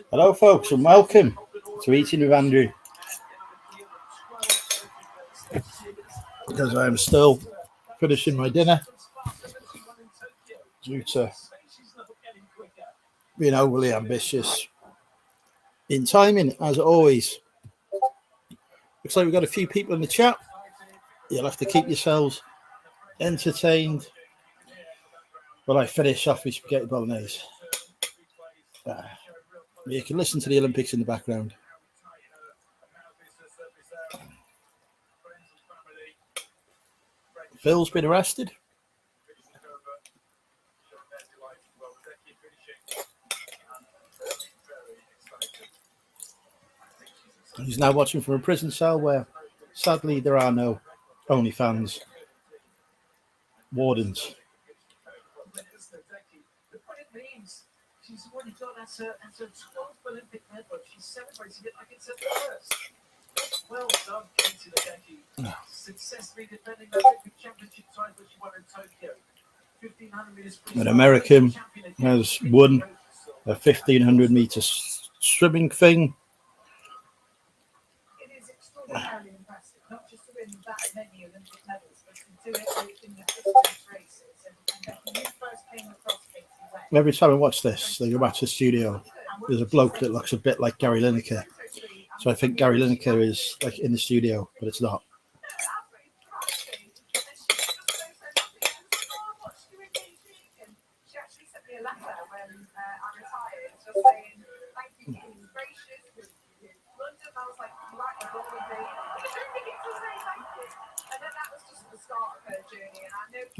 Hello, folks, and welcome to Eating with Andrew. Because I am still finishing my dinner due to being overly ambitious in timing, as always. Looks like we've got a few people in the chat. You'll have to keep yourselves entertained while I finish off with spaghetti bolognese. You can listen to the Olympics in the background. Phil's been arrested. He's now watching from a prison cell where, sadly, there are no OnlyFans wardens. She's already got that's her 12th Olympic medal. She's celebrating it like it's her first. Well done, Katie Ledecky. Successfully defending the Olympic championship title she won in Tokyo. 1500 meters. An American has won a 1500 meter swimming thing. It is extraordinarily impressive, not just to win that many Olympic medals, but to do it in the distance races. And when you first came across Katie, every time I watch this, they go back to the studio. There's a bloke that looks a bit like Gary Lineker. So I think Gary Lineker is like in the studio, but it's not.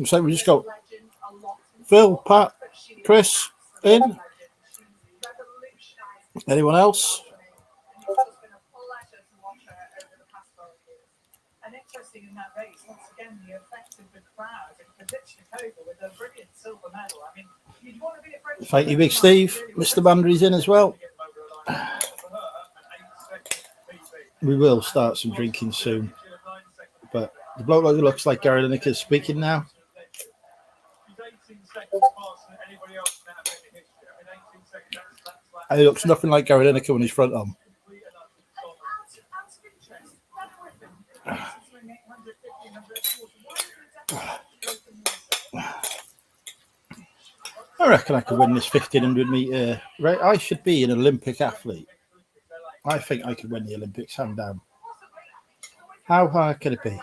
So we just got Phil, Pat, Chris in. Anyone else? And interesting in that race, once again, the effect of the crowd and Kova with a brilliant silver medal. I mean, you'd want to be a Thank you, Big Steve. Mr. Bandry's in as well. We will start some drinking soon. But the bloke looks like Gary Lineker is speaking now. And he looks nothing like Gary Lineker when he's front on. I reckon I could win this 1500 meter. Right, I should be an Olympic athlete. I think I could win the Olympics, hand down. How hard could it be?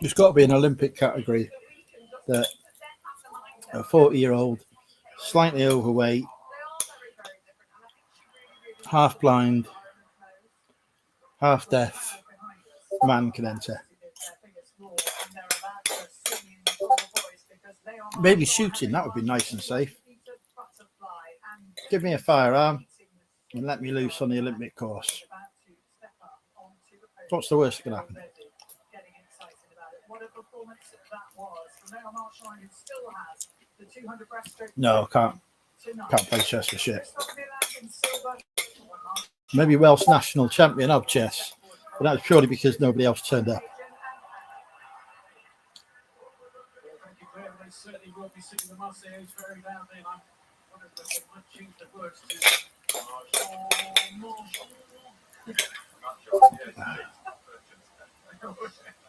There's got to be an Olympic category that a 40-year-old, slightly overweight, half blind, half deaf man can enter. Maybe shooting, that would be nice and safe. Give me a firearm and let me loose on the Olympic course. What's the worst that can happen? No, can't play chess for shit. Maybe Welsh national champion of chess, but that was purely because nobody else turned up.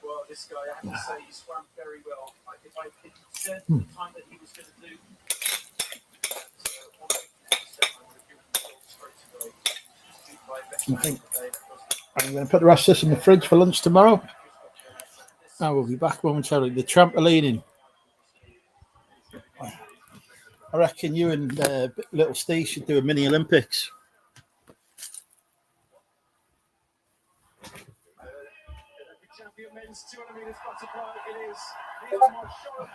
Well, this guy, I have to say, he swam very well. If I said the time that he was going to do, I think I'm going to put the rest of this in the fridge for lunch tomorrow. I will be back momentarily. The trampolining. I reckon you and little Steve should do a mini Olympics. champion men's 200 metres butterfly it is. Here are my short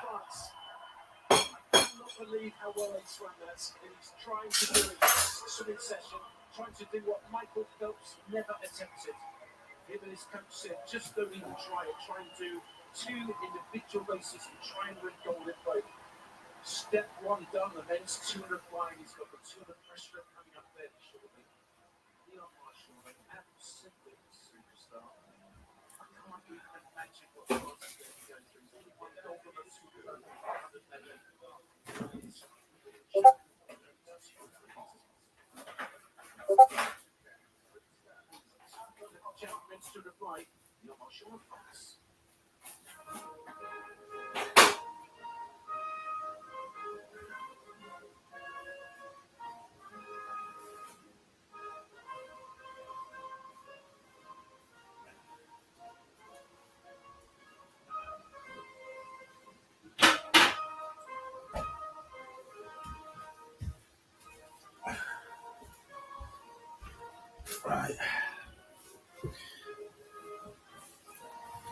I cannot believe how well he swam that. He's trying to do a swimming session, trying to do what Michael Phelps never attempted. Him and his coach said, just don't even try it. Try and do 2 individual races and try and win gold in both. Step 1 done, the men's 200 flying. He's got the 200 breaststroke coming up there shortly. Leon Marshall, an absolute superstar. I can't even imagine what the odds are going to be going through. He's won gold on the 200 medal. Gentlemen stood at right, not sure of us. Right.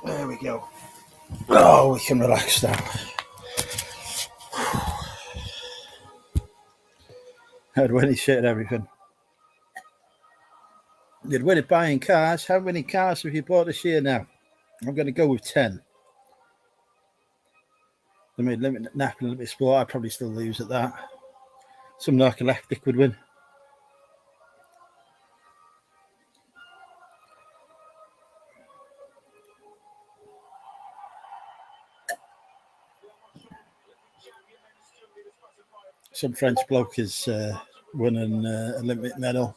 There we go. Oh, we can relax now. I'd win his shit and everything. You'd win it buying cars. How many cars have you bought this year now? I'm going to go with 10. I mean, limit nap and limit sport, I'd probably still lose at that. Some narcoleptic would win. Some French bloke has won an Olympic medal.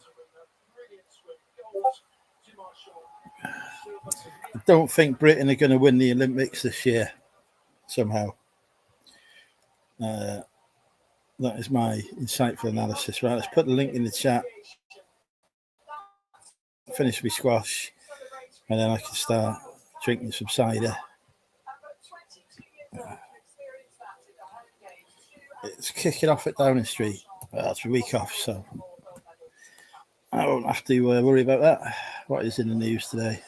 I don't think Britain are going to win the Olympics this year, somehow. That is my insightful analysis. Right, let's put the link in the chat. Finish with squash, and then I can start drinking some cider. It's kicking off at Downing Street. It's a week off, so I won't have to worry about that. What is in the news today?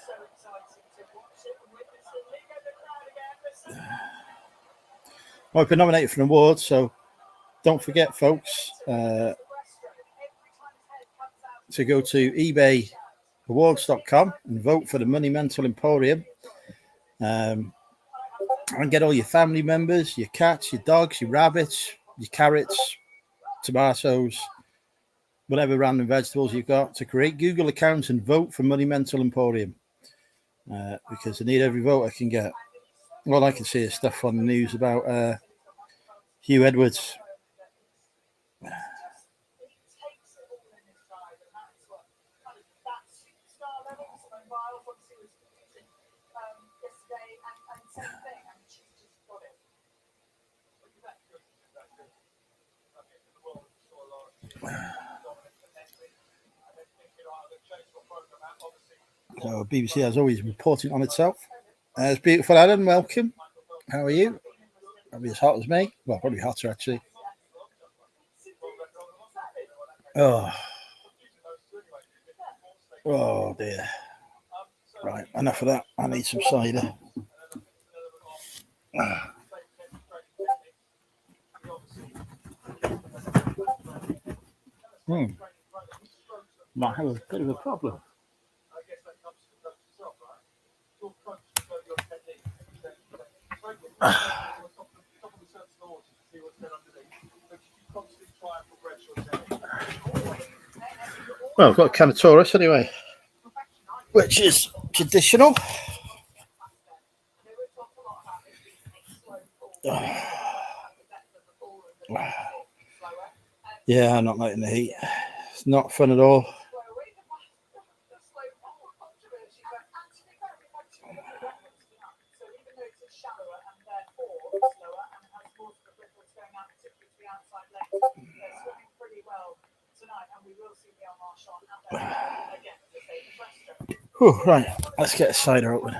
Well, I've been nominated for an award, so don't forget, folks, to go to ebayawards.com and vote for the Money Mental Emporium. And get all your family members, your cats, your dogs, your rabbits, your carrots, tomatoes, whatever random vegetables you've got, to create Google accounts and vote for Money Mental Emporium, because I need every vote I can get. All I can see is stuff on the news about Hugh Edwards. So BBC has always reporting on itself. It's beautiful, Alan. Welcome. How are you? Probably as hot as me. Well, probably hotter, actually. Oh dear. Right, enough of that. I need some cider. Might have a bit of a problem. Well, I've got a can of Taurus anyway, which is traditional. Yeah, I'm not liking the heat. It's not fun at all. Oh, right, let's get a cider open.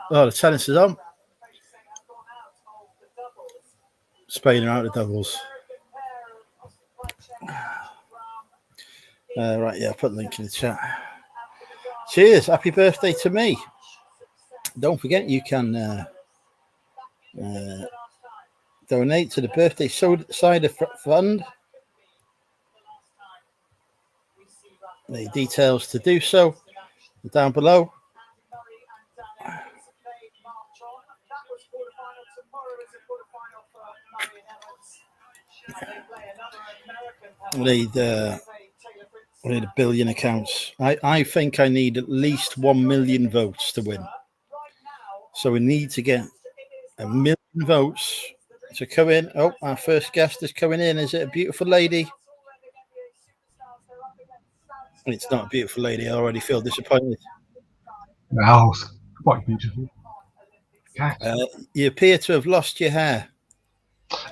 Oh, the tennis is on. Spain are out of doubles. Right, yeah, I'll put the link in the chat. Cheers, happy birthday to me. Don't forget, you can donate to the Birthday Cider Fund. The details to do so are down below. I need We need 1 billion accounts. I think I need at least 1 million votes to win. So we need to get 1 million votes to come in. Oh, our first guest is coming in. Is it a beautiful lady? It's not a beautiful lady. I already feel disappointed. Wow, it's quite beautiful. Cat. You appear to have lost your hair.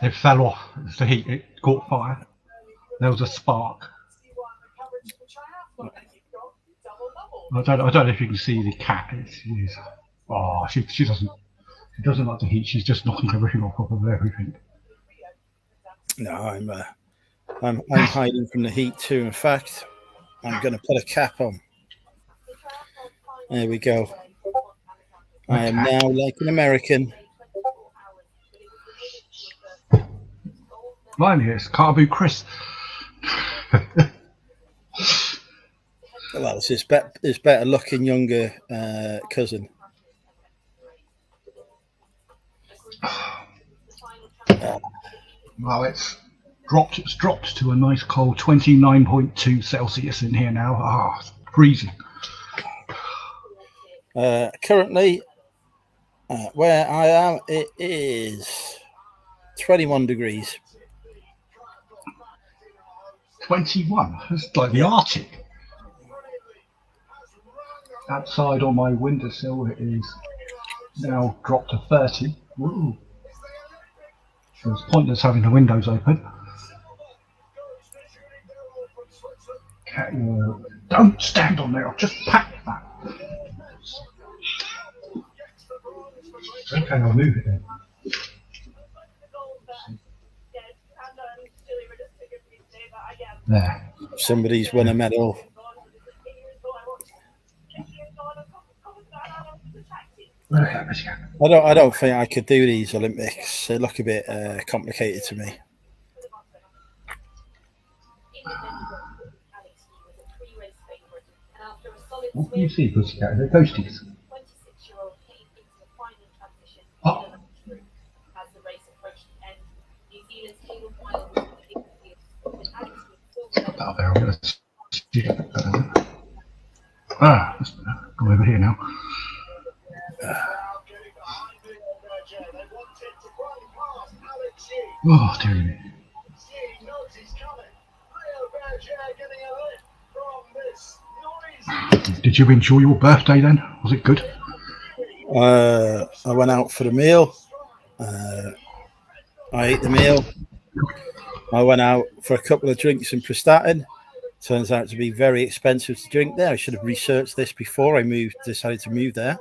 It fell off. It's the heat. It caught fire. There was a spark. I don't know if you can see the cat. She doesn't like the heat. She's just knocking everything off of everything. No, I'm hiding from the heat too. In fact, I'm going to put a cap on. There we go. I am now like an American. Blimey, it's Carbu Chris. Well, it's his better looking younger cousin. Well, it's dropped to a nice cold 29.2 Celsius in here now. It's freezing. Currently, where I am, it is 21 degrees. 21? It's like the Arctic. Outside on my windowsill, it is now dropped to 30. Woo. So it's pointless having the windows open. Don't stand on there, I'll just pack that. Okay, I'll move it then. There. Somebody's won a medal. I don't think I could do these Olympics. They look a bit complicated to me. What do you see, Pussycat? Are they ghosties? Oh. Put that up there. I'm going to see it. That's better. Go over here now. Oh, dear me. Did you enjoy your birthday then? Was it good? I went out for the meal. I ate the meal. I went out for a couple of drinks in Prestatyn. Turns out to be very expensive to drink there. I should have researched this before I decided to move there.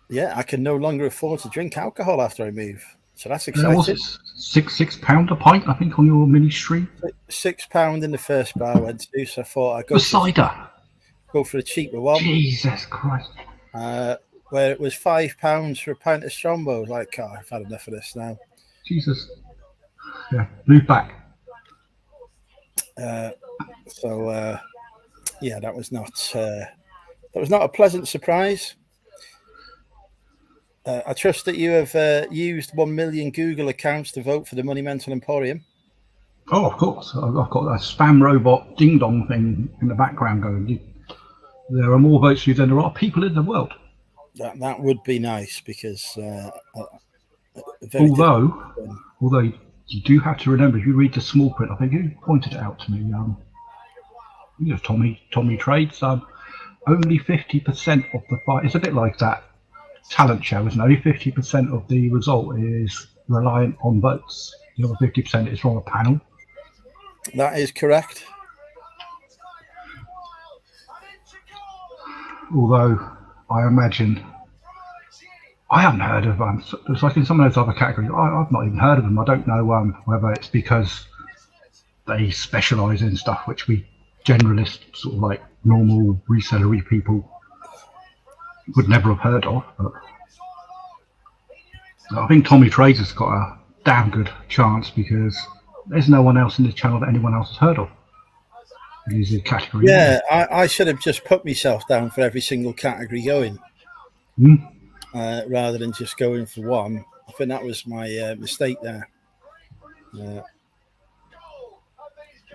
Yeah, I can no longer afford to drink alcohol after I move. So that's exciting. Was it £6 a pint, I think, on your mini stream? £6 in the first bar I went to, so I thought I'd go for a cheaper one. Jesus Christ. Where it was £5 for a pint of Strongbow. I was like, oh, I've had enough of this now. Jesus. Yeah, move back. Yeah, that was not a pleasant surprise. I trust that you have used 1 million Google accounts to vote for the Monumental Emporium. Oh, of course. I've got a spam robot ding dong thing in the background going. There are more votes for you than there are people in the world. That would be nice because although you do have to remember, if you read the small print, I think you pointed it out to me. Tommy Trades. Only 50% of the fight. It's a bit like that talent show, isn't it? Only 50% of the result is reliant on votes. The other 50% is from a panel. That is correct. Although I imagine I haven't heard of it's like in some of those other categories. I've not even heard of them. I don't know whether it's because they specialise in stuff which we generalist, sort of like normal resellery people would never have heard of. But I think Tommy Trades has got a damn good chance because there's no one else in the channel that anyone else has heard of. These are categories. Yeah, I should have just put myself down for every single category going, rather than just going for one. I think that was my mistake there.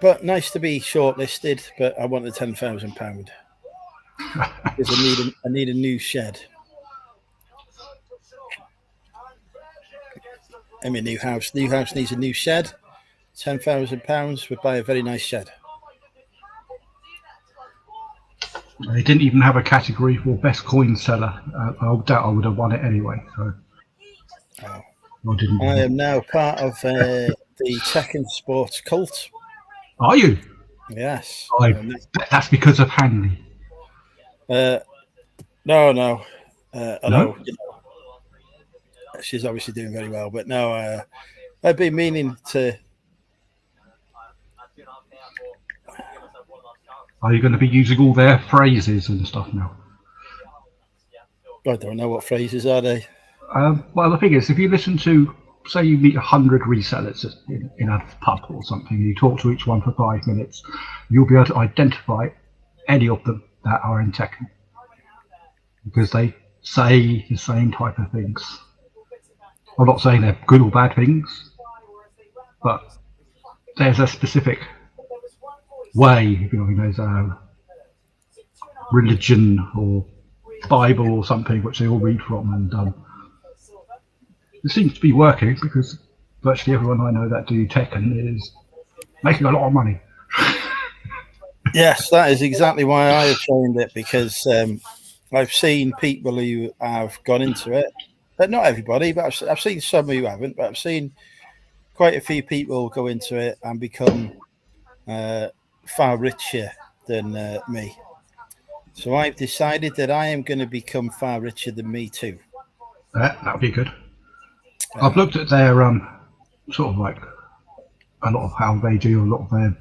But nice to be shortlisted. But I want the £10,000 because I need a new shed. I mean, new house. New house needs a new shed. £10,000 would buy a very nice shed. They didn't even have a category for best coin seller. I doubt I would have won it anyway. So I am now part of the Tech and Sports cult. Are you? Yes. That's because of Hanley. No. No? Although she's obviously doing very well, but no, I've been meaning to. Are you going to be using all their phrases and stuff now? I don't know what phrases are they. Well, the thing is, if you listen to, say, you meet 100 resellers in a pub or something, you talk to each one for 5 minutes, you'll be able to identify any of them that are in tech, because they say the same type of things. I'm not saying they're good or bad things, but there's a specific way, there's a religion or Bible or something which they all read from, and it seems to be working because virtually everyone I know that do Tekken is making a lot of money. Yes, that is exactly why I have joined it, because I've seen people who have gone into it, but not everybody, but I've seen some who haven't, but I've seen quite a few people go into it and become far richer than me. So I've decided that I am going to become far richer than me too. That would be good. I've looked at their sort of like a lot of how they do, a lot of their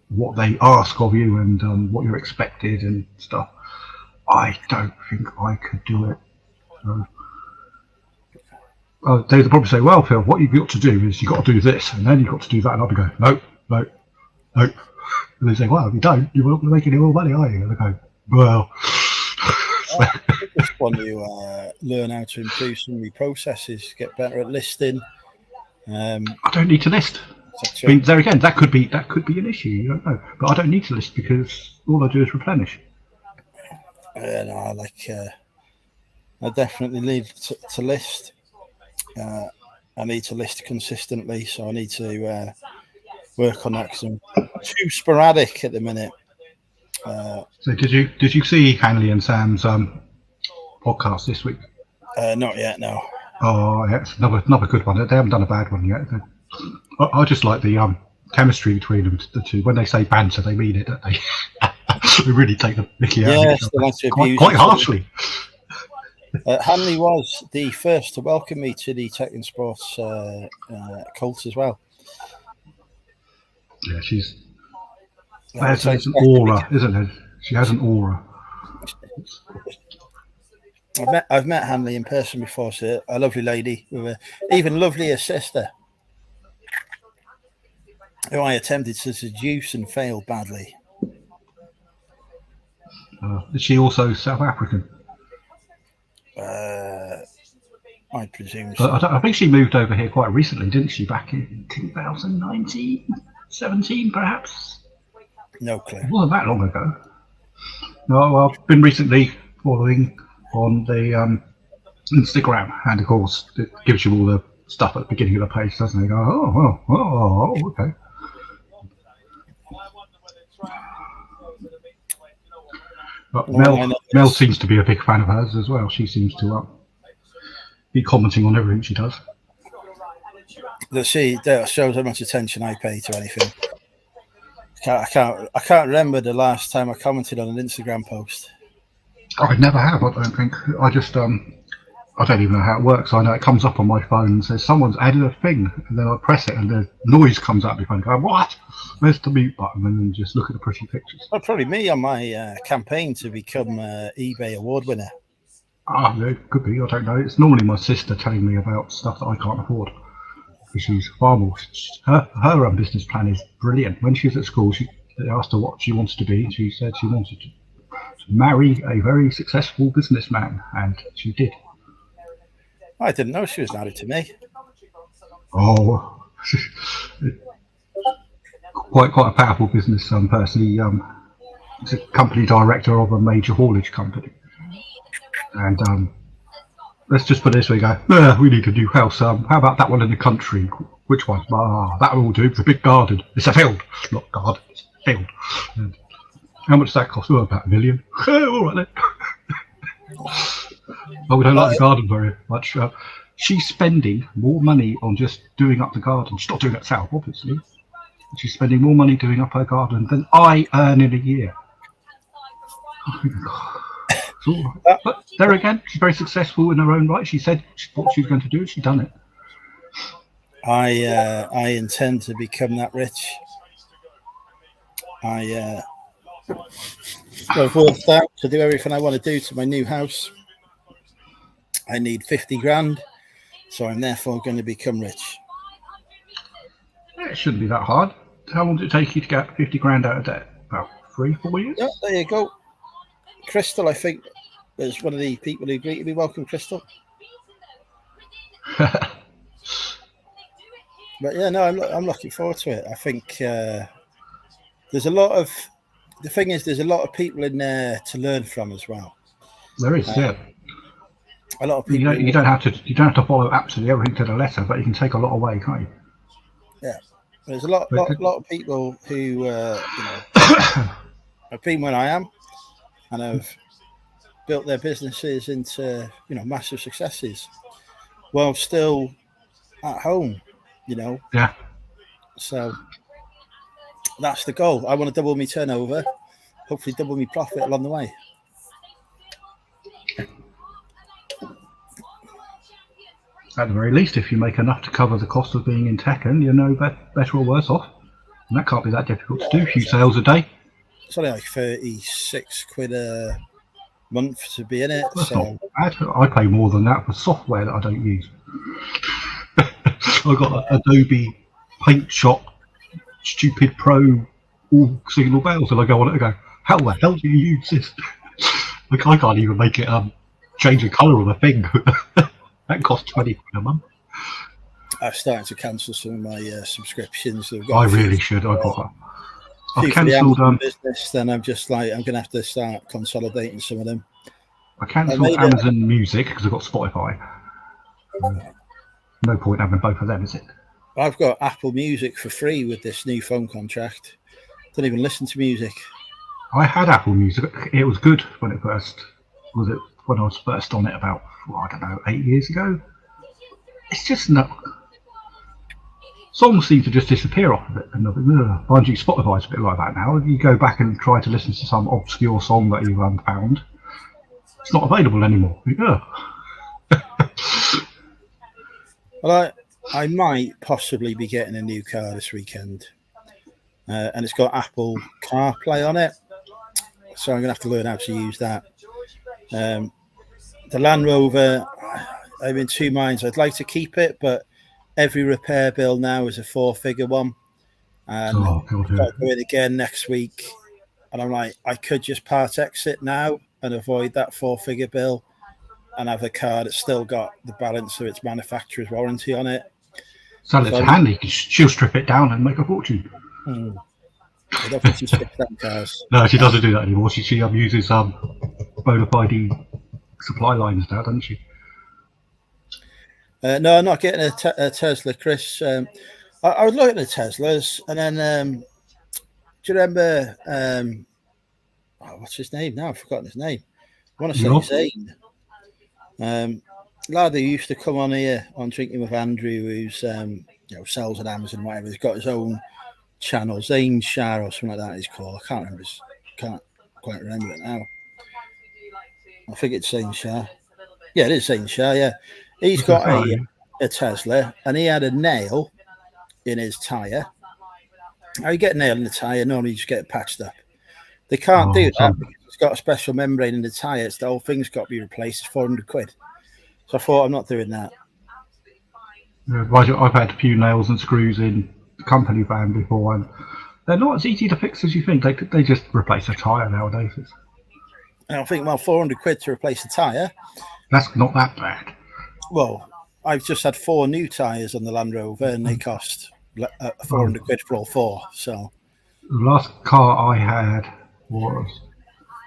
what they ask of you, and what you're expected and stuff. I don't think I could do it. So, they'd probably say, "Well, Phil, what you've got to do is you've got to do this, and then you've got to do that." And I'll be going, "No. And they say, "Well, if you don't, you're not going to make any more money, are you?" And I go, "Well." I just want to learn how to improve some of the processes, get better at listing. I don't need to list. I mean, there again, that could be an issue. You don't know, but I don't need to list because all I do is replenish. No, I definitely need to list. I need to list consistently, so I need to work on that because I'm too sporadic at the minute. So did you see Hanley and Sam's podcast this week? Not yet, no. Oh, yeah, it's another good one. They haven't done a bad one yet. I just like the chemistry between them, the two. When they say banter, they mean it, don't they? They really take the mickey out of it quite harshly. Hanley was the first to welcome me to the Tech and Sports cult as well. Yeah, she's an aura, isn't it? She has an aura. I've met Hanley in person before. She's a lovely lady with an even lovelier sister, who I attempted to seduce and failed badly. Is she also South African? I presume so. I think she moved over here quite recently, didn't she? Back in 2019, 17 perhaps? No clue. It wasn't that long ago. No, well, I've been recently following on the Instagram, and of course it gives you all the stuff at the beginning of the page, doesn't it? You go, oh, okay. But Mel seems to be a big fan of hers as well. She seems to be commenting on everything she does. That shows how much attention I pay to anything. I can't remember the last time I commented on an Instagram post. I never have. I don't think. I just I don't even know how it works. I know it comes up on my phone and says someone's added a thing, and then I press it and the noise comes up. And I go, what? Where's the mute button? And then just look at the pretty pictures. Well, probably me on my campaign to become eBay award winner. It could be. I don't know. It's normally my sister telling me about stuff that I can't afford. Because she's far more. Her business plan is brilliant. When she was at school, they asked her what she wanted to be. She said she wanted to marry a very successful businessman, and she did. I didn't know she was married to me. Oh, quite a powerful business person. He's a company director of a major haulage company, and let's just put it this way: we need a new house. How about that one in the country? Which one? That will do. The big garden. It's a field, not garden. It's a field. And how much does that cost? About $1 million. All right then. Oh, we don't like the garden very much. She's spending more money on just doing up the garden. She's not doing it herself, obviously. She's spending more money doing up her garden than I earn in a year. But there again, she's very successful in her own right. She said what she was going to do, and she's done it. I intend to become that rich. I've worked out to do everything I want to do to my new house. I need 50 grand, so I'm therefore going to become rich. It shouldn't be that hard. How long did it take you to get 50 grand out of debt? About 3-4 years? Yeah, there you go. Crystal, I think, was one of the people who greeted me. Welcome, Crystal. But yeah, no, I'm looking forward to it. I think there's a lot of... The thing is, there's a lot of people in there to learn from as well. There is, yeah. A lot of people. You don't have to follow absolutely everything to the letter, but you can take a lot away, can't you? Yeah, there's a lot of people who have been where I am and have built their businesses into massive successes while still at home. Yeah. So that's the goal. I want to double my turnover, hopefully double my profit along the way. At the very least, if you make enough to cover the cost of being in Tekken, you're no better or worse off. And that can't be that difficult to do. A few sales a day. It's only like 36 quid a month to be in it. That's not bad. I pay more than that for software that I don't use. I've got Adobe Paint Shop Stupid Pro all signal bells, and I go on it and go, how the hell do you use this? Like, I can't even make it change the colour of the thing. That costs 20 quid a month. I've started to cancel some of my subscriptions. I really should. I've cancelled business. Then I'm just like, I'm going to have to start consolidating some of them. I cancelled Amazon Music because I've got Spotify. No point having both of them, is it? I've got Apple Music for free with this new phone contract. Don't even listen to music. I had Apple Music. It was good when I was first on it about, I don't know, 8 years ago. It's just not. Songs seem to just disappear off of it. And mind you, Spotify's a bit like that now. If you go back and try to listen to some obscure song that you've found, it's not available anymore. Yeah. Well, I might possibly be getting a new car this weekend. And it's got Apple CarPlay on it. So I'm going to have to learn how to use that. The Land Rover, I'm in two minds. I'd like to keep it, but every repair bill now is a 4-figure one. And I've got to go in again next week. And I'm like, I could just part exit now and avoid that 4-figure bill and have a car that's still got the balance of its manufacturer's warranty on it. So it's handy because she'll strip it down and make a fortune. I don't think she strips down cars. No, she doesn't do that anymore. She uses bona fide supply lines now, doesn't she? No, I'm not getting a Tesla, Chris. I was looking at Teslas, and then do you remember? What's his name now? I've forgotten his name. I want to say Zane. Lad who used to come on here on Drinking with Andrew, who's sells on Amazon, whatever. He's got his own channel, Zane Shah or something like that. He's called. I can't quite remember it now. I think it's Zane Shah. Yeah, it is Zane Shah. Yeah, he's got a Tesla, and he had a nail in his tire. How you get a nail in the tire? Normally, you just get it patched up. They can't do that because it's got a special membrane in the tire. The whole thing's got to be replaced. It's 400 quid. So I thought, I'm not doing that. Yeah, I've had a few nails and screws in the company van before, and they're not as easy to fix as you think. They just replace a tyre nowadays. And I think, 400 quid to replace the tyre. That's not that bad. Well, I've just had 4 new tyres on the Land Rover, and they cost 400 quid for all 4. So The last car I had was,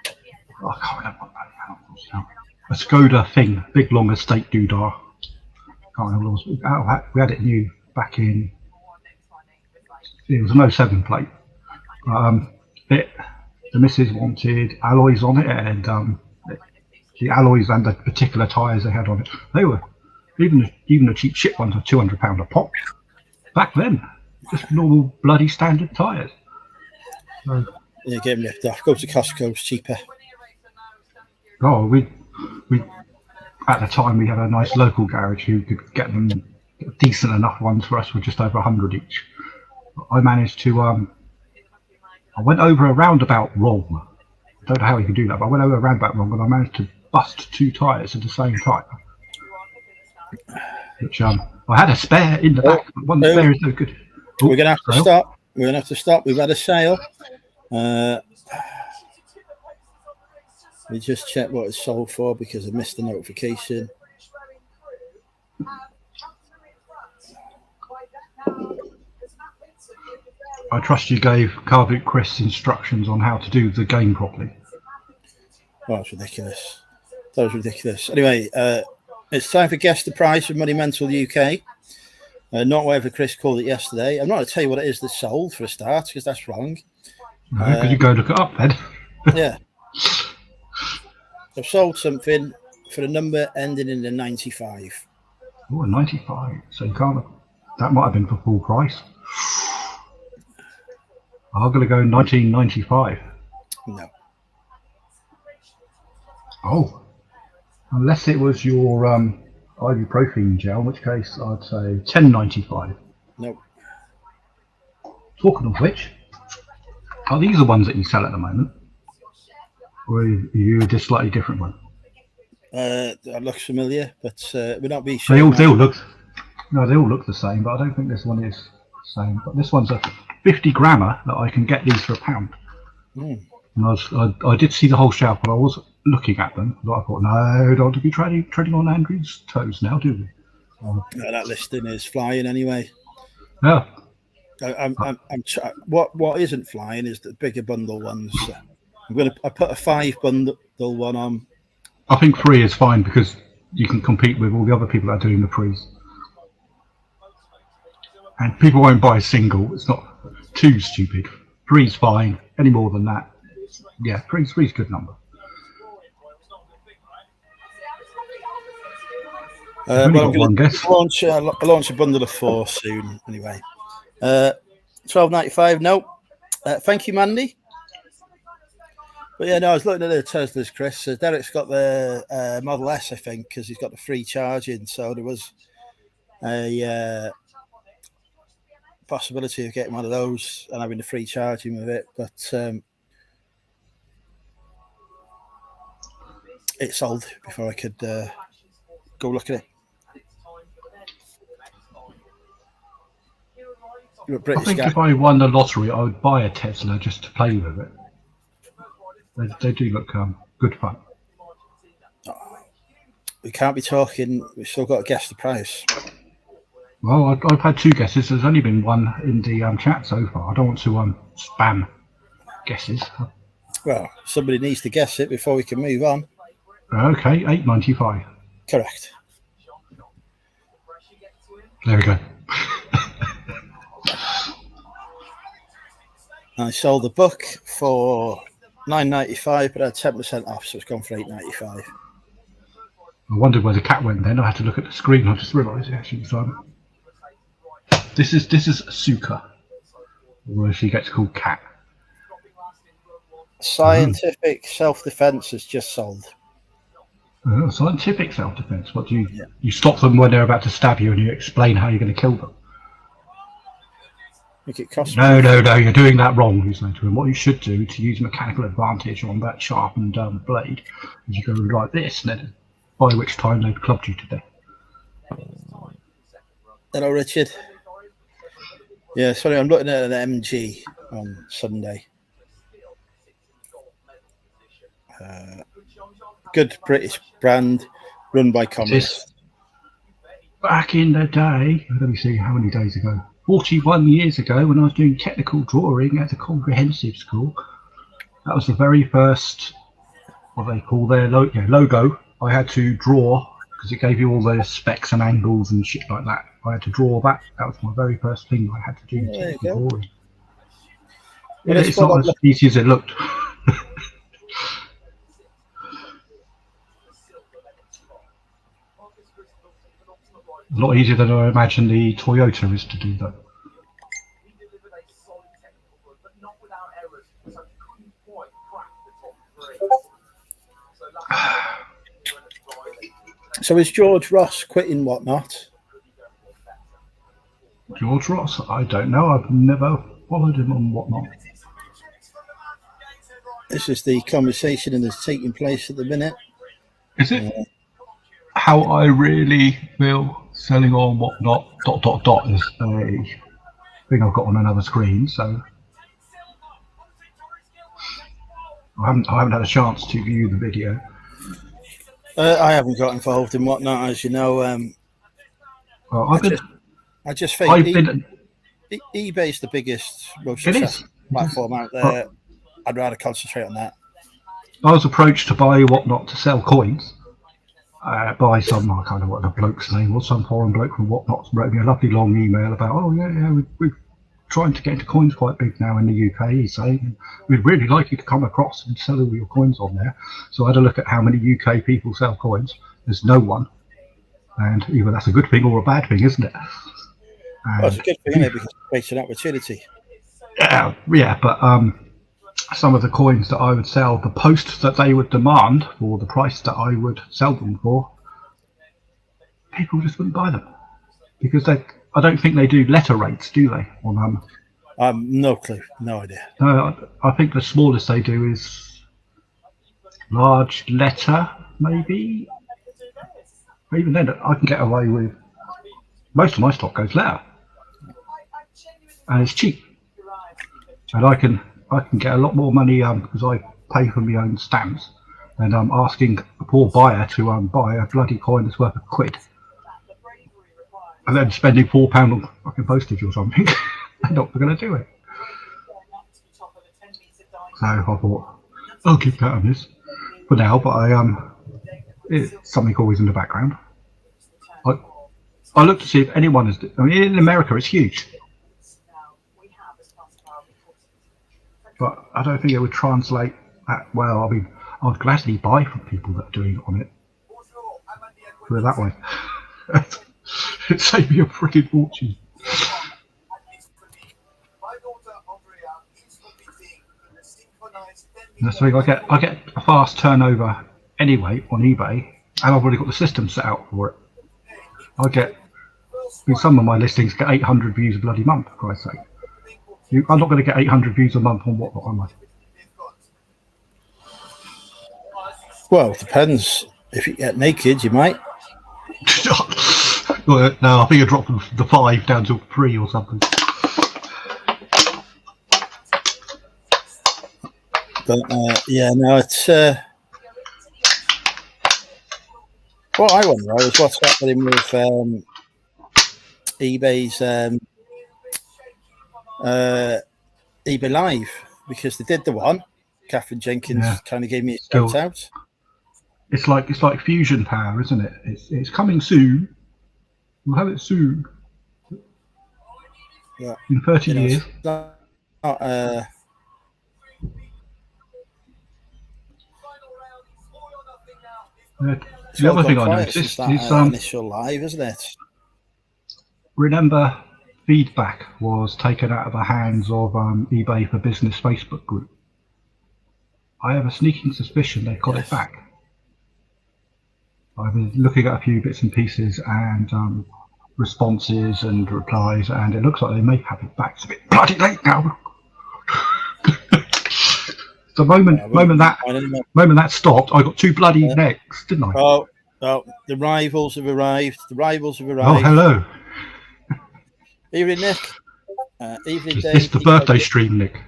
I can't remember what that was now. A Skoda thing, big long estate doodah. Can't remember what it was. We had it new back in, it was an 07 plate. The missus wanted alloys on it, and the alloys and the particular tyres they had on it, they were, even the cheap shit ones were £200 a pop. Back then, just normal bloody standard tyres. So, Yeah, get them ripped off. Go to Costco, it's cheaper. oh, we at the time we had a nice local garage who could get them decent enough ones for us for just over 100 each. I managed to I went over a roundabout wrong. I don't know how you can do that, but I went over a roundabout wrong, and I managed to bust 2 tyres at the same time. Which I had a spare in the back, but one spare is no good. We're gonna have to stop. We're gonna have to stop. We've had a sale. We just checked what it's sold for because I missed the notification. I trust you gave Carvik Chris instructions on how to do the game properly. Oh, that's ridiculous. That was ridiculous. Anyway, it's time for Guess the Price with Money Mental UK. Not whatever Chris called it yesterday. I'm not going to tell you what it is that's sold for a start because that's wrong. No, could you go look it up then? Yeah. I've sold something for a number ending in the 95. Oh, 95. So you can't. That might have been for full price. I'm going to go 1995. No. Oh. Unless it was your ibuprofen gel, in which case I'd say 1095. No. Talking of which, are these the ones that you sell at the moment? Or are you just slightly different one? That looks familiar, but we're not being sure. They all look the same, but I don't think this one is the same. But this one's a 50 grammer that I can get these for £1. Mm. And I did see the whole shelf, but I was looking at them. But I thought, no, don't want to be treading on Andrew's toes now, do we? That listing is flying anyway. Yeah. What isn't flying is the bigger bundle ones. I put a 5 bundle one on. I think 3 is fine because you can compete with all the other people that are doing the 3s. And people won't buy a single. It's not too stupid. 3's fine. Any more than that, yeah, 3's a good number. I'm going to launch a bundle of 4 soon. Anyway, $12.95. No, thank you, Mandy. But yeah, no, I was looking at the Teslas, Chris. Derek's got the Model S, I think, because he's got the free charging. So there was a possibility of getting one of those and having the free charging with it, but it sold before I could go look at it. I think if I won the lottery, I would buy a Tesla just to play with it. They do look good fun. We can't be talking. We've still got to guess the price. Well, I've had 2 guesses. There's only been 1 in the chat so far. I don't want to spam guesses. Well, somebody needs to guess it before we can move on. Okay, $8.95. Correct. There we go. I sold the book for $9.95, but I had 10% off, so it's gone for $8.95. I wondered where the cat went then. I had to look at the screen. I just realised it actually was This is Suka, or she gets called Cat. Scientific self-defense has just sold. Scientific self-defense. What do you? Yeah. You stop them when they're about to stab you, and you explain how you're going to kill them. It costs no, you're doing that wrong. You say to him, what you should do to use mechanical advantage on that sharpened blade is you go like this, and then by which time they've clubbed you to death. Hello, Richard. Yeah, sorry, I'm looking at an MG on Sunday. Good British brand, run by communists. back in the day, let me see how many days ago, 41 years ago, when I was doing technical drawing at a comprehensive school, that was the very first, what they call their logo. I had to draw, because it gave you all the specs and angles and shit like that. I had to draw that. That was my very first thing I had to do in technical drawing. Well, It's not as easy as it looked. A lot easier than I imagine the Toyota is to do that. He delivered a solid technical run, but not without errors, so he couldn't quite crack the top 3. So is George Ross quitting Whatnot? George Ross? I don't know. I've never followed him on Whatnot. This is the conversation that's taking place at the minute. Is it? How I really feel selling on Whatnot ... is a thing I've got on another screen, so I haven't had a chance to view the video. I haven't got involved in Whatnot, as you know. I just think eBay's the biggest, most successful platform out there. I'd rather concentrate on that. I was approached to buy Whatnot to sell coins by some, I can't know what the bloke's name was, some foreign bloke from Whatnot wrote me a lovely long email about, we're trying to get into coins quite big now in the UK, he's saying. We'd really like you to come across and sell all your coins on there. So I had a look at how many UK people sell coins. There's no one. And either that's a good thing or a bad thing, isn't it? Well, it's a good thing, isn't it? Because it creates an opportunity. Yeah, but some of the coins that I would sell, the post that they would demand for the price that I would sell them for, people just wouldn't buy them. Because I don't think they do letter rates, do they? On no clue, no idea. I think the smallest they do is large letter, maybe. Even then, I can get away with most of my stock goes letter, and it's cheap, and I can get a lot more money because I pay for my own stamps, and I'm asking a poor buyer to buy a bloody coin that's worth £1, and then spending £4 on fucking postage or something. They're not going to do it. So I thought I'll keep that on this for now, but it's something always in the background. I look to see if anyone is. I mean, in America, it's huge, but I don't think it would translate that well. I mean, I'd gladly buy from people that are doing it on it. Put it that way. It saved me a freaking fortune. That's the thing. I get a fast turnover anyway on eBay, and I've already got the system set out for it. Some of my listings get 800 views a bloody month, for Christ's sake. I'm not going to get 800 views a month on Whatnot, am I? Well, it depends. If you get naked, you might. No, I think I dropped the 5 down to 3 or something. But it's. What I wonder is what's happening with eBay's eBay Live, because they did the one. Catherine Jenkins kind of gave me a shout out. It's like Fusion Power, isn't it? It's coming soon. We'll have it soon. Yeah. In 30 years. The other thing I noticed is initial live, isn't it? Remember, feedback was taken out of the hands of eBay for Business Facebook group. I have a sneaking suspicion they've got it back. I've been looking at a few bits and pieces and responses and replies, and it looks like they may have it back. It's a bit bloody late now. The moment that stopped, I got 2 bloody necks, didn't I? Oh, the rivals have arrived. Oh, hello. Evening, Nick. Evening, Dave. It's the birthday stream, Nick.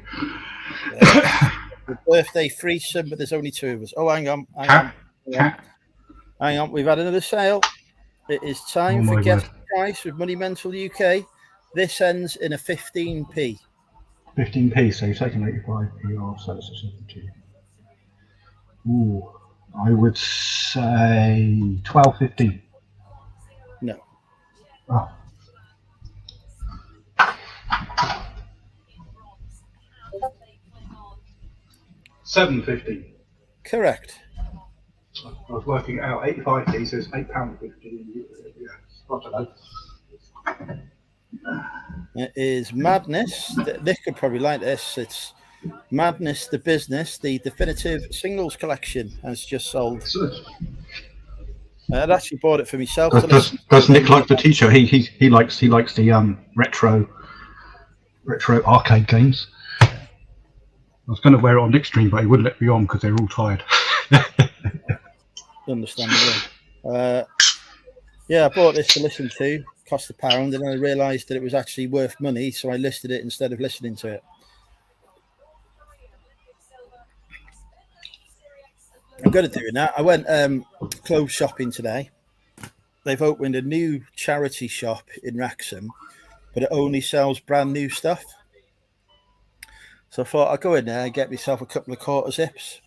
The birthday threesome, but there's only 2 of us. Oh, hang on. Hang on. We've had another sale. It is time Oh for my Guess word. the Price with Money Mental UK. This ends in a 15p. 15p, so you're taking 85p off, so it's a 70. Ooh, I would say 12.50. No. Oh. 7.50. Correct. I was working it out. 85p, so it's £8.50. Yeah, I don't know. It is Madness. Nick could probably like this. It's Madness the Business, the definitive singles collection has just sold. I'd actually bought it for myself to listen to. Does Nick like the T-shirt? He likes the retro arcade games. I was going to wear it on Nick's stream, but he wouldn't let me on because they're all tired. Understandable. Yeah, I bought this to listen to. Cost £1, and I realised that it was actually worth money, so I listed it instead of listening to it. I'm good at doing that. I went clothes shopping today. They've opened a new charity shop in Wrexham, but it only sells brand new stuff. So I thought I'd go in there and get myself a couple of quarter zips.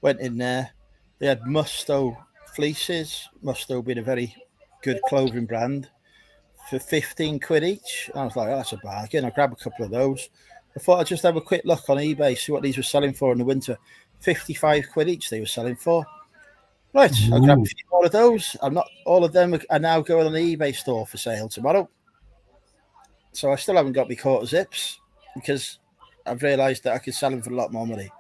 Went in there. They had Musto fleeces. Musto being a very good clothing brand for 15 quid each. I was like, oh, that's a bargain. I'll grab a couple of those. I thought I'd just have a quick look on eBay, see what these were selling for in the winter. 55 quid each they were selling for. Right, I'll grab a few more of those. I'm not. All of them are now going on the eBay store for sale tomorrow. So I still haven't got my quarter zips because I've realised that I could sell them for a lot more money.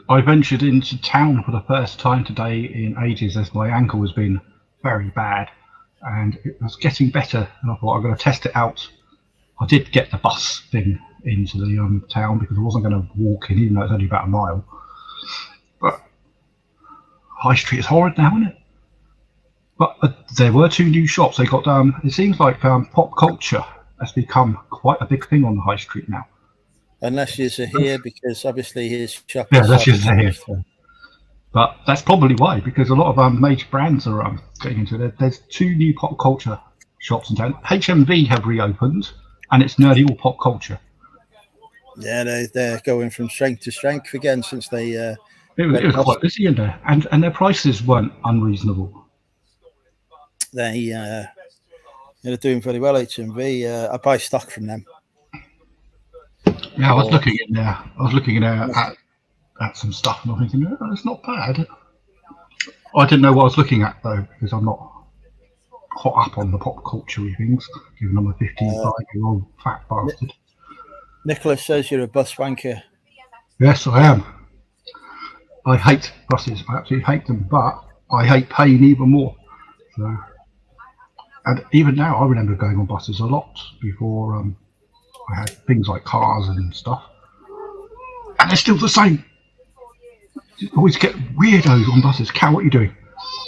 I ventured into town for the first time today in ages as my ankle has been very bad and it was getting better, and I thought I'm going to test it out. I did get the bus thing into the town because I wasn't going to walk in, even though it's only about a mile. But High Street is horrid now, isn't it? But there were 2 new shops. They got it seems like pop culture has become quite a big thing on the High Street now. Unless you're here, because obviously his shop. Yeah, that's just here. But that's probably why, because a lot of major brands are getting into it. There's 2 new pop culture shops in town. HMV have reopened, and it's nearly all pop culture. Yeah, they're going from strength to strength again since they. It was quite busy in there, and their prices weren't unreasonable. They're doing very well. HMV. I buy stock from them. Yeah, I was looking in there. I was looking at some stuff, and I'm thinking, oh, it's not bad. I didn't know what I was looking at though, because I'm not hot up on the pop culture things, given I'm a 55-year-old fat bastard. Nicholas says you're a bus wanker. Yes, I am. I hate buses. I absolutely hate them, but I hate paying even more. So, and even now, I remember going on buses a lot before I had things like cars and stuff, and they're still the same. You always get weirdos on buses. Cal, what are you doing?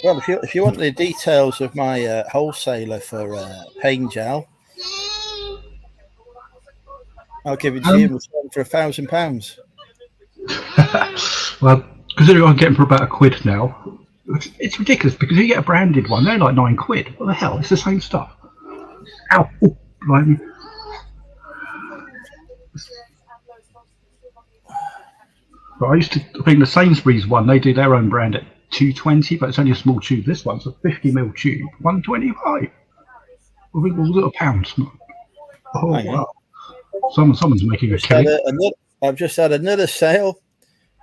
Well, if you want the details of my wholesaler for pain gel, I'll give it to you for £1,000. Well, considering I'm getting for about £1 now, it's ridiculous because you get a branded one, they're like £9. What the hell? It's the same stuff. Ow! Oh, blimey. But I used to think the Sainsbury's one, they do their own brand at £2.20, but it's only a small tube. This one's a 50ml tube, £1.25. Was it a pound? Oh wow! Someone's making a killing. I've just had another sale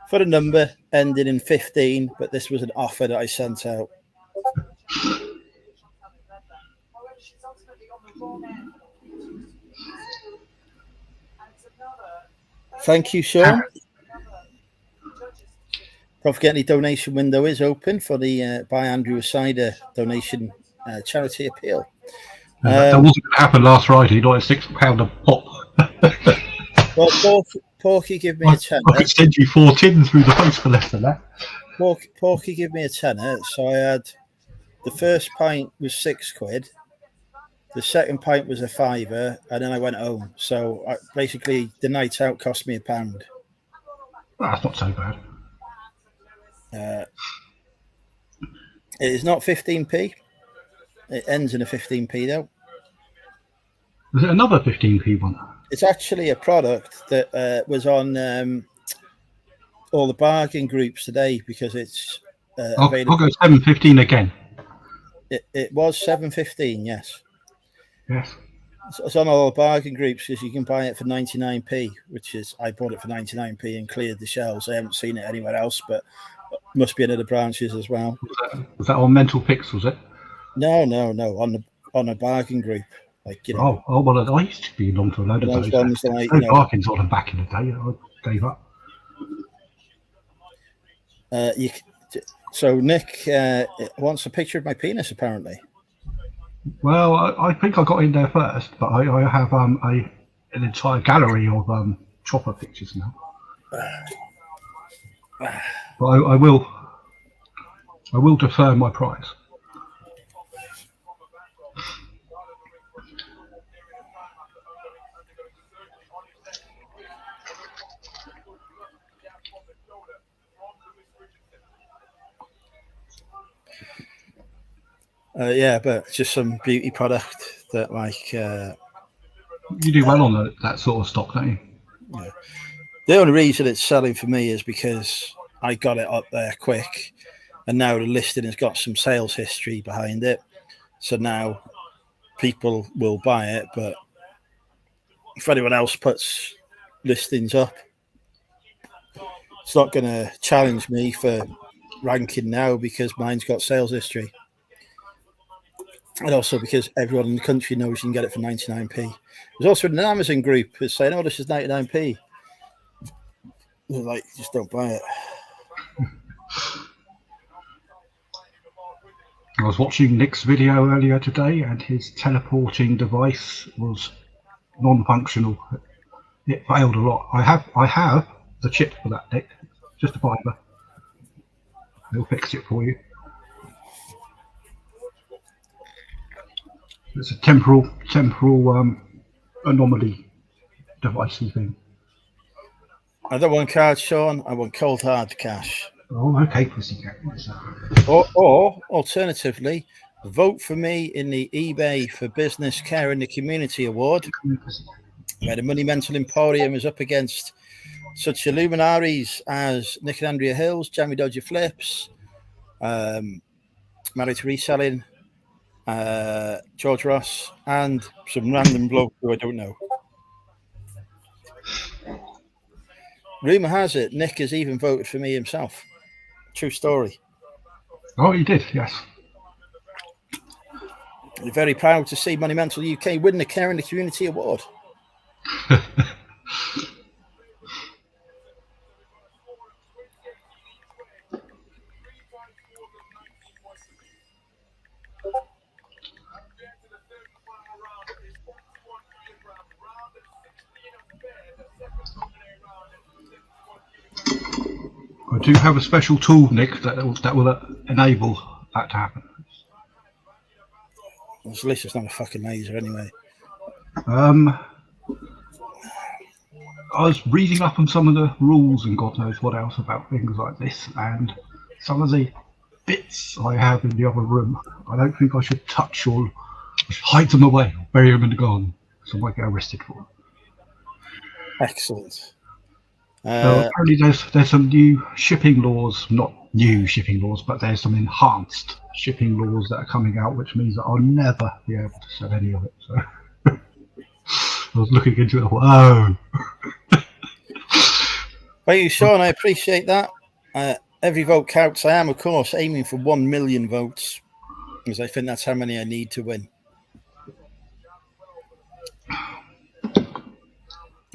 for a number ending in 15, but this was an offer that I sent out. Thank you, Sean. Don't forget the donation window is open for the Buy Andrew a Cider donation charity appeal. That wasn't going to happen last Friday, not a £6 a pop. Well, Porky give me a tenner. I could send you 4 tins through the post for less than that. Porky give me a tenner, so I had the first pint was £6, the second pint was a £5, and then I went home. So basically, the night out cost me £1. That's not so bad. It is not 15p. It ends in a 15p though. Was it another 15p one? It's actually a product that was on all the bargain groups today because it's available. I'll go 7.15 again. It was 7.15, yes. Yes. It's on all the bargain groups because you can buy it for 99p, which is, I bought it for 99p and cleared the shelves. I haven't seen it anywhere else, but must be in other branches as well. Was that on Mental Picks, was it? No, on a bargain group. Like, you know. Oh, well, I used to be along to a load of those. Ones like, no bargains on them back in the day. I gave up. So Nick wants a picture of my penis, apparently. Well, I think I got in there first, but I have an entire gallery of chopper pictures now. But I will defer my prize. Yeah, but just some beauty product that, like, you do well on that sort of stock, don't you? Yeah. The only reason it's selling for me is because I got it up there quick, and now the listing has got some sales history behind it. So now people will buy it, but if anyone else puts listings up, it's not going to challenge me for ranking now because mine's got sales history. And also because everyone in the country knows you can get it for 99p. There's also an Amazon group that's saying, oh, this is 99p. They're like, just don't buy it. I was watching Nick's video earlier today and his teleporting device was non-functional. It failed a lot. I have the chip for that, Nick. Just a fiver. He'll fix it for you. It's a temporal anomaly devicey thing. I don't want cards, Sean. I want cold hard cash. Oh, okay, pussycat. Or alternatively, vote for me in the eBay for Business Care in the Community Award, where the Money Mental Emporium is up against such luminaries as Nick and Andrea Hills, Jamie Dodger Flips, Married to Reselling, George Ross, and some random bloke who I don't know. Rumour has it Nick has even voted for me himself. True story. Oh, he did, yes. We're very proud to see Money Mental UK win the Care in the Community Award. I do have a special tool, Nick, that will enable that to happen. Well, at least it's not a fucking laser anyway. I was reading up on some of the rules and God knows what else about things like this, and some of the bits I have in the other room, I don't think I should touch or hide them away or bury them in the garden, so I might get arrested for it. Excellent. Apparently there's some new shipping laws, not new shipping laws, but there's some enhanced shipping laws that are coming out, which means that I'll never be able to sell any of it. So I was looking into it. Whoa! Thank you, Sean. I appreciate that. Every vote counts. I am, of course, aiming for 1 million votes, because I think that's how many I need to win.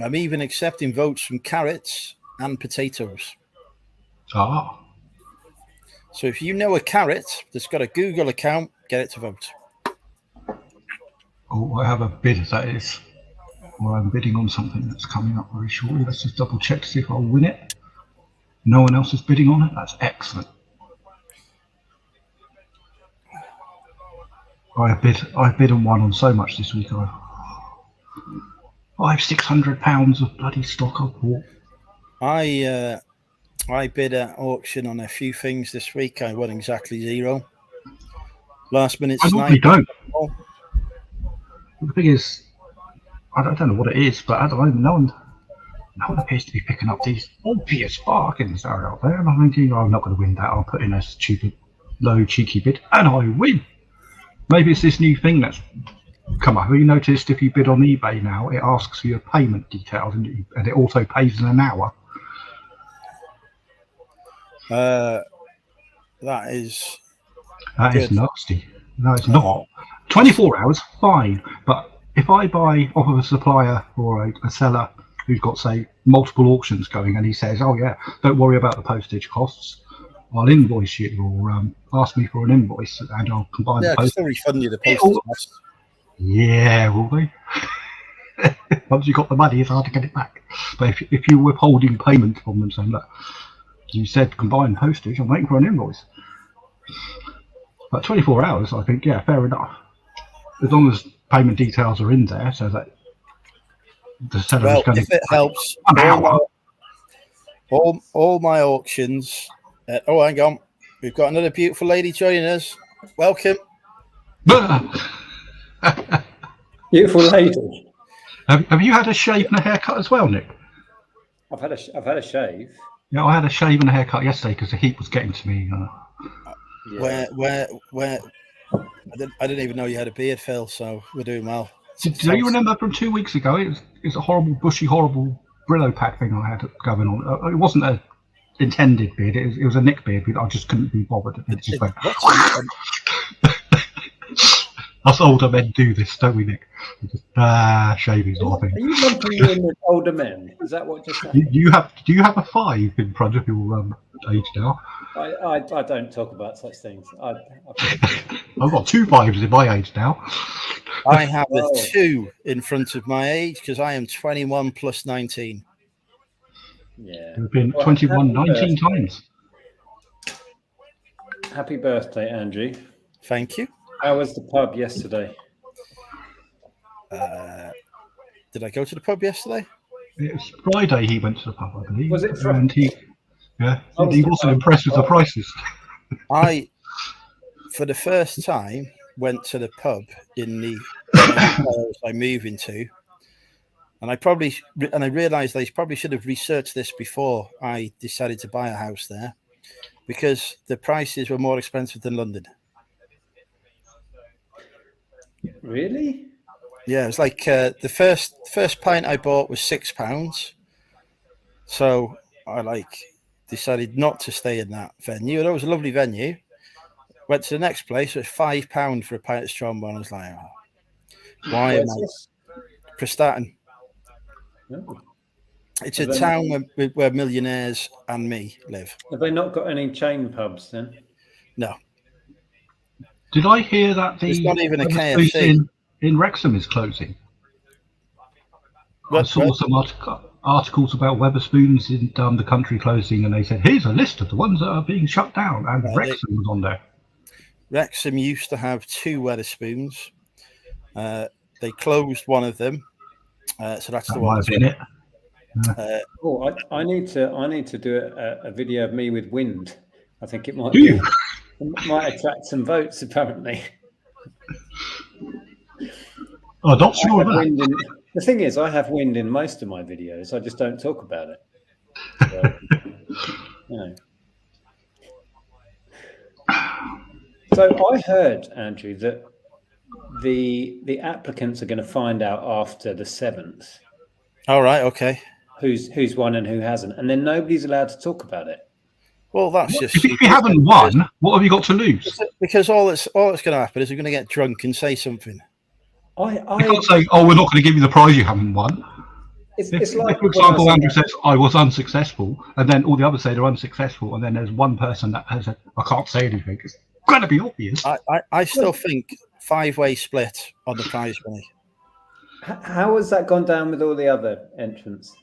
I'm even accepting votes from carrots and potatoes. Ah. So if you know a carrot that's got a Google account, get it to vote. Oh, I have a bid that is. Well, I'm bidding on something that's coming up very shortly. Let's just double check to see if I'll win it. No one else is bidding on it. That's excellent. I've bid and won on so much this week. I have £600 of bloody stock I've bought. I bid at auction on a few things this week. I won exactly 0. Last minute I normally sniper. don't. The thing is, I don't know what it is, but at the moment, no one appears to be picking up these obvious bargains that are out there. And I'm thinking, I'm not going to win that. I'll put in a stupid, low, cheeky bid, and I win. Maybe it's this new thing that's come up. Have you noticed if you bid on eBay now, it asks for your payment details and it also pays in an hour? That is Is nasty. No, it's not. 24 hours, fine. But if I buy off of a supplier or a seller who's got, say, multiple auctions going, and he says, "Oh yeah, don't worry about the postage costs. I'll invoice you, or ask me for an invoice, and I'll combine the postage." they'll refund you the postage costs. Yeah, will they? Once you got the money, it's hard to get it back. But if you're withholding payment from them, saying, "Look, you said combined postage, I'm waiting for an invoice." But 24 hours, I think, yeah, fair enough. As long as payment details are in there, so that the seller is going to. If it helps, all my auctions. Oh, hang on, we've got another beautiful lady joining us. Welcome. Beautiful lady. Have you had a shave and a haircut as well, Nick? I've had a shave. Yeah, I had a shave and a haircut yesterday because the heat was getting to me. Yeah. Where? I didn't even know you had a beard, Phil. So we're doing well. Do you remember from 2 weeks ago? It was a horrible, bushy, horrible Brillo pack thing I had going on. It wasn't a intended beard. It was a Nick beard, but I just couldn't be bothered. It just went. Us older men do this, don't we, Nick? Shaving sort of thing. Are you lumping me in with older men? Is that what just happened? Do you have a 5 in front of your age now? I don't talk about such things. I've got 2 5s in my age now. I have a 2 in front of my age because I am 21 plus 19. Yeah. You've been 21 19 times. Happy birthday, Andrew. Thank you. How was the pub yesterday? Did I go to the pub yesterday? It was Friday he went to the pub, I believe. Was it Friday? And he wasn't impressed with the prices. I, for the first time, went to the pub in the I move into, and I realised I probably should have researched this before I decided to buy a house there, because the prices were more expensive than London. Really? Yeah, it was like the first pint I bought was £6, so I decided not to stay in that venue. It was a lovely venue. Went to the next place. It was £5 for a pint of Strongbow. I was like, oh, why am I? Prestatyn. Oh. It's a town where millionaires and me live. Have they not got any chain pubs then? No. Did I hear that There's not even a KFC in Wrexham is closing? I saw some articles about Wetherspoons in the country closing, and they said, here's a list of the ones that are being shut down, and Wrexham was on there. Wrexham used to have 2 Wetherspoons. They closed one of them, so that's the one. Might have been it. I need to do a video of me with wind. I think it might might attract some votes. Apparently. Oh, not sure of that. The thing is, I have wind in most of my videos. I just don't talk about it. So, So I heard, Andrew, that the applicants are going to find out after the 7th. All right. Okay. Who's won and who hasn't, and then nobody's allowed to talk about it. Well, that's just. If you haven't won, what have you got to lose? Because all that's going to happen is we're going to get drunk and say something. You can't say, "Oh, we're not going to give you the prize you haven't won." It's like, for example, Andrew says, "I was unsuccessful," and then all the others say they're unsuccessful, and then there's one person that has said, "I can't say anything." It's going to be obvious. I still think 5-way split on the prize money. How has that gone down with all the other entrants?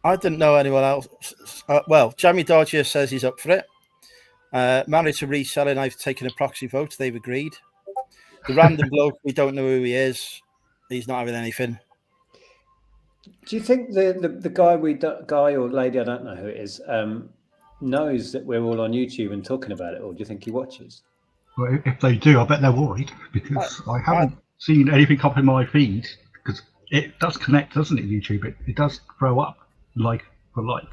I didn't know anyone else. Well, Jamie Dodger says he's up for it. Married to Reselling, I've taken a proxy vote. They've agreed. The random bloke, we don't know who he is. He's not having anything. Do you think the guy or lady, I don't know who it is, knows that we're all on YouTube and talking about it, or do you think he watches? Well, if they do, I bet they're worried because I haven't seen anything up in my feed because it does connect, doesn't it, YouTube? It does throw up like for like.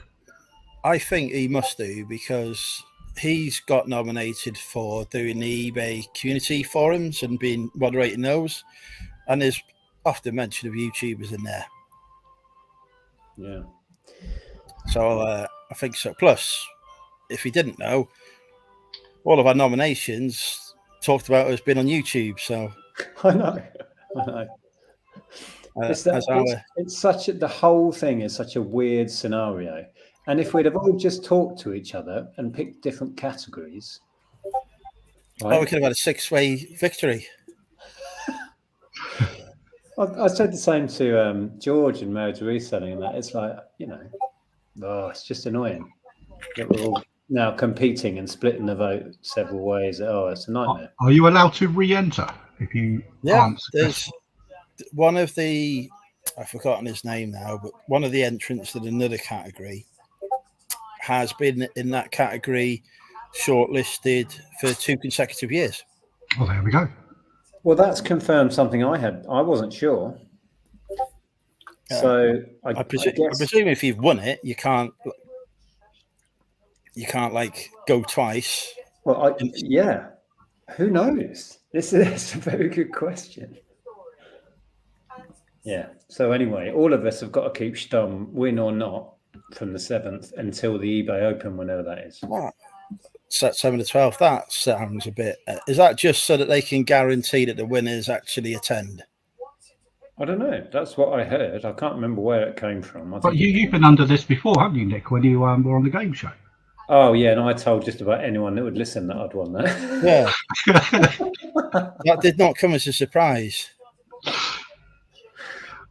I think he must do because he's got nominated for doing the eBay community forums and being moderating those, and there's often mention of YouTubers in there. Yeah. So I think so. Plus, if he didn't know, all of our nominations talked about us being on YouTube. So I know. It's such the whole thing is such a weird scenario. And if we'd have all just talked to each other and picked different categories, right? We could have had a 6-way victory. I said the same to George and Marriage Reselling, and that it's like, it's just annoying that we're all now competing and splitting the vote several ways. Oh, it's a nightmare. Are you allowed to re-enter if you aren't there's one of the, I've forgotten his name now, but one of the entrants in another category has been in that category shortlisted for 2 consecutive years. Well, there we go. Well, that's confirmed something I wasn't sure. So I presume if you've won it, you can't like go twice. Well, yeah. Who knows? This is a very good question. Yeah. So anyway, all of us have got to keep stum, win or not, from the 7th until the eBay Open, whenever that is. What? September the 12th. That sounds a bit. Is that just so that they can guarantee that the winners actually attend? I don't know. That's what I heard. I can't remember where it came from. But you've been under this before, haven't you, Nick? When you were on the game show. Oh yeah, and I told just about anyone that would listen that I'd won that. Yeah, that did not come as a surprise.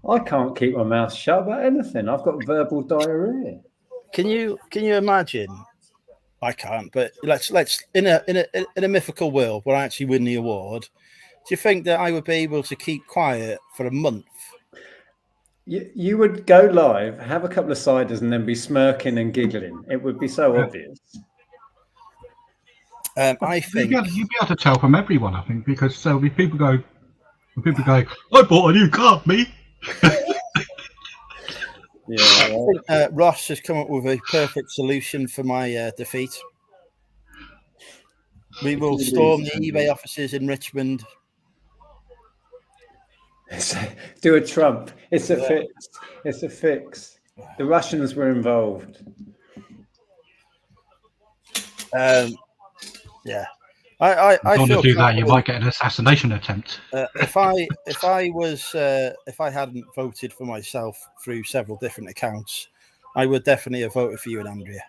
I can't keep my mouth shut about anything. I've got verbal diarrhea. Can you imagine? I can't. But let's in a mythical world where I actually win the award. Do you think that I would be able to keep quiet for a month? You would go live, have a couple of ciders, and then be smirking and giggling. It would be so obvious. I think you'd be able to tell from everyone. I think because there'll be people going, "I bought a new car, me." Yeah, I think Ross has come up with a perfect solution for my defeat. We will storm the eBay offices in Richmond. Do a Trump. It's a fix. It's a fix. The Russians were involved. Yeah. I don't want to do that. You might get an assassination attempt. If I hadn't voted for myself through several different accounts, I would definitely have voted for you and Andrea.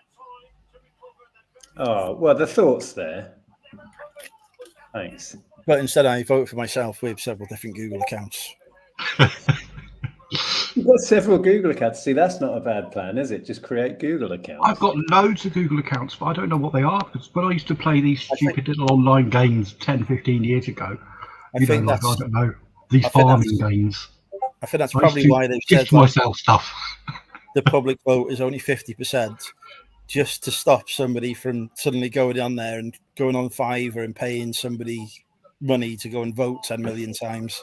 Oh well, the thought's there. Thanks. But instead, I voted for myself with several different Google accounts. You've got several Google accounts. See, that's not a bad plan, is it? Just create Google accounts. I've got loads of Google accounts, but I don't know what they are. Because when I used to play these stupid little online games 10, 15 years ago, I don't know, these farming games. I think that's probably why they've said myself stuff. The public vote is only 50%, just to stop somebody from suddenly going on there and going on Fiverr and paying somebody money to go and vote 10 million times.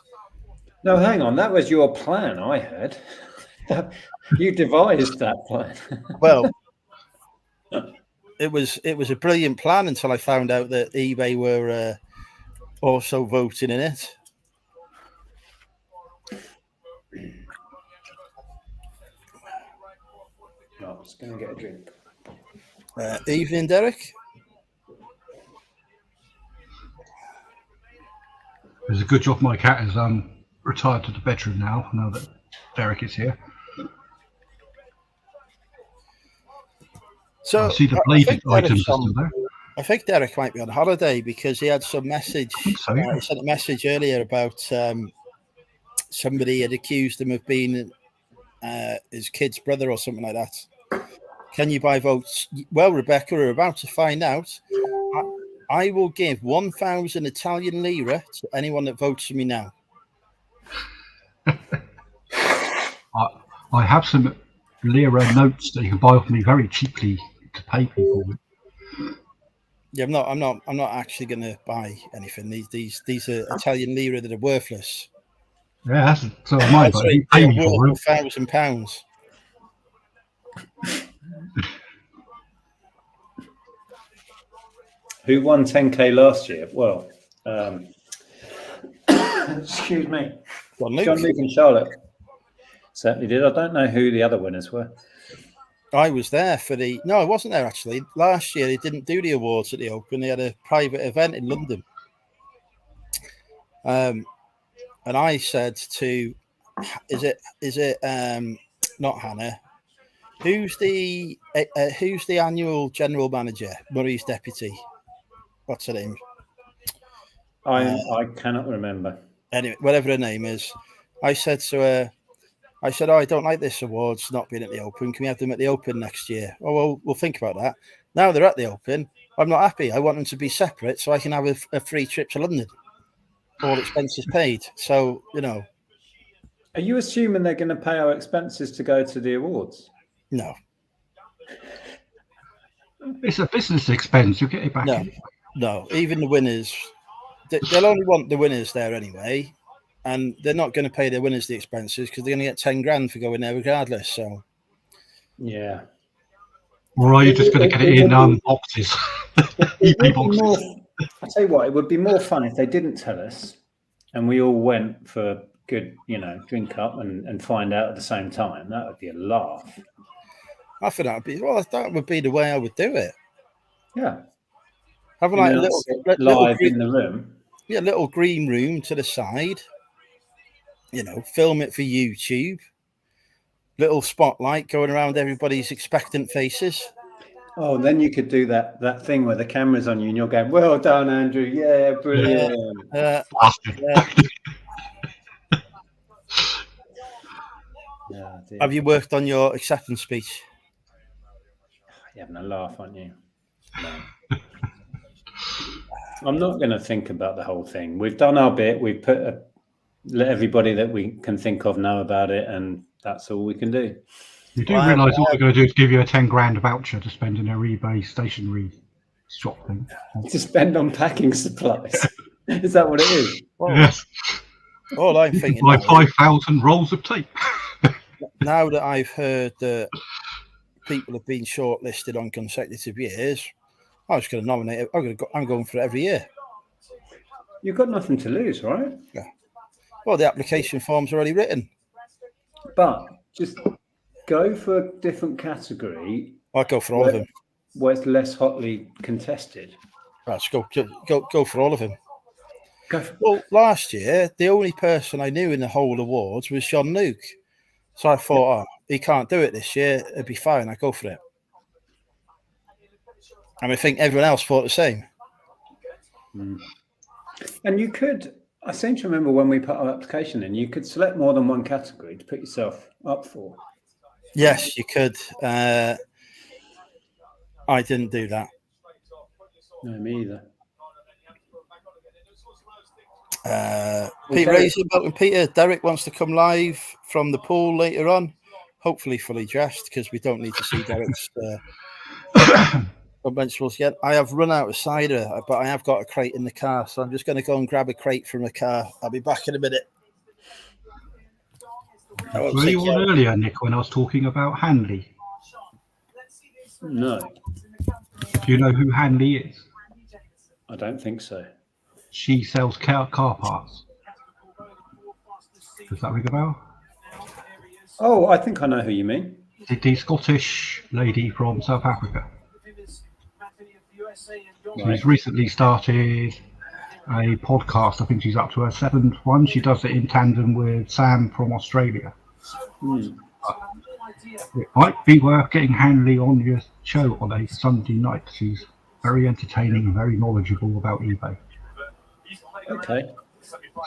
No, hang on. That was your plan, I heard. You devised that plan. Well, it was a brilliant plan until I found out that eBay were also voting in it. No, I was going to get a drink. Evening, Derek. There's a good job my cat has retired to the bedroom now that Derek is here. So I see the bladed items are still there. I think Derek might be on holiday because he had some message. I think so, yeah. He sent a message earlier about somebody had accused him of being his kid's brother or something like that. Can you buy votes? Well, Rebecca, we're about to find out. I will give 1,000 Italian lira to anyone that votes for me now. I have some lira notes that you can buy off me very cheaply to pay people with. Yeah, I'm not actually going to buy anything. These are Italian lira that are worthless. Yeah, that's so am I, but you They pay are me for worth them. £1,000. Who won 10K last year? Well, excuse me. John Luke and Charlotte certainly did. I don't know who the other winners were. I was there for no, I wasn't there actually. Last year they didn't do the awards at the Open. They had a private event in London. And I said to, is it not Hannah? Who's the annual general manager? Murray's deputy. What's her name? I cannot remember. Anyway, whatever her name is, I said to her, oh, I don't like this awards not being at the Open. Can we have them at the Open next year? Oh, well, we'll think about that. Now they're at the Open. I'm not happy. I want them to be separate so I can have a free trip to London. All expenses paid. So, Are you assuming they're going to pay our expenses to go to the awards? No. It's a business expense. You get it back. No. Even the winners, they'll only want the winners there anyway. And they're not going to pay their winners the expenses because they're going to get 10 grand for going there regardless. So, yeah. Or are you just going to get it in boxes? eBay boxes. I tell you what, it would be more fun if they didn't tell us, and we all went for good, drink up and find out at the same time. That would be a laugh. I think that would be the way I would do it. Yeah. Having like a live in the room. Yeah, little green room to the side. Film it for YouTube. Little spotlight going around everybody's expectant faces. Oh, then you could do that thing where the camera's on you and you're going, well done, Andrew. Yeah, brilliant. Have you worked on your acceptance speech? You're having a laugh, aren't you? No. I'm not going to think about the whole thing. We've done our bit. We've let everybody that we can think of know about it, and that's all we can do. You do realise all they're going to do is give you a 10 grand voucher to spend in their eBay stationery shop thing. To spend on packing supplies. Is that what it is? Well, yes. All I'm thinking. Buy 5,000 rolls of tape. Now that I've heard that people have been shortlisted on consecutive years, I was going to nominate it. I'm going for it every year. You've got nothing to lose, right? Yeah. Well, the application form's already written. But just go for a different category. I'll go for all of them. Where it's less hotly contested. Right, go for all of them. Well, last year, the only person I knew in the whole awards was John Luke. So I thought, he can't do it this year. It'd be fine. I go for it. And I think everyone else thought the same. And you could, I seem to remember when we put our application in, you could select more than one category to put yourself up for. Yes, you could. I didn't do that. No, me either. Peter Raisin, welcome Peter. Derek wants to come live from the pool later on, hopefully fully dressed because we don't need to see Derek's vegetables yet. I have run out of cider, but I have got a crate in the car, so I'm just going to go and grab a crate from the car. I'll be back in a minute. Were you on earlier, Nick, when I was talking about Hanley? No. Do you know who Hanley is? I don't think so. She sells car parts. Does that ring a bell? Oh, I think I know who you mean. The Scottish lady from South Africa. Right. She's recently started a podcast. I think she's up to her 7th one. She does it in tandem with Sam from Australia. It might be worth getting Hanley on your show on a Sunday night. She's very entertaining and very knowledgeable about eBay. Okay.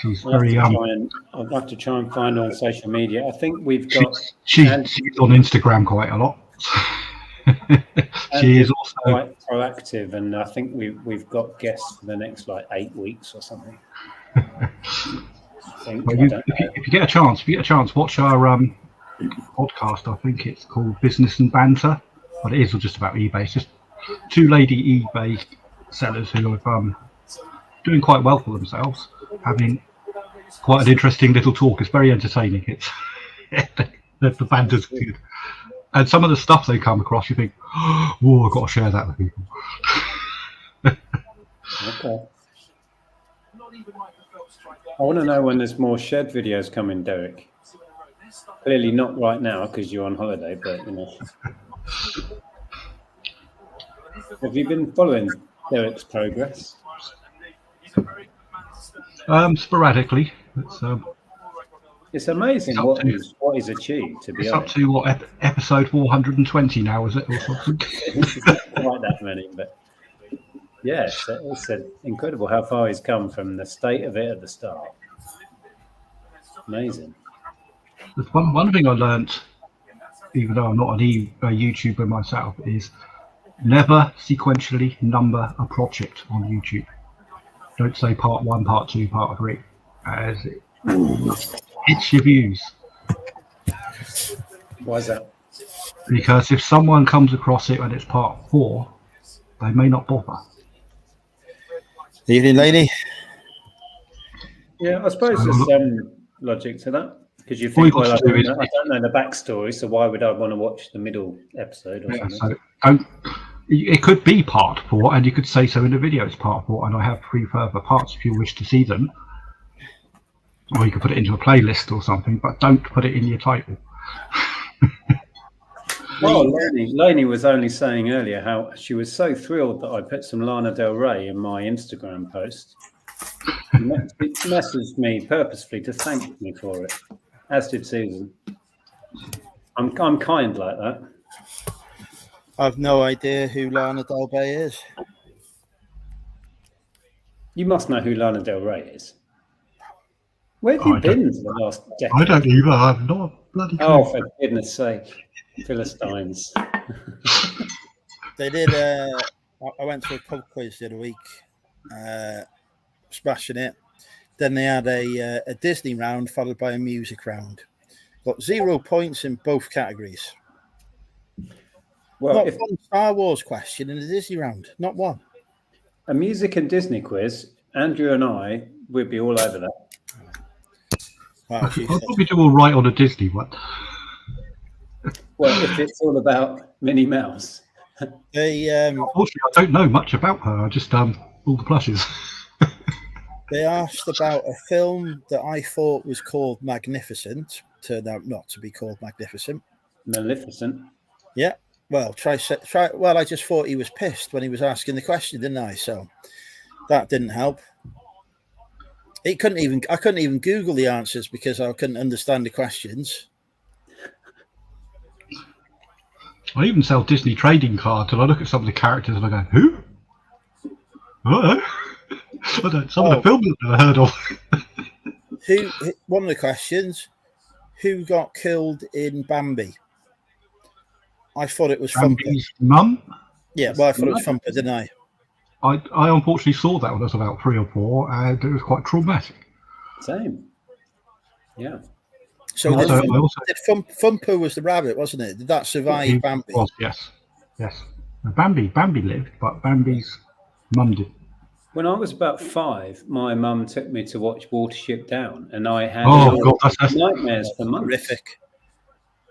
She's very I'd like to try and find her on social media. I think we've got. She's on Instagram quite a lot. She is also quite proactive, and I think we've got guests for the next 8 weeks or something. If you get a chance, watch our podcast. I think it's called Business and Banter, but it is just about eBay. It's just two lady eBay sellers who are doing quite well for themselves, having quite an interesting little talk. It's very entertaining. It's the banter's good, and some of the stuff they come across, you think, "Oh, I've got to share that with people." Okay. I want to know when there's more shed videos coming, Derek. Clearly not right now because you're on holiday, but you know. Have you been following Derek's progress? Sporadically. It's amazing what he's achieved, to be It's honest. up to what episode 420 now, is it, or something? It's not quite that many, but yeah, it's incredible how far he's come from the state of it at the start. Amazing. There's one thing I learnt, even though I'm not a YouTuber myself, is never sequentially number a project on YouTube. Don't say part 1, part 2, part 3, as it hits your views. Why is that? Because if someone comes across it and it's part 4, they may not bother. Evening, lady. Yeah, I suppose there's some logic to that. Because you think, well, I don't know the backstory, so why would I want to watch the middle episode or something? So it could be part 4, and you could say so in the video it's part 4, and I have 3 further parts if you wish to see them. Or you could put it into a playlist or something, but don't put it in your title. Well, Lainey was only saying earlier how she was so thrilled that I put some Lana Del Rey in my Instagram post. She messaged me purposefully to thank me for it, as did Susan. I'm kind like that. I've no idea who Lana Del Rey is. You must know who Lana Del Rey is. Where have you been for the last decade? I don't either. I'm not a bloody clue. Oh, for goodness sake. Philistines. They did. I went to a pub quiz the other week, smashing it. Then they had a Disney round followed by a music round. Got 0 points in both categories. Well, not one Star Wars question in the Disney round. Not one. A music and Disney quiz. Andrew and I would be all over that. Wow, I'll probably do all right on a Disney one. Well, if it's all about Minnie Mouse. They unfortunately, I don't know much about her. I just all the plushes. They asked about a film that I thought was called Magnificent. Turned out not to be called Magnificent. Maleficent. Yeah. Well, try. Well, I just thought he was pissed when he was asking the question, didn't I? So that didn't help. I couldn't even Google the answers because I couldn't understand the questions. I even sell Disney trading cards, and I look at some of the characters and I go, "Who? Some of the films I've never heard of." One of the questions: who got killed in Bambi? I thought it was Bambi's mum. Yeah, well, I thought it was Thumper, didn't I? I unfortunately saw that when I was about 3 or 4, and it was quite traumatic. Same. Yeah. So Thumper was the rabbit, wasn't it? Did that survive Bambi? Was, yes. Bambi lived, but Bambi's mum did. When I was about 5, my mum took me to watch Watership Down, and I had that's nightmares for months. Horrific.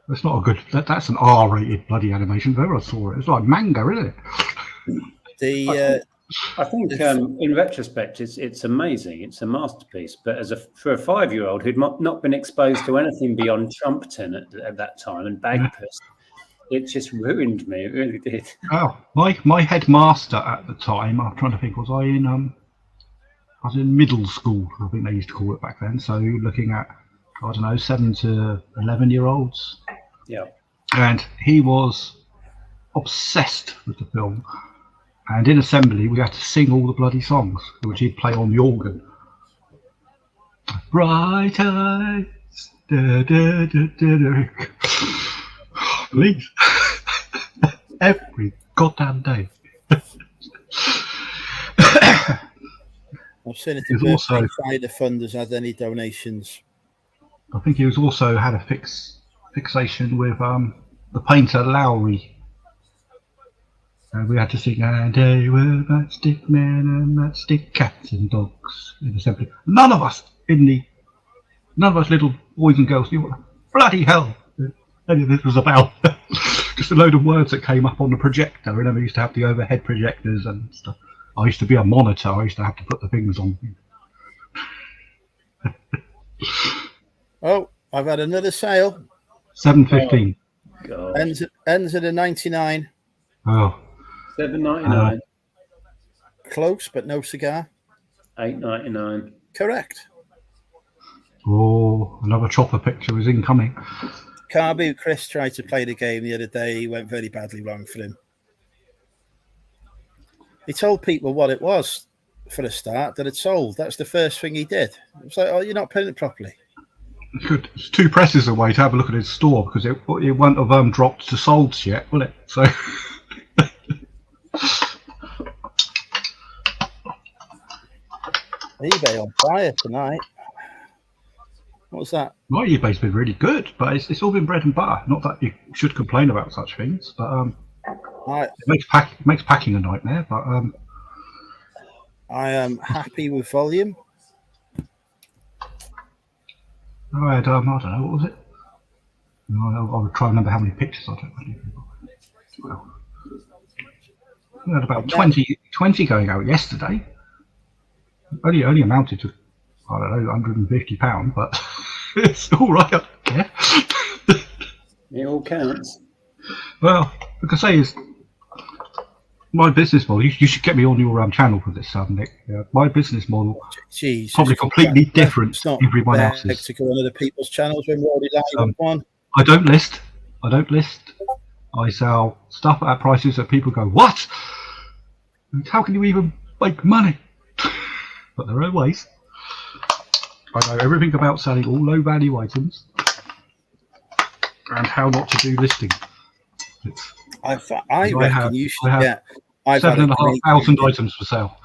That's not a good. That's an R-rated bloody animation. If ever I saw it, it's like manga, isn't it? I think in retrospect, it's amazing. It's a masterpiece. But for a 5-year-old who'd not been exposed to anything beyond Trumpton at that time and Bagpuss, it just ruined me. It really did. Oh, my headmaster at the time, I'm trying to think, was I in middle school? I think they used to call it back then. So looking at 7 to 11-year-olds. Yeah. And he was obsessed with the film. And in assembly, we had to sing all the bloody songs, which he'd play on the organ. Bright eyes, da, da, da, da, da. Please. Every goddamn day. I've seen it. Also, the fund has had any donations. I think he was also had a fixation with the painter Lowry. And we had to sing, and they were matchstick men and matchstick cats and dogs in assembly. None of us little boys and girls knew what the bloody hell any of this was about. Just a load of words that came up on the projector. I remember we used to have the overhead projectors and stuff. I used to be a monitor. I used to have to put the things on. Oh, I've had another sale. 7.15. God. Ends at a 99. Oh. $7.99. Close, but no cigar. $8.99. Correct. Oh, another chopper picture is incoming. Carbu Chris tried to play the game the other day. He went very badly wrong for him. He told people what it was for a start, that it sold. That's the first thing he did. It was like, oh, you're not putting it properly. It's 2 presses away to have a look at his store because it won't have dropped to solds yet, will it? So eBay on fire tonight. What was that? my eBay's been really good, but it's all been bread and butter. Not that you should complain about such things, but I it makes packing a nightmare. But I am happy with volume. I had I don't know, what was it? I'll try and remember how many pictures I took. Well, we had about 20 going out yesterday. Only amounted to, I don't know, £150, but it's all right. I don't care. It all counts. Well, like I say, is my business model. You should get me on your channel for this, Nick. My business model Jesus, probably completely different it's to not everyone fair else's. to go on other people's channels when we're already live on one. I don't list. I sell stuff at prices that people go, what? How can you even make money? But there are ways. I know everything about selling all low value items and how not to do listing. I reckon you should get. 7,500 items for sale.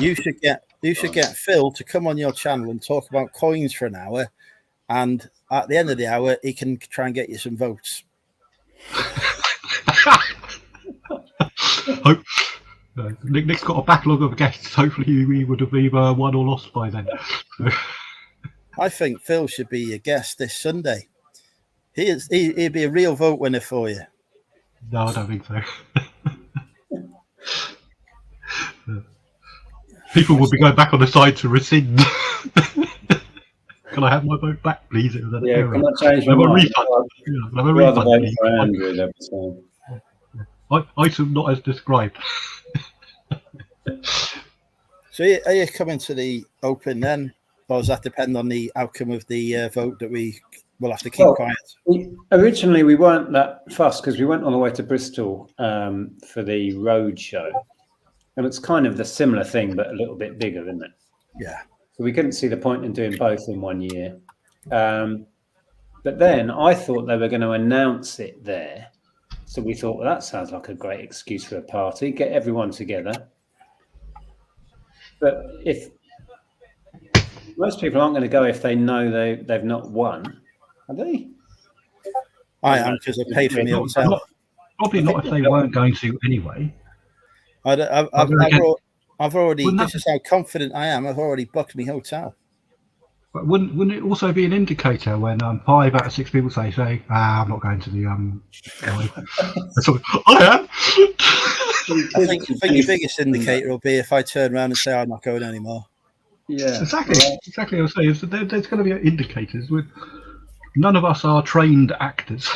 You should get Phil to come on your channel and talk about coins for an hour, and at the end of the hour, he can try and get you some votes. Nick's got a backlog of guests. Hopefully, we would have either won or lost by then. I think Phil should be your guest this Sunday. He'd be a real vote winner for you. No, I don't think so. People would be going back on the side to rescind. Can I have my vote back, please? It was an error. Can I change my mind? Rather vote for Andrew every time. Item not as described. So are you coming to the Open then? Or does that depend on the outcome of the vote that we will have to keep quiet? Originally, we weren't that fussed because we went on the way to Bristol for the road show. And it's kind of the similar thing, but a little bit bigger, isn't it? Yeah. So we couldn't see the point in doing both in 1 year. But then I thought they were going to announce it there. So we thought, well, that sounds like a great excuse for a party. Get everyone together. But if most people aren't going to go if they know they've not won, are they? I am, because I paid for my hotel. Probably not if they weren't going to anyway. I've already. This is how confident I am. I've already booked my hotel. But wouldn't it also be an indicator when 5 out of 6 people say, I'm not going to the I am. I think your biggest indicator will be if I turn around and say I'm not going anymore. Yeah, exactly. I was saying, there's going to be indicators. None of us are trained actors.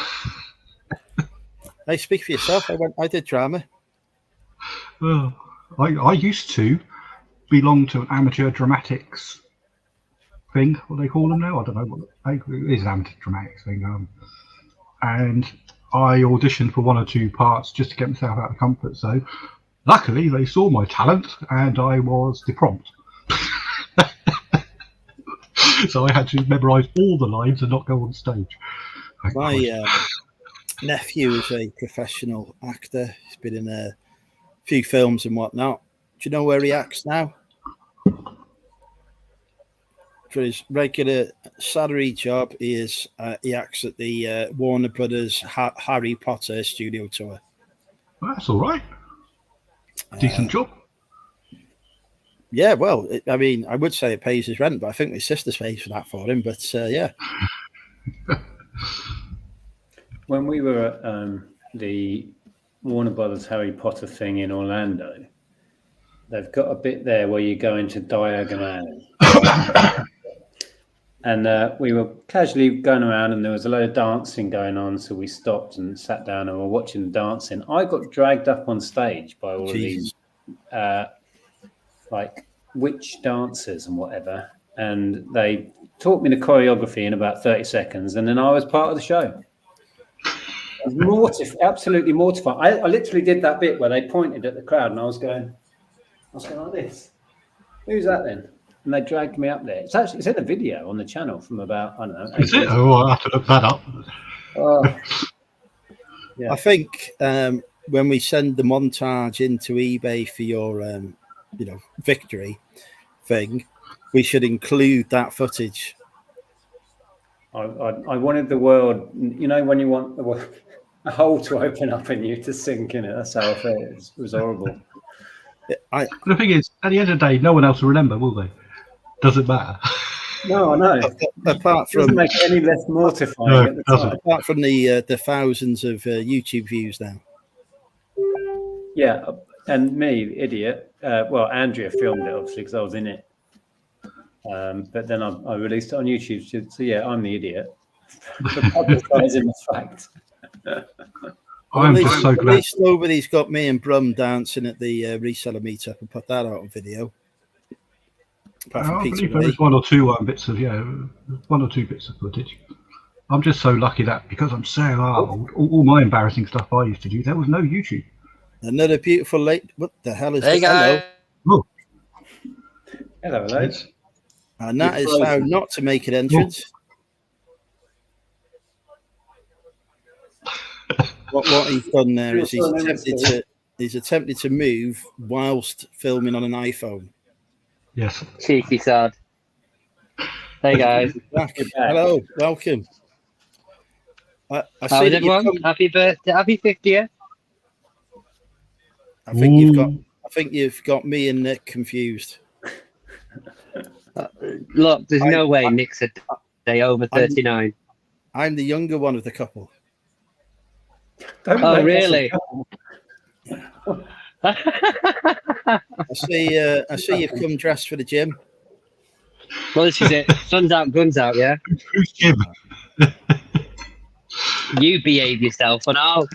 Hey, speak for yourself. I did drama. Well, I used to belong to an amateur dramatics thing. What they call them now? I don't know. It is an amateur dramatics thing. And I auditioned for 1 or 2 parts just to get myself out of the comfort zone. Luckily, they saw my talent, and I was the prompt. So I had to memorise all the lines and not go on stage. My nephew is a professional actor. He's been in a few films and whatnot. Do you know where he acts now? For his regular salary job, he acts at the Warner Brothers Harry Potter studio tour. Well, that's all right. Decent job. Yeah, well, I mean, I would say it pays his rent, but I think his sister's pays for that for him. But yeah. When we were at the Warner Brothers Harry Potter thing in Orlando, they've got a bit there where you go into Diagon Alley. And we were casually going around, and there was a load of dancing going on. So we stopped and sat down and were watching the dancing. I got dragged up on stage by all of these like witch dancers and whatever. And they taught me the choreography in about 30 seconds. And then I was part of the show. I was absolutely mortified. I literally did that bit where they pointed at the crowd and I was going like this. Who's that then? And they dragged me up there. It's in a video on the channel from about, I don't know. Is it? Oh, I'll have to look that up. Yeah. I think when we send the montage into eBay for your, victory thing, we should include that footage. I wanted the world, when you want the world, a hole to open up in you to sink in it. That's how I felt. It was horrible. The thing is, at the end of the day, no one else will remember, will they? Doesn't matter. No, I know. Apart from, doesn't make it any less mortifying at the time. Apart from the thousands of YouTube views now. Yeah, and me, the idiot. Andrea filmed it obviously because I was in it. But then I released it on YouTube. So yeah, I'm the idiot for publicising the fact. I'm just so glad. At least nobody's got me and Brum dancing at the reseller meetup and put that out on video. I believe there was one or two bits of footage. I'm just so lucky that because I'm so old, all my embarrassing stuff I used to do, there was no YouTube. Another beautiful late. What the hell is hey this? Guys. Hello. Hello. And that is how not to make an entrance. What he's done there is he's attempted to move whilst filming on an iPhone. Yes. Cheeky sod. Hey guys. Hello, welcome. I How's everyone? Happy birthday, happy 50th. I think you've got me and Nick confused. Look, there's no way Nick's a day over 39. I'm the younger one of the couple. Oh, really? I see you've come dressed for the gym. Well, this is it. Sun's out, guns out, yeah? Who's gym? You behave yourself, and I'll...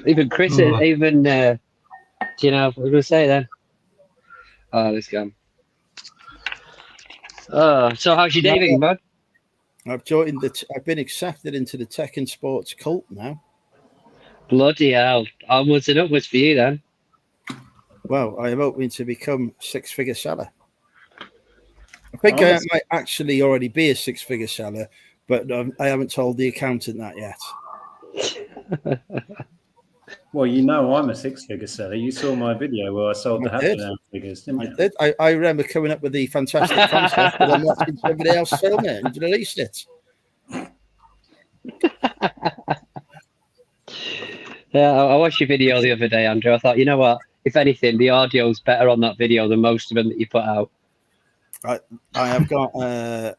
Even Chris, what was I going to say then? Oh, let's go. So how's your day been, bud? I've been accepted into the tech and sports cult now. Bloody hell. Onwards and upwards for you then. Well, I am hoping to become six-figure seller. I think I might actually already be a six-figure seller, but I haven't told the accountant that yet. Well, I'm a six-figure seller. You saw my video where I sold the happy figures, didn't you? I did. I remember coming up with the fantastic concept, but I'm watching somebody else film it and release it. Yeah, I watched your video the other day, Andrew. I thought, you know what? If anything, the audio's better on that video than most of them that you put out. I have got... I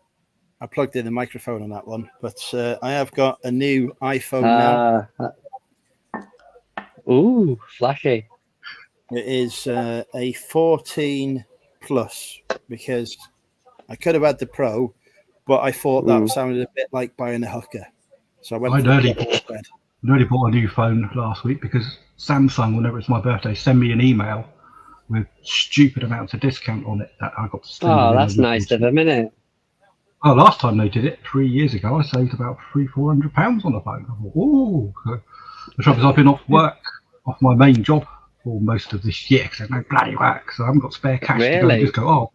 plugged in the microphone on that one, but I have got a new iPhone now. Ooh, flashy. It is a 14 Plus because I could have had the Pro, but I thought that sounded a bit like buying a hooker. So I nearly bought a new phone last week because Samsung, whenever it's my birthday, send me an email with stupid amounts of discount on it that I got to. Oh, that's nice of them, isn't it? Oh, last time they did it 3 years ago, I saved about £400 on the phone. I thought, oh, the trouble is I've been off off my main job for most of this year because there's no bloody work, so I haven't got spare cash to go and just go, I'll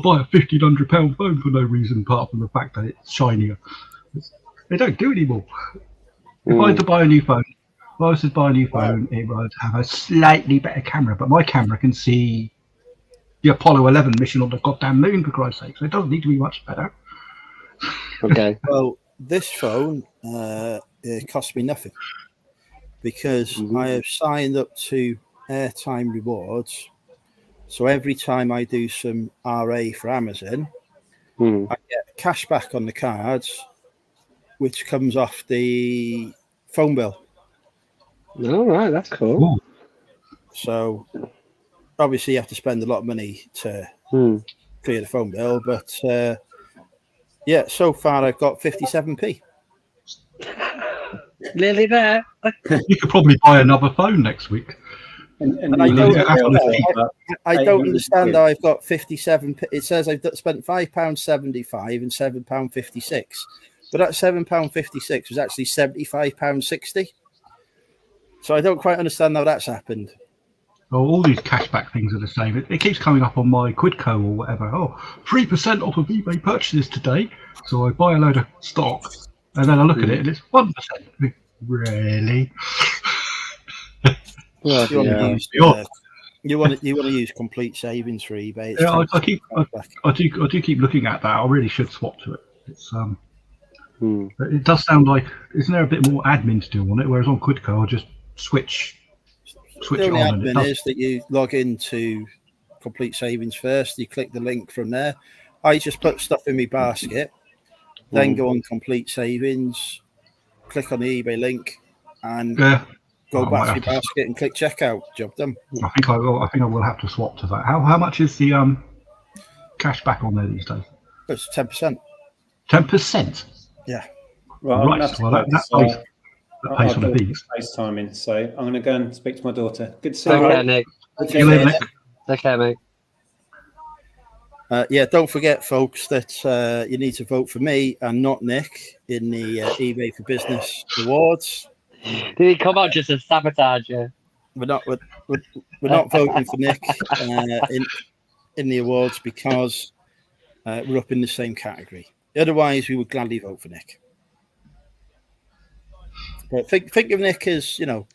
buy a £1,500 phone for no reason apart from the fact that it's shinier. They don't do it anymore. If I had to buy a new phone, it would have a slightly better camera, but my camera can see the Apollo 11 mission on the goddamn moon, for Christ's sake, so it doesn't need to be much better. Okay. Well, this phone it cost me nothing because I have signed up to airtime rewards. So every time I do some RA for Amazon, I get cash back on the cards, which comes off the phone bill. All right, that's cool. Ooh. So obviously you have to spend a lot of money to clear the phone bill, but yeah, so far I've got 57p. Nearly there. You could probably buy another phone next week. And I you don't- lose I- it about I don't 800 understand quid. how I've got 57p. It says I've spent £5.75 and £7.56, but that £7.56 was actually £75.60. So I don't quite understand how that's happened. Oh, all these cashback things are the same. It keeps coming up on my Quidco or whatever. Oh, 3% off of eBay purchases today. So I buy a load of stock, and then I look at it, and it's 1%. Really? Well, You want yeah. to use you want to use complete savings for eBay. It's Yeah, 10% I do keep looking at that. I really should swap to it. It's Hmm. but it does sound like, isn't there a bit more admin to do on it? Whereas on Quidco, I just switch The it only on, and it admin does. is that you log into complete savings first. You click the link from there. I just put stuff in my basket, then go on complete savings, click on the eBay link, and Yeah, go I back might to have your to basket and click checkout. Job done. I think I will. I think I will have to swap to that. How much is the cash back on there these days? It's 10%. 10%. Yeah. Right, I'm gonna Right. have to Well, go, that so pays I'll for the get fees. FaceTiming. So I'm going to go and speak to my daughter. Good to see you. Okay, Rob. Nick. See you later, Nick. Take care, mate. Yeah, don't forget, folks, that you need to vote for me and not Nick in the eBay for Business awards. Did he come out just to sabotage you? We're not voting for Nick in the awards because we're up in the same category. Otherwise, we would gladly vote for Nick. But think of Nick as, you know,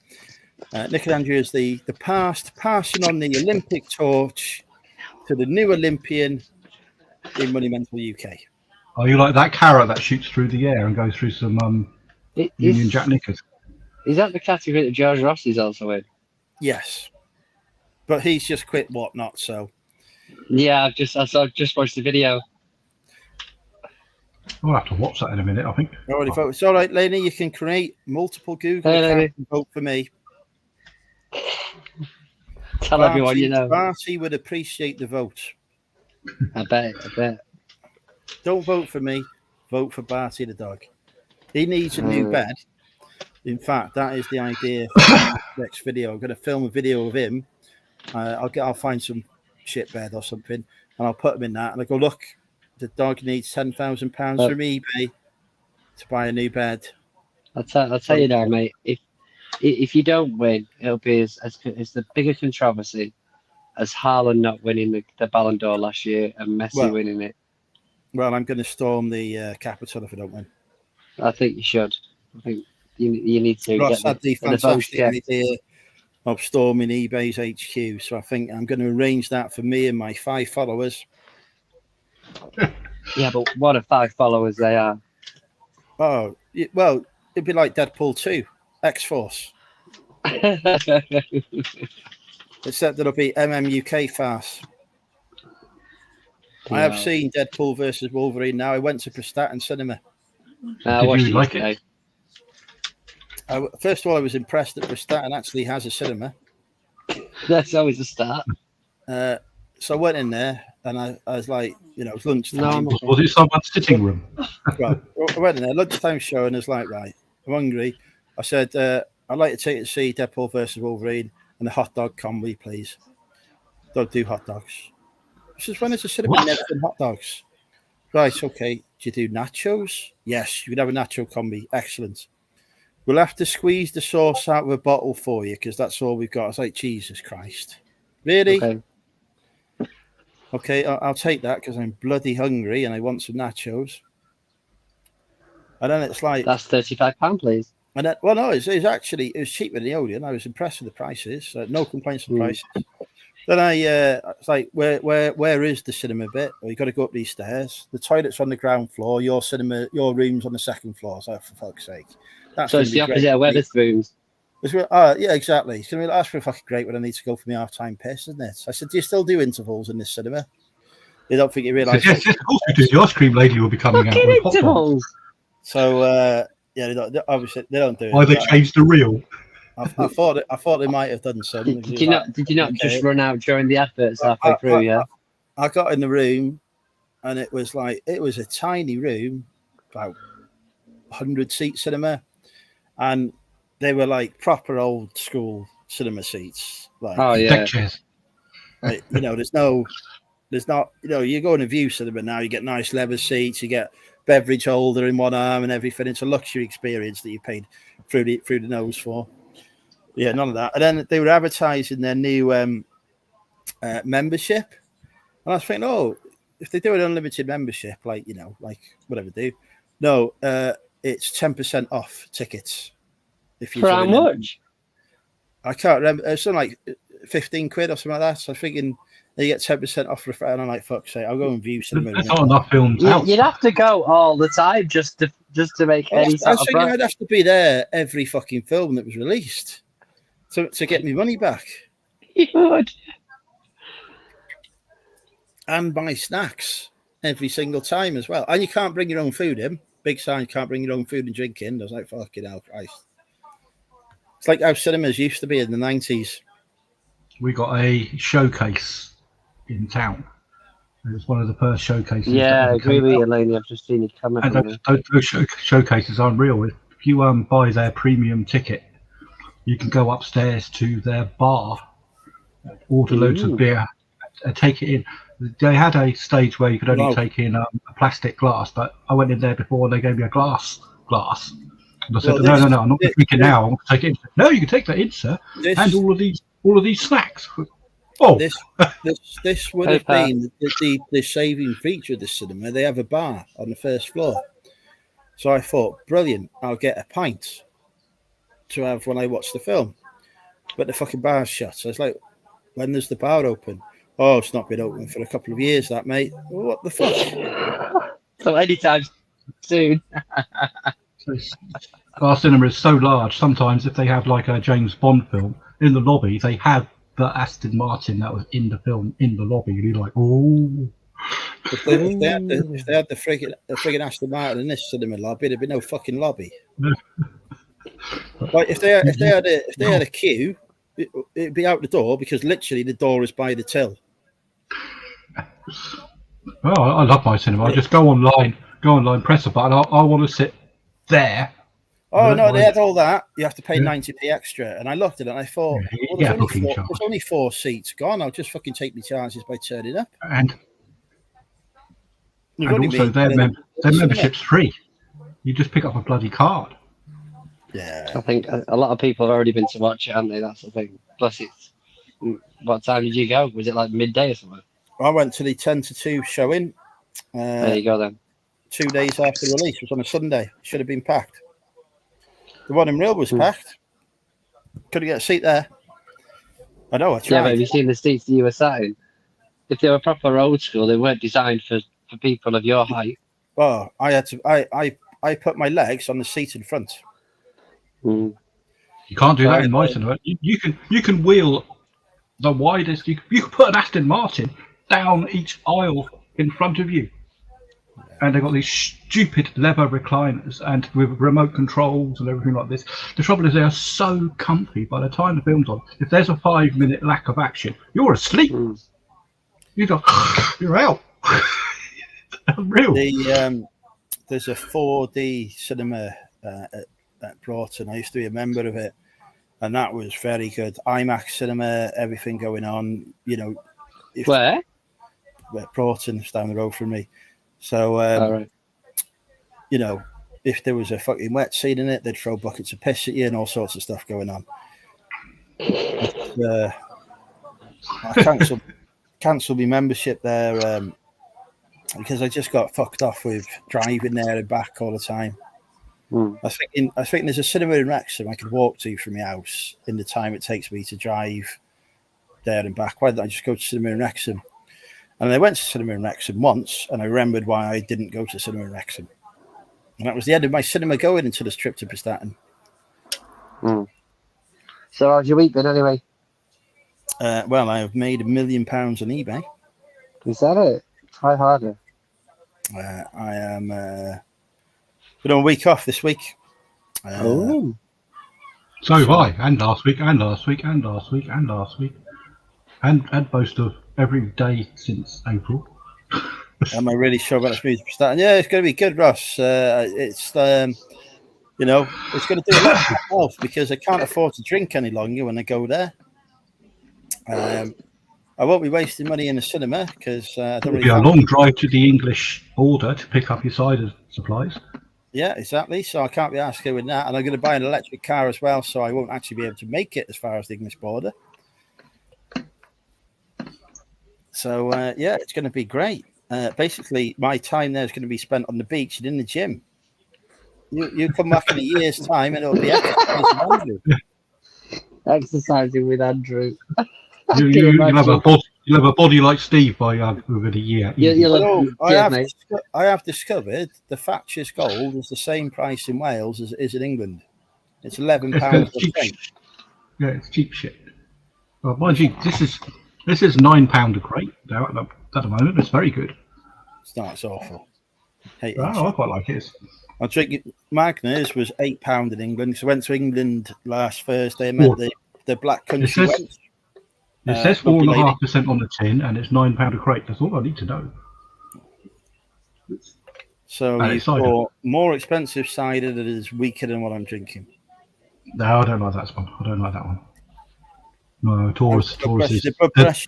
Nick and Andrew as the past, passing on the Olympic torch to the new Olympian in Monumental UK. Are you like that carrot that shoots through the air and goes through some Union Jack knickers? Is that the category that George Ross is also in? Yes, but he's just quit Whatnot, so Yeah, I just watched the video. I'll have to watch that in a minute, I think. already voted. It's all right, Laney. You can create multiple Google accounts and vote for me. Tell everyone you know. Barty would appreciate the vote. I bet. Don't vote for me. Vote for Barty the dog. He needs a new bed. In fact, that is the idea for the next video. I'm going to film a video of him. I'll find some shit bed or something, and I'll put him in that. And I go, look, the dog needs £10,000 from eBay to buy a new bed. I'll tell you now, mate. If you don't win, it'll be as the bigger controversy as Haaland not winning the Ballon d'Or last year and Messi winning it. Well, I'm going to storm the Capitol if I don't win. I think you should. I think you need to Ross get had the fantastic idea of storming eBay's HQ, so I think I'm going to arrange that for me and my 5 followers. Yeah, but what if 5 followers they are? Oh, well, it'd be like Deadpool 2, X-Force. Except there'll be MMUK farce. I have seen Deadpool versus Wolverine now. I went to Prestatyn Cinema. I watched it like yesterday. First of all, I was impressed that Prestatyn actually has a cinema. That's always a start. So I went in there and I was like, you know, it was lunchtime. Was it someone's sitting room? Well, I went in there, lunchtime show, and I was like, right, I'm hungry. I said, I'd like to take you to see Deadpool versus Wolverine and the hot dog combi, please. Don't do hot dogs. She says, when is the cinema never done hot dogs? Right, okay. Do you do nachos? Yes, you can have a nacho combi. Excellent. We'll have to squeeze the sauce out of a bottle for you because that's all we've got. I was like, Jesus Christ. Really? Okay, I'll take that because I'm bloody hungry and I want some nachos. And then it's like... That's £35, please. And then, well, no, it was cheaper than the Odeon. I was impressed with the prices. No complaints on prices. Then it's like, where is the cinema bit? Well, you got to go up these stairs. The toilet's on the ground floor. Your room's on the second floor. So for fuck's sake, So it's the opposite of Weatherspoons. Yeah, exactly. It's going to be that's pretty fucking great when I need to go for my half-time piss, isn't it? I said, do you still do intervals in this cinema? They don't think you realise. Yes, of course we do. The ice cream lady will be coming out Fucking with hot dogs. intervals. So obviously they don't do it. Why they changed the reel? I thought they might have done some. Did you not just run out during the adverts halfway through? Yeah. I got in the room, and it was a tiny room, about 100 seat cinema, and they were like proper old school cinema seats. Like, Oh yeah. Deck chairs. like, there's not, you go in a view cinema now, you get nice leather seats, you get beverage holder in one arm and everything. It's a luxury experience that you paid through the nose for. Yeah, none of that. And then they were advertising their new membership, and I was thinking, oh, if they do an unlimited membership, like whatever they do, no, it's 10% off tickets. If you For how much? I can't remember. It's something like 15 quid or something like that. So I'm thinking you get 10% off for a friend. And I'm like, fuck's sake, I'll go and view cinema. There's not enough films out. You'd have to go all the time just to make any sort I of was thinking I'd have to be there every fucking film that was released to get me money back. You would. And buy snacks every single time as well. And you can't bring your own food in. Big sign, you can't bring your own food and drink in. I was like, fucking hell, Christ. It's like how cinemas used to be in the 90s. We got a showcase in town. It was one of the first showcases. Yeah, I agree with you, Elaine. I've just seen it come up. And those showcases are unreal. If you buy their premium ticket, you can go upstairs to their bar, order loads of beer, and take it in. They had a stage where you could only take in a plastic glass, but I went in there before and they gave me a glass. And I said, no, I'm not drinking now. I want to take it in. No, you can take that in, sir. And all of these snacks. Oh, this would have been the saving feature of the cinema. They have a bar on the first floor. So I thought, brilliant, I'll get a pint to have when I watch the film. But the fucking bar's shut. So it's like, when does the bar open? Oh, it's not been open for a couple of years, that, mate. What the fuck? So anytime soon. Our cinema is so large, sometimes if they have like a James Bond film, in the lobby, they have the Aston Martin that was in the film in the lobby. And you're like, oh. If they had the friggin' Aston Martin in this cinema lobby, there'd be no fucking lobby. Like if they had a queue, it'd be out the door because literally the door is by the till. Well, I love my cinema. I just go online, press a button. I want to sit there. Oh no, they had all that. You have to pay 90p extra, and I looked at it and I thought, there's only 4 seats gone. I'll just fucking take my chances by turning up. And also their membership's free. You just pick up a bloody card. Yeah, I think a lot of people have already been to watch it, haven't they? That's the thing. Plus, it's what time did you go? Was it like midday or something? I went to the 10 to 2 showing. There you go then. 2 days after release. It was on a Sunday. Should have been packed. The one in Real was packed. Couldn't get a seat there. I know, I tried. Yeah, but have you seen the seats that you were sat in? If they were proper old school, they weren't designed for people of your height. Well, I had to. I put my legs on the seat in front. You can't do that in my cinema. You can wheel the widest. You can put an Aston Martin down each aisle in front of you, and they've got these stupid leather recliners and with remote controls and everything like this. The trouble is they are so comfy. By the time the film's on, if there's a 5-minute lack of action, you're asleep. You go, you're out. Unreal. There's a 4D cinema at Broughton. I used to be a member of it, and that was very good. IMAX cinema, everything going on. Where Broughton's down the road from me. So, right. if there was a fucking wet scene in it, they'd throw buckets of piss at you and all sorts of stuff going on. I cancelled my membership there because I just got fucked off with driving there and back all the time. I think there's a cinema in Wrexham I could walk to from my house in the time it takes me to drive there and back. Why didn't I just go to cinema in Wrexham? And I went to cinema in Wrexham once, and I remembered why I didn't go to cinema in Wrexham. And that was the end of my cinema going into this trip to Prestatyn. So how's your week been anyway? Well, I have made £1 million on eBay. Is that it? Try harder. I am been on a week off this week. Oh. So have I, and last week, and last week, and last week, and last week, and most of every day since April. Am I really sure about this music starting? Yeah, it's going to be good, Ross. It's you know, it's going to do a lot for myself because I can't afford to drink any longer when I go there. I won't be wasting money in the cinema because I don't really. It'll be a long drive to the English border to pick up your cider supplies. Yeah, exactly. So I can't be asked doing that, and I'm going to buy an electric car as well, so I won't actually be able to make it as far as the English border. So yeah, it's going to be great. Basically, my time there is going to be spent on the beach and in the gym. You come back in a year's time, and it'll be Exercising with Andrew. You'll have a body like Steve by within a year. I have discovered the Thatcher's gold is the same price in Wales as it is in England. It's £11. Yeah, it's cheap shit. Well, mind you, this is £9 a crate now at the moment. It's very good. It's awful. I quite like it. I'm drinking Magners was £8 in England. So I went to England last Thursday and met the Black Country wench. It says 4.5% on the tin, and it's £9 a crate. That's all I need to know. So you bought more expensive cider that is weaker than what I'm drinking. No, I don't like that one. No, Taurus is the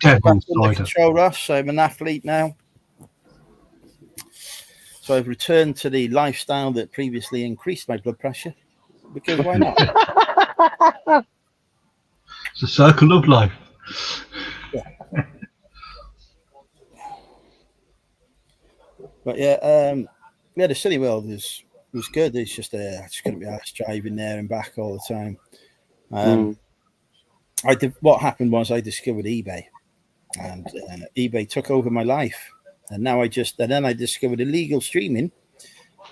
devil's cider. Control Ross. I'm an athlete now. So I've returned to the lifestyle that previously increased my blood pressure. Because why not? It's a circle of life. Yeah. But yeah, the City World was good. It's just I just couldn't be asked driving there and back all the time. What happened was I discovered eBay, and eBay took over my life. And now I discovered illegal streaming,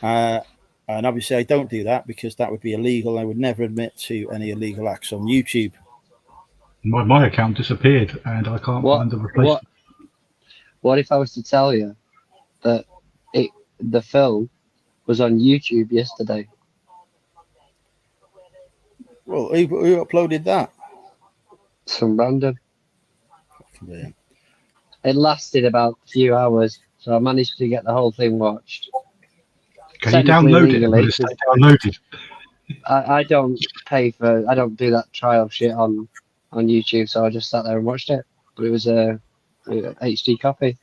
and obviously I don't do that because that would be illegal. I would never admit to any illegal acts on YouTube. My account disappeared, and I can't find the replacement. What if I was to tell you that the film was on YouTube yesterday? Well, who uploaded that? Some random. Yeah. It lasted about a few hours, so I managed to get the whole thing watched. Can you download it? Downloaded. I don't pay for. I don't do that trial shit on YouTube, so I just sat there and watched it. But it was a HD copy.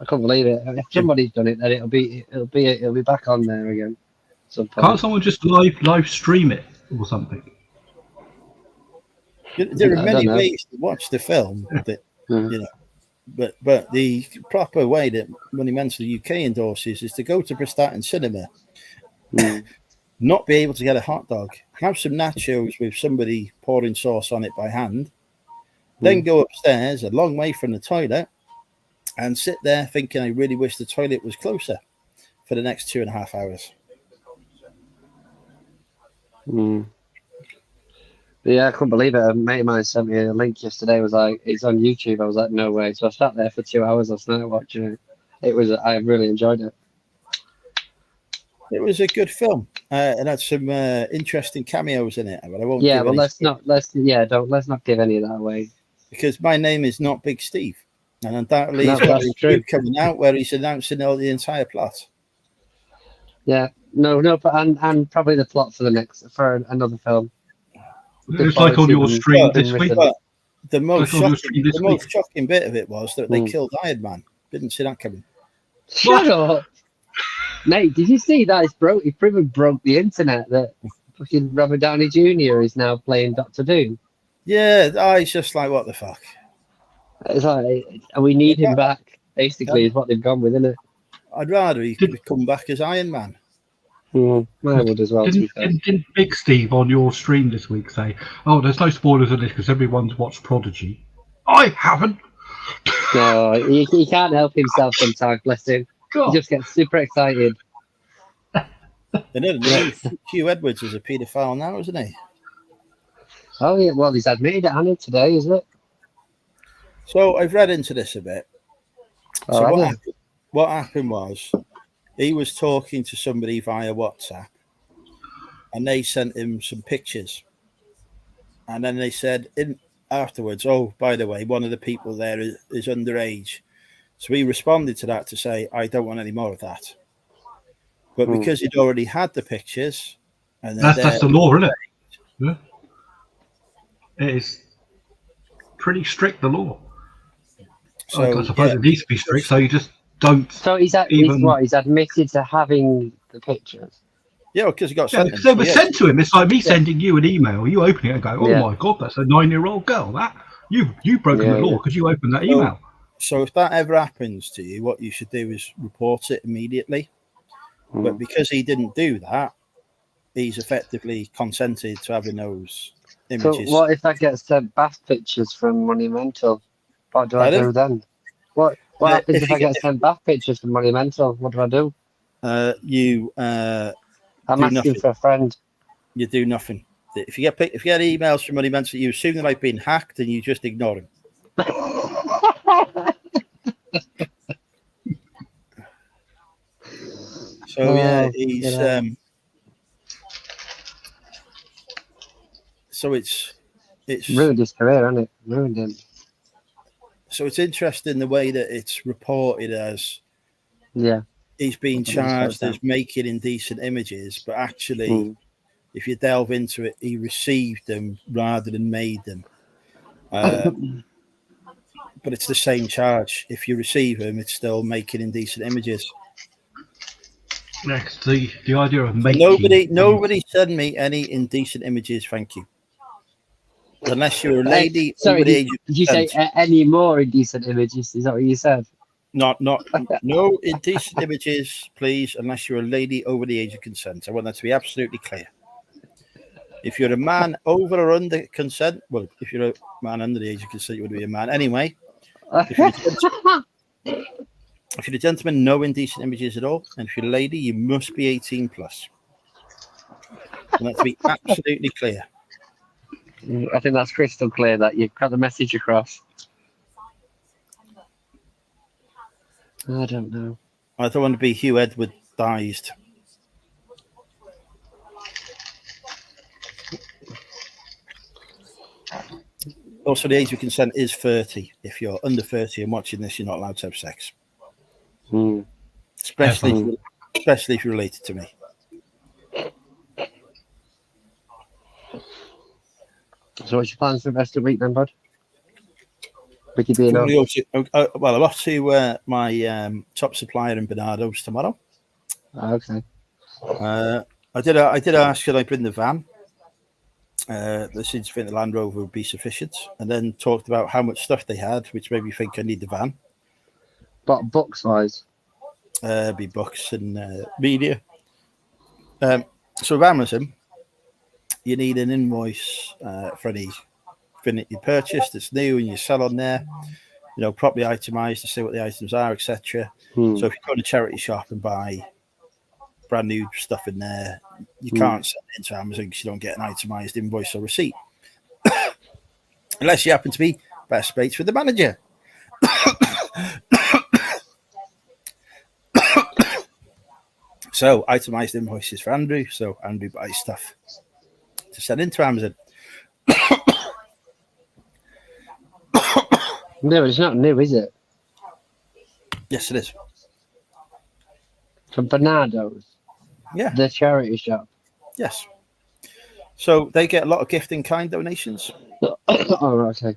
I couldn't believe it. If somebody's done it, then it'll be back on there again. Can't someone just live stream it or something? There are many ways to watch the film that. You know, but the proper way that Monumental UK endorses is to go to Prestatyn Cinema, not be able to get a hot dog, have some nachos with somebody pouring sauce on it by hand, then go upstairs a long way from the toilet and sit there thinking I really wish the toilet was closer for the next 2.5 hours. Yeah, I couldn't believe it. A mate of mine sent me a link yesterday. Was like, it's on YouTube. I was like, no way. So I sat there for 2 hours last night watching it. I really enjoyed it. It was a good film. It had some interesting cameos in it. But I won't. Yeah, well, let's not give any of that away. Because my name is not Big Steve, and undoubtedly he's got a review coming out where he's announcing the entire plot. Yeah, no, but and probably the plot for another film. It's like on your stream this week. The most shocking bit of it was that they killed Iron Man. Didn't see that coming. Shut up, mate! Did you see that? It pretty much broke the internet that fucking Robert Downey Jr. is now playing Doctor Doom. Yeah, it's just like, what the fuck? It's like, and we need him back. Basically, is what they've gone with, isn't it? I'd rather he could come back as Iron Man. I would as well. Didn't Big Steve on your stream this week say, "Oh, there's no spoilers in this because everyone's watched Prodigy"? I haven't. No, he can't help himself sometimes. Bless him. God. He just gets super excited. Hugh Edwards is a paedophile now, isn't he? Oh yeah, well he's admitted it, hasn't he, today, is it? So I've read into this a bit. Oh, So I what know. happened, what happened was he was talking to somebody via WhatsApp, and they sent him some pictures, and then they said in afterwards, "Oh, by the way, one of the people there is underage." So he responded to that to say, "I don't want any more of that." But because he'd already had the pictures, and they're That's there, the law, isn't it? Yeah. It is pretty strict, the law. so I suppose yeah, it needs to be strict, so you just don't So he's even. he's admitted to having the pictures. yeah, because he got Yeah, sent because them. they So were yeah, sent to him. It's like me Yeah. sending you an email. You open it and go, "Oh Yeah. my god, that's a 9-year-old girl." That you've broken Yeah, the law yeah. because you opened that email. so if that ever happens to you, what you should do is report it immediately. But because he didn't do that, he's effectively consented to having those So images. what if I get sent bath pictures from Monumental? What do I Pardon? do then? What happens if you I get sent bath pictures from Monumental? What do I do? you I'm do asking nothing. for a friend. You do nothing. If you get emails from Monumental, you assume that I've been hacked, and you just ignore them. So yeah, he's so it's ruined his career, hasn't it? Ruined him. so it's interesting the way that it's reported as Yeah. he's been I'll just write charged that as making indecent images, but actually, if you delve into it, he received them rather than made them. But it's the same charge. If you receive them, it's still making indecent images. Next, the idea of So making nobody send me any indecent images, thank you. Unless you're a lady Sorry, over the age did you say consent. any more indecent images? Is that what you said? No indecent images, please, unless you're a lady over the age of consent. I want that to be absolutely clear. If you're a man over or under consent, well, if you're a man under the age of consent, you would be a man anyway. If you're a gentleman, no indecent images at all. And if you're a lady, you must be 18 plus. And that to be absolutely clear. I think that's crystal clear that you've got the message across. I don't know. I don't want to be Hugh Edward-ized. Also, the age of consent is 30. If you're under 30 and watching this, you're not allowed to have sex. Especially if you're related to me. So what's your plans for the rest of the week then, bud? Well, I'm off to my top supplier in Bernardo's tomorrow. Okay. I did ask, should I bring the van? They seemed to think the Land Rover would be sufficient, and then talked about how much stuff they had, which made me think I need the van. But books wise? Be books and media. So with Amazon, you need an invoice for anything you purchased that's new and you sell on there. You know, properly itemized to say what the items are, etc. So if you go to a charity shop and buy brand new stuff in there, you can't send it into Amazon because you don't get an itemized invoice or receipt. Unless you happen to be best mates with the manager. So itemized invoices for Andrew. So Andrew buys stuff to send into Amazon. No, it's not new, is it? Yes, it is. From Bernardo's? Yeah. The charity shop? Yes. So they get a lot of gift in kind donations. Oh, okay.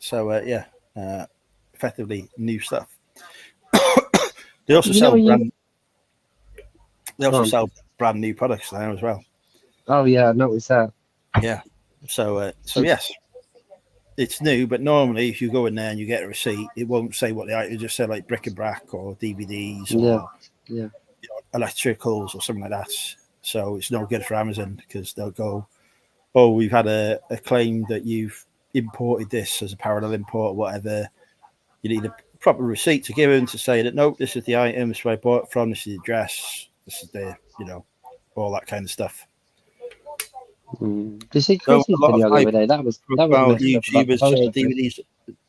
So effectively new stuff. They also sell brand new products there as well. Oh yeah, I noticed that. Yeah. So yes, it's new, but normally if you go in there and you get a receipt, it won't say what the item. It just say like bric-a-brac or DVDs or electricals or something like that. So it's no good for Amazon because they'll go, "Oh, we've had a claim that you've imported this as a parallel import or whatever." You need a proper receipt to give them to say that no, this is the item, this is where I bought it from, this is the address, this is the all that kind of stuff. Did you see So Chris's a lot of video the hype other day? That was about messed up about the YouTubers post sell office. DVDs.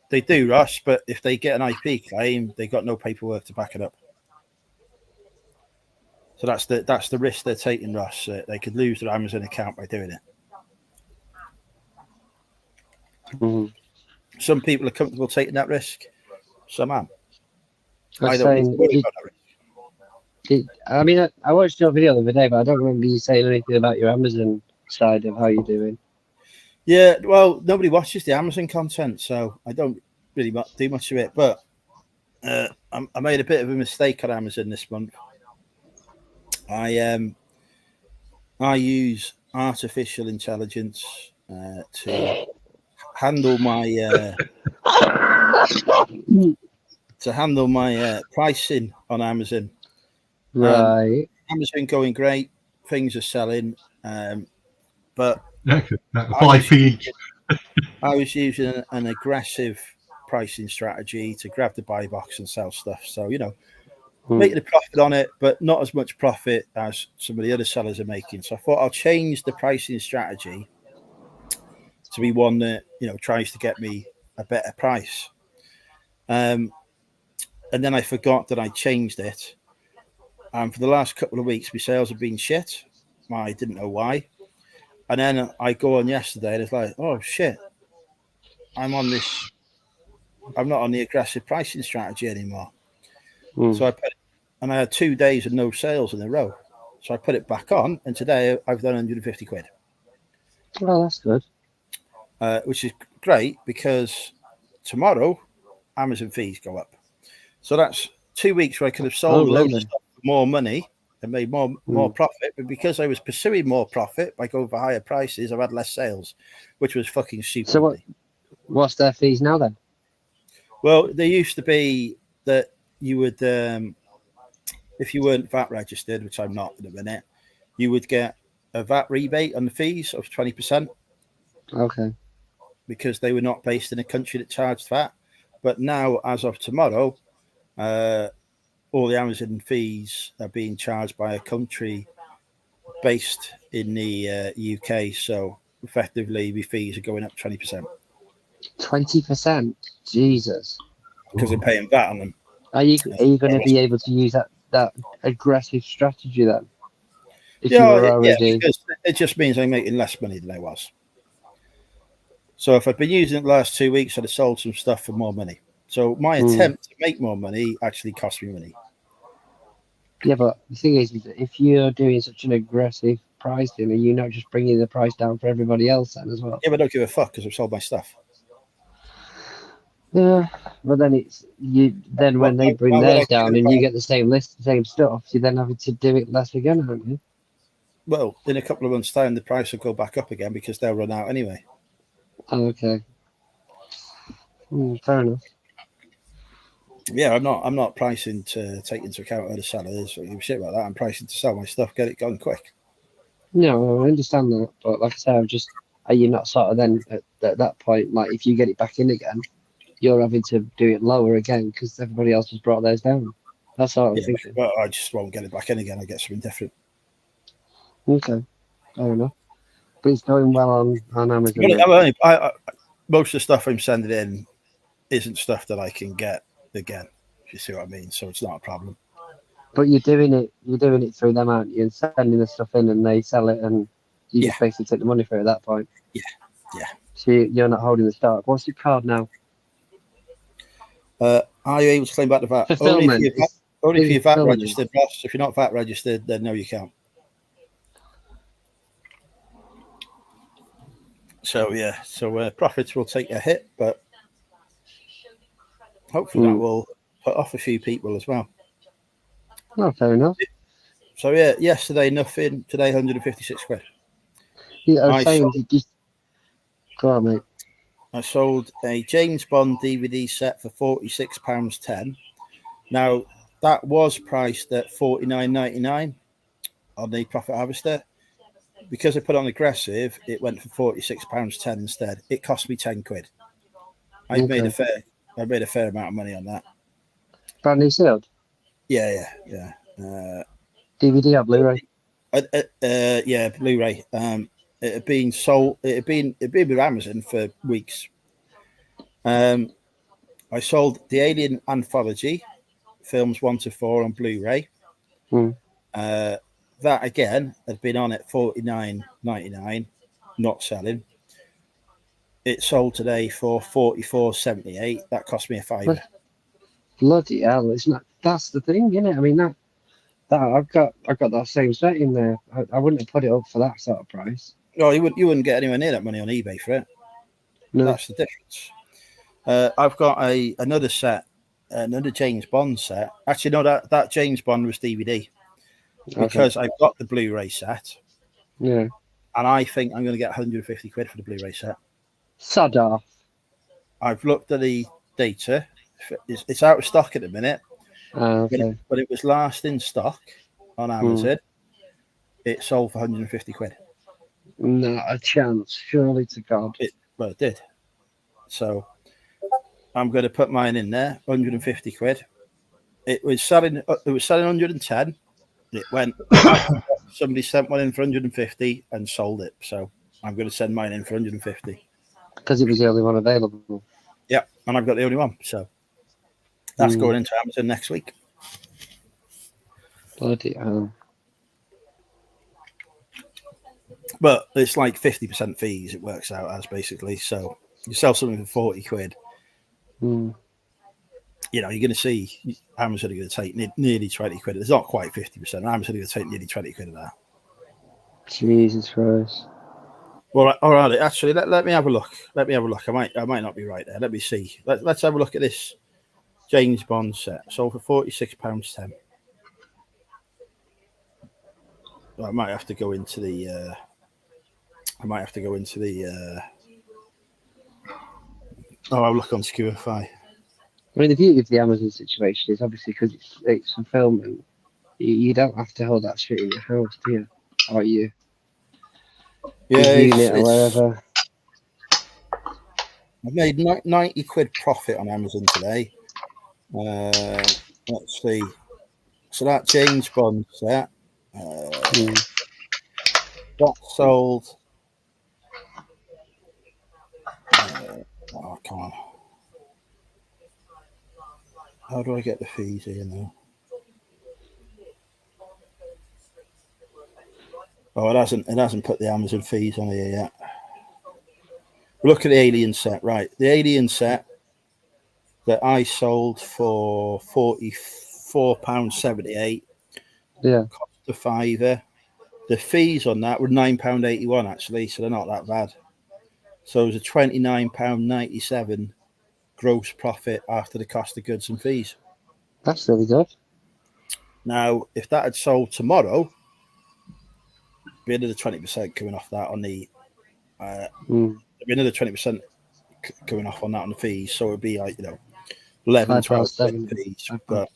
They do, Russ, but if they get an IP claim, they got no paperwork to back it up. So that's the risk they're taking, Russ. They could lose their Amazon account by doing it. Mhm. Some people are comfortable taking that risk. Some aren't. I I was don't need to saying, worry about that risk. I mean, I watched your video the other day, but I don't remember you saying anything about your Amazon side of how you're doing. Yeah, well, nobody watches the Amazon content, so I don't really do much of it. But I made a bit of a mistake on Amazon this month. I use artificial intelligence to handle my pricing on Amazon. Right. Amazon going great, things are selling, but Five feet. I was using an aggressive pricing strategy to grab the buy box and sell stuff. So making a profit on it, but not as much profit as some of the other sellers are making. So I thought I'll change the pricing strategy to be one that tries to get me a better price. And then I forgot that I changed it. And for the last couple of weeks, my sales have been shit. I didn't know why. And then I go on yesterday and it's like, oh shit, I'm not on the aggressive pricing strategy anymore. So I had 2 days of no sales in a row. So I put it back on, and today I've done 150 quid. Well, that's good. Which is great because tomorrow Amazon fees go up. So that's 2 weeks where I could have sold loads of stuff for more money and made more profit. But because I was pursuing more profit by going for higher prices, I've had less sales, which was fucking stupid. So what's their fees now then? Well, they used to be that you would, if you weren't VAT registered, which I'm not at the minute, you would get a VAT rebate on the fees of 20%. Okay. Because they were not based in a country that charged VAT. But now, as of tomorrow, all the Amazon fees are being charged by a country based in the UK. So effectively, the fees are going up 20%. 20%? Jesus. Because I'm paying VAT on them. Are you going to be able to use that aggressive strategy then? If you were already... because it just means I'm making less money than I was. So if I'd been using it the last 2 weeks, I'd have sold some stuff for more money. So my attempt to make more money actually cost me money. Yeah, but the thing is that if you're doing such an aggressive pricing, are you not just bringing the price down for everybody else then as well? Yeah, but I don't give a fuck because I've sold my stuff. Yeah, but then it's you. Then when they bring theirs down and you get the same list, the same stuff, you're then having to do it less again, aren't you? Well, in a couple of months' time, the price will go back up again because they'll run out anyway. Oh, okay. Fair enough. Yeah, I'm not pricing to take into account other sellers or shit like that. I'm pricing to sell my stuff, get it gone quick. No, I understand that, but like I say, are you not sort of then at that point, like if you get it back in again, you're having to do it lower again because everybody else has brought theirs down. That's what I was thinking. Well, I just won't get it back in again. I get something different. Okay, fair enough. But it's going well on Amazon. Most of the stuff I'm sending in isn't stuff that I can get again. If you see what I mean, so it's not a problem. But you're doing it through them, aren't you? And sending the stuff in, and they sell it, and you just basically take the money for it at that point. Yeah. So you're not holding the stock. What's your card now? Are you able to claim back the VAT? Fulfillment. Only if you're VAT registered, Ross. If you're not VAT registered, then no, you can't. So profits will take a hit, but hopefully that will put off a few people as well. Oh, fair enough. So yesterday nothing, today 156 quid. Yeah, I was saying, go on, mate. I sold a James Bond DVD set for £46.10. Now that was priced at $49.99 on the Profit Harvester. Because I put on aggressive, it went for £46.10 instead. It cost me 10 quid. I made a fair amount of money on that. Brand new sealed? Yeah. DVD or Blu-ray? Yeah, Blu-ray. it had been sold. It had been with Amazon for weeks. I sold the Alien Anthology films 1 to 4 on Blu-ray. That again had been on at $49.99, not selling. It sold today for $44.78. That cost me a £5. Bloody hell! It's not. That's the thing, isn't it? I mean, that I've got that same set in there. I wouldn't have put it up for that sort of price. Oh, you wouldn't get anywhere near that money on eBay for it. No. That's the difference. I've got another set, another James Bond set. Actually, no, that James Bond was DVD because I've got the Blu-ray set. Yeah. And I think I'm going to get 150 quid for the Blu-ray set. Sod off. I've looked at the data. It's out of stock at the minute. Okay. But it was last in stock on Amazon. It sold for 150 quid. Not a chance. Surely to God. It did. So I'm going to put mine in there. 150 quid. It was selling 110. It went. Somebody sent one in for 150 and sold it. So I'm going to send mine in for 150 because it was the only one available. Yeah, and I've got the only one. So that's going into Amazon next week. Bloody hell. But it's like 50% fees, it works out as basically. So you sell something for 40 quid. You know, you're going to see Amazon are going to take nearly 20 quid. It's not quite 50%. Amazon are going to take nearly 20 quid of that. Jesus Christ. Well, all right. Actually, let me have a look. Let me have a look. I might not be right there. Let me see. Let's have a look at this James Bond set. Sold for £46.10. I might have to go into the. I'll look on Skewerify. I mean, the beauty of the Amazon situation is obviously because it's for filming. You don't have to hold that shit in your house, do you? Or you? Yeah, unit or wherever. I've made 90 quid profit on Amazon today. Let's see. So that James Bond set that sold. Oh, come on. How do I get the fees here now? Oh, it hasn't put the Amazon fees on here yet. Look at the Alien set, right? The Alien set that I sold for £44.78. Yeah. Cost a £5. The fees on that were £9.81 actually, so they're not that bad. So it was a £29.97 gross profit after the cost of goods and fees. That's really good. Now, if that had sold tomorrow, be another 20% coming off that on the. Be another 20% coming off on that on the fees, so it'd be like 11, 12 fees, but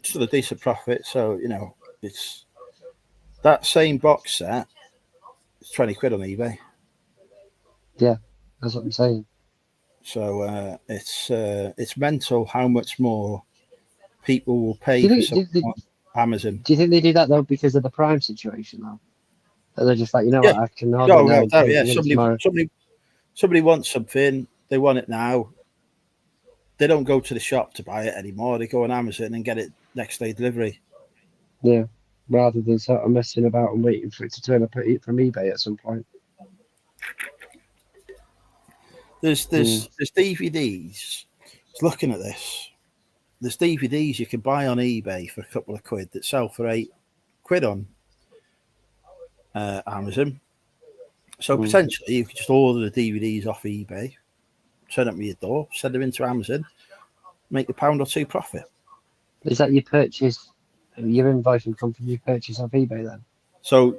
still a decent profit. So it's that same box set. It's 20 quid on eBay. Yeah, that's what I'm saying. So it's mental how much more people will pay for something on Amazon. Do you think they do that though because of the Prime situation though? That they're just like, what, I can order now. Yeah, somebody wants something, they want it now. They don't go to the shop to buy it anymore. They go on Amazon and get it next day delivery. Yeah, rather than sort of messing about and waiting for it to turn up from eBay at some point. There's DVDs. Looking at this, there's DVDs you can buy on eBay for a couple of quid that sell for £8 on Amazon. So potentially you could just order the DVDs off eBay, turn up at your door, send them into Amazon, make £1 or £2 profit. Is that your purchase? Your invoice will come from your purchase off eBay then? So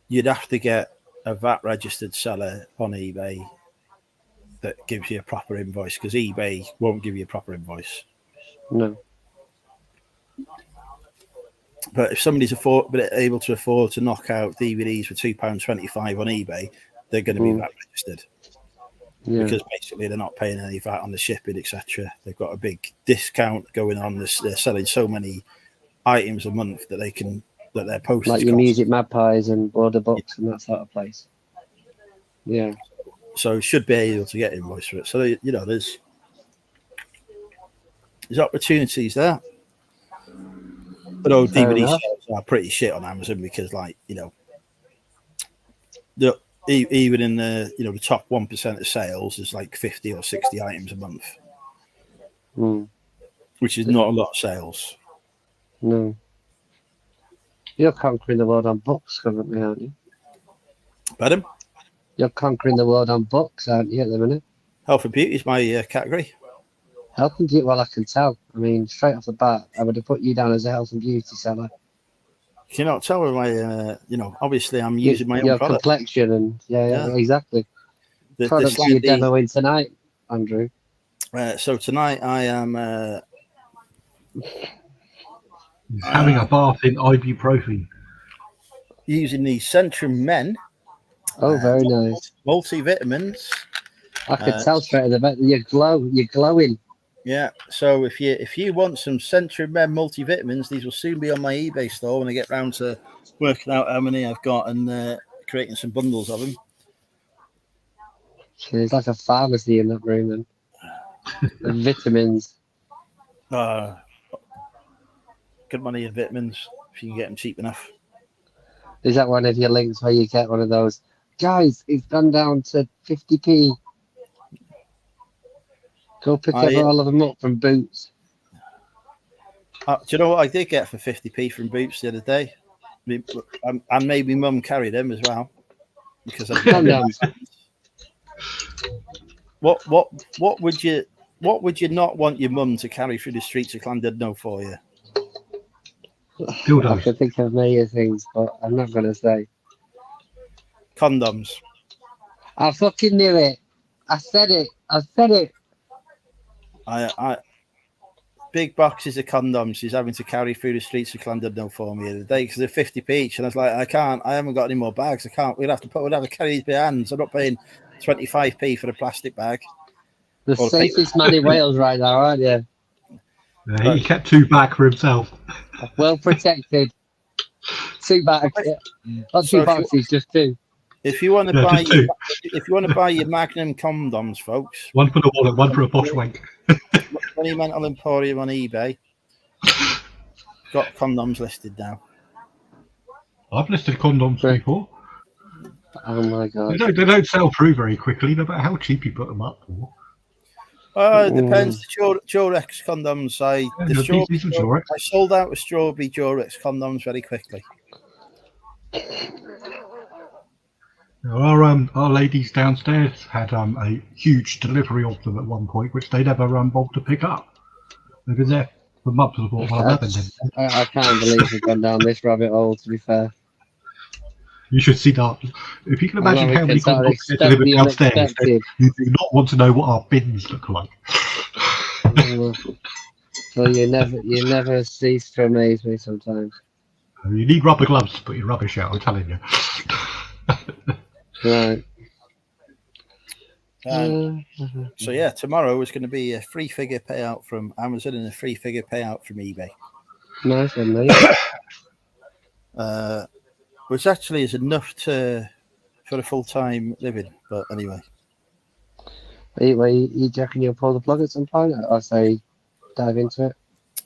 you'd have to get a VAT registered seller on eBay that gives you a proper invoice, because eBay won't give you a proper invoice. No. But if somebody's able to afford to knock out DVDs for £2.25 on eBay, they're going to be VAT registered. Yeah. Because basically they're not paying any VAT on the shipping, etc. They've got a big discount going on. They're selling so many items a month that they can that their postage Like your costs. Music Magpies and Border Books and that sort of place. Yeah. So should be able to get invoice for it. So there's opportunities there. But Fair DVD enough. sales are pretty shit on Amazon because, even in the top 1% of sales is like 50 or 60 items a month, which is not a lot of sales. No. You're conquering the world on books currently, aren't you? Pardon? You're conquering the world on books, aren't you, at the minute? Health and beauty is my category. Health and beauty, well, I can tell. I mean, straight off the bat, I would have put you down as a health and beauty seller. Can you not tell with my, obviously I'm using my own your product. complexion and yeah, exactly. The Products you're demoing tonight, Andrew. So tonight I am He's having a bath in ibuprofen. using the Centrum Men. Oh, very nice. Multivitamins. I could tell straight at the back. You're glowing. Yeah. So if you want some Centrum Men multivitamins, these will soon be on my eBay store when I get round to working out how many I've got and creating some bundles of them. There's like a pharmacy in that room, then. And vitamins. Good money in vitamins if you can get them cheap enough. Is that one of your links where you get one of those? Guys, it's gone down to 50p. Go pick all of them up from Boots. Do you know what I did get for 50p from Boots the other day? And made my mum carry them as well. Because what would you not want your mum to carry through the streets of Llandudno for you? Dildos. I could think of many things, but I'm not going to say. Condoms. I fucking knew it. I said it. I big boxes of condoms she's having to carry through the streets of Llandudno for me the other day because they're 50p each, and I was like, I haven't got any more bags. I can't. We'd have to carry these by hands. I'm not paying 25p for a plastic bag. The safest man in Wales right now, aren't you? Yeah, he kept 2 back for himself. Well protected. 2 bags. Not 2 boxes, just 2. If you want to buy your Magnum condoms, folks, one for the wallet, one for a posh wank. Monumental Emporium on eBay. Got condoms listed now. I've listed condoms before. Oh my god! They don't sell through very quickly, no matter how cheap you put them up for. It depends. Durex condoms. I sold out with strawberry Durex condoms very quickly. Our ladies downstairs had a huge delivery of them at one point, which they never bothered to pick up. They've been there for months before I can't believe we've gone down this rabbit hole, to be fair. You should see that. If you can imagine how many condoms get delivered downstairs, you do not want to know what our bins look like. So you never cease to amaze me sometimes. You need rubber gloves to put your rubbish out, I'm telling you. Right. So yeah, tomorrow is going to be a 3-figure payout from Amazon and a 3-figure payout from eBay. Nice one, mate. Which actually is enough for a full-time living. But anyway. You reckon you'll pull the plug at some point? Or say dive into it?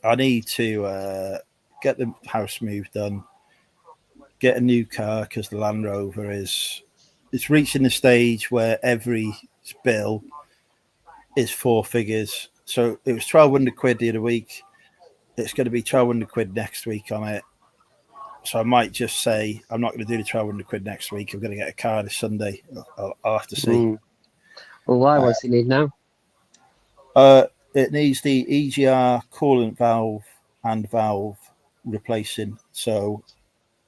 I need to get the house move done, get a new car because the Land Rover it's reaching the stage where every bill is 4 figures. So it was 1,200 quid the other week. It's going to be 1,200 quid next week on it. So I might just say I'm not going to do the 1,200 quid next week. I'm going to get a car this Sunday. I'll have to see. Well, why? What's it need now? It needs the EGR coolant valve and valve replacing. So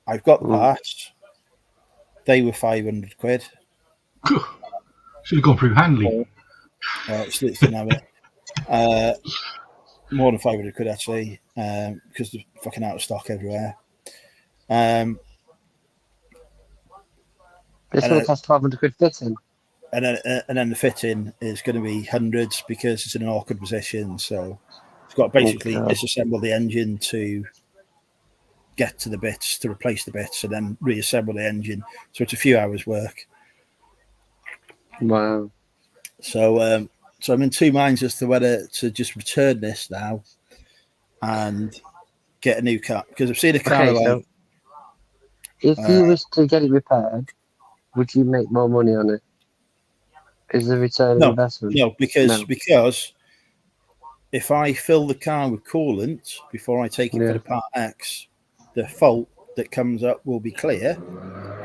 I've got the parts. They were 500 quid. Should have gone through Hanley. It's literally now more than 500 quid actually, because they're fucking out of stock everywhere. This will cost 1,200 quid fitting. And then the fitting is going to be hundreds because it's in an awkward position. So it's got to basically disassemble the engine to get to the bits to replace the bits and then reassemble the engine. So it's a few hours work. Wow. So so I'm in two minds as to whether to just return this now and get a new car, because I've seen a car Okay, so if you was to get it repaired, would you make more money on it? Is the return on investment? No, because if I fill the car with coolant before I take it for the Part X, the fault that comes up will be clear,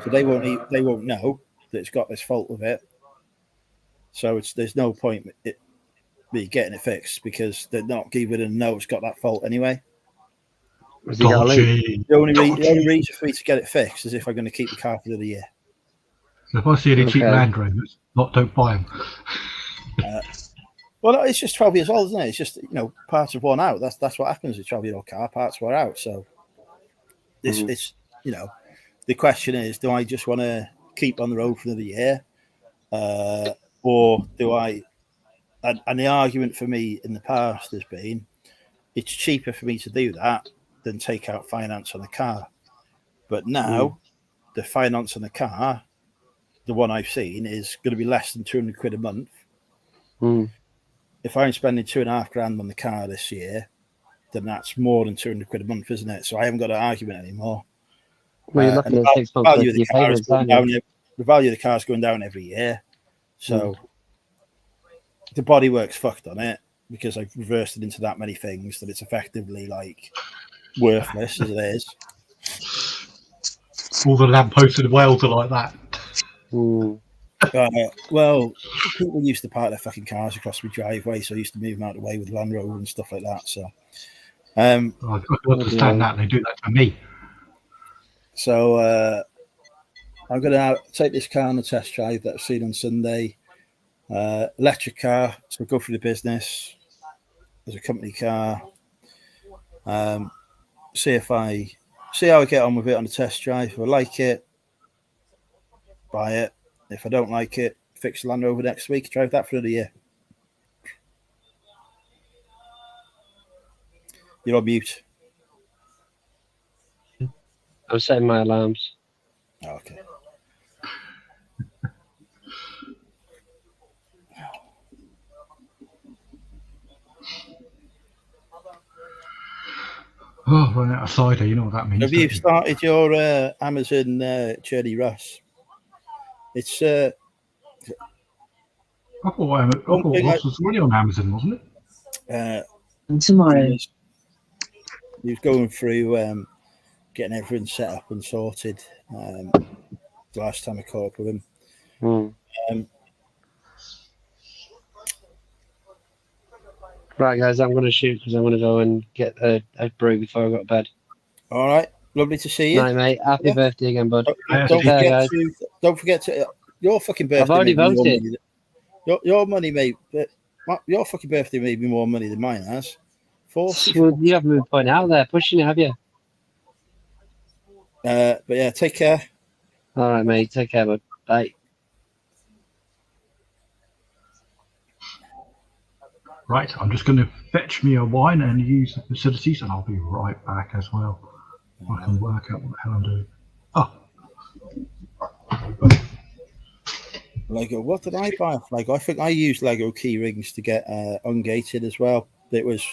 so they won't know that it's got this fault with it. So there's no point me getting it fixed, because they're not giving them know it's got that fault anyway. Dodgy. The only reason for me to get it fixed is if I'm going to keep the car for the year. So if I see any cheap Land Rovers, don't buy them. Well, it's just 12 years old, isn't it? It's just, parts have worn out. That's what happens with a 12-year-old car. Parts wear out. So it's the question is, do I just want to keep on the road for another year, or do I? And the argument for me in the past has been, it's cheaper for me to do that than take out finance on the car. But now the finance on the car, the one I've seen, is going to be less than 200 quid a month. If I'm spending $2,500 on the car this year, then that's more than 200 quid a month, isn't it? So I haven't got an argument anymore. Well, you're looking at 6 months of your payments, aren't you? The value of the car is going down every year. So the bodywork's fucked on it, because I've reversed it into that many things that it's effectively like worthless as it is. All the lampposts in Wales are like that. Well, people used to park their fucking cars across my driveway, so I used to move them out of the way with Land Rover and stuff like that. So, I can understand that. They do that to me. So, I'm going to take this car on a test drive that I've seen on Sunday. Electric car, so go through the business as a company car. See how I get on with it on the test drive. If I like it, buy it. If I don't like it, fix the Land Rover next week. Drive that for another year. You're on mute. I'm setting my alarms. Oh, okay. Oh, running out of cider, you know what that means. Have you started your Amazon journey, Russ? It's I thought Ross was already on Amazon, wasn't it? Tomorrow. He was going through getting everything set up and sorted the last time I caught up with him. Right, guys, I'm going to shoot because I'm going to go and get a brew before I go to bed. All right. Lovely to see you. Night, mate. Happy birthday again, bud. Don't forget to your fucking birthday. I've already voted. Your money, mate. Your fucking birthday made me more money than mine has. 40. Well, you haven't been pointing out there, pushing it, have you? But yeah, take care. All right, mate. Take care, bud. Bye. Right, I'm just going to fetch me a wine and use the facilities, and I'll be right back as well. I can work out what the hell I'm doing. Lego. What did I buy off Lego? I think I used Lego key rings to get ungated as well. It was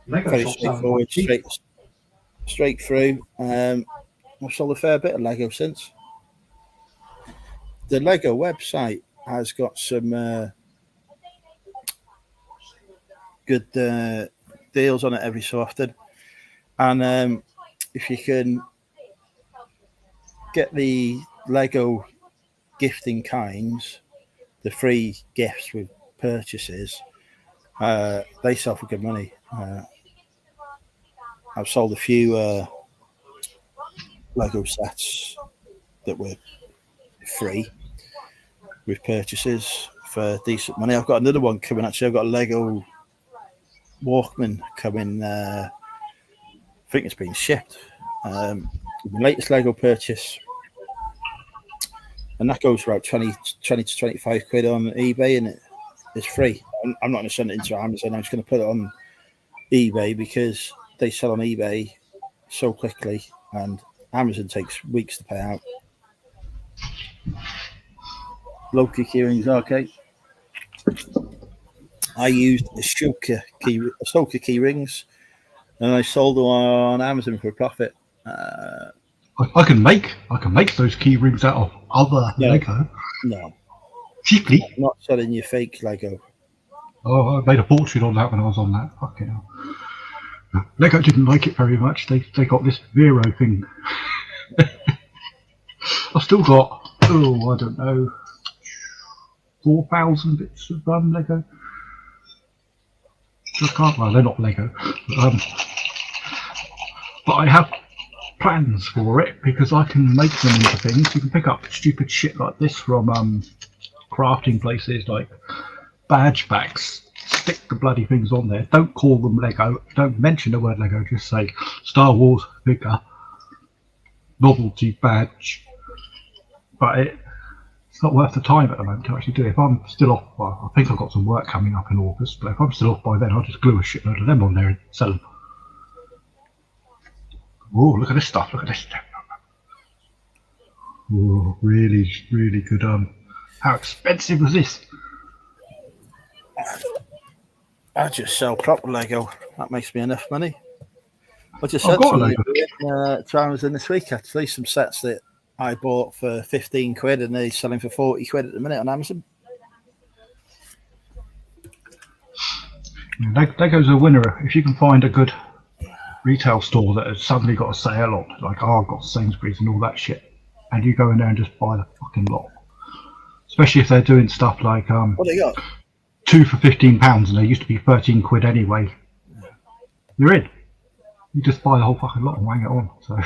very straightforward, straight through. I've sold a fair bit of Lego since. The Lego website has got some good deals on it every so often, and if you can get the Lego gifting kinds, the free gifts with purchases, they sell for good money. I've sold a few Lego sets that were free with purchases for decent money. I've got another one coming. Actually, I've got a Lego Walkman coming. I think it's been shipped. The latest Lego purchase, and that goes for about 20 to 25 quid on eBay, and it's free. I'm not going to send it into Amazon. I'm just going to put it on eBay because they sell on eBay so quickly, and Amazon takes weeks to pay out. Local keyrings, okay. I used a Stoker key rings, and I sold them on Amazon for a profit. I can make those key rings out of other Lego No, cheaply. I'm not selling you fake Lego. Oh, I made a fortune on that when I was on that. Fucking hell. Lego didn't like it very much. They got this Vero thing. I've still got, I don't know, 4,000 bits of Lego. I can't, well, they're not Lego. But I have plans for it because I can make them into things. You can pick up stupid shit like this from crafting places like badge packs. Stick the bloody things on there. Don't call them Lego. Don't mention the word Lego. Just say Star Wars figure, novelty badge. But it's not worth the time at the moment to actually do it. If I'm still off, well, I think I've got some work coming up in August. But if I'm still off by then, I'll just glue a shitload of them on there and sell them. Oh, look at this stuff. Look at this. Oh, really, really good. How expensive was this? I just sell proper Lego. That makes me enough money. I just I've sent got a something Lego. to Amazon this week, actually. Some sets that I bought for 15 quid and they're selling for 40 quid at the minute on Amazon. Lego's a winner. If you can find a good retail store that has suddenly got a sale on, like Argos, Sainsbury's and all that shit, and you go in there and just buy the fucking lot. Especially if they're doing stuff like What do you got? 2 for £15 and they used to be 13 quid anyway. You're in. You just buy the whole fucking lot and wang it on. So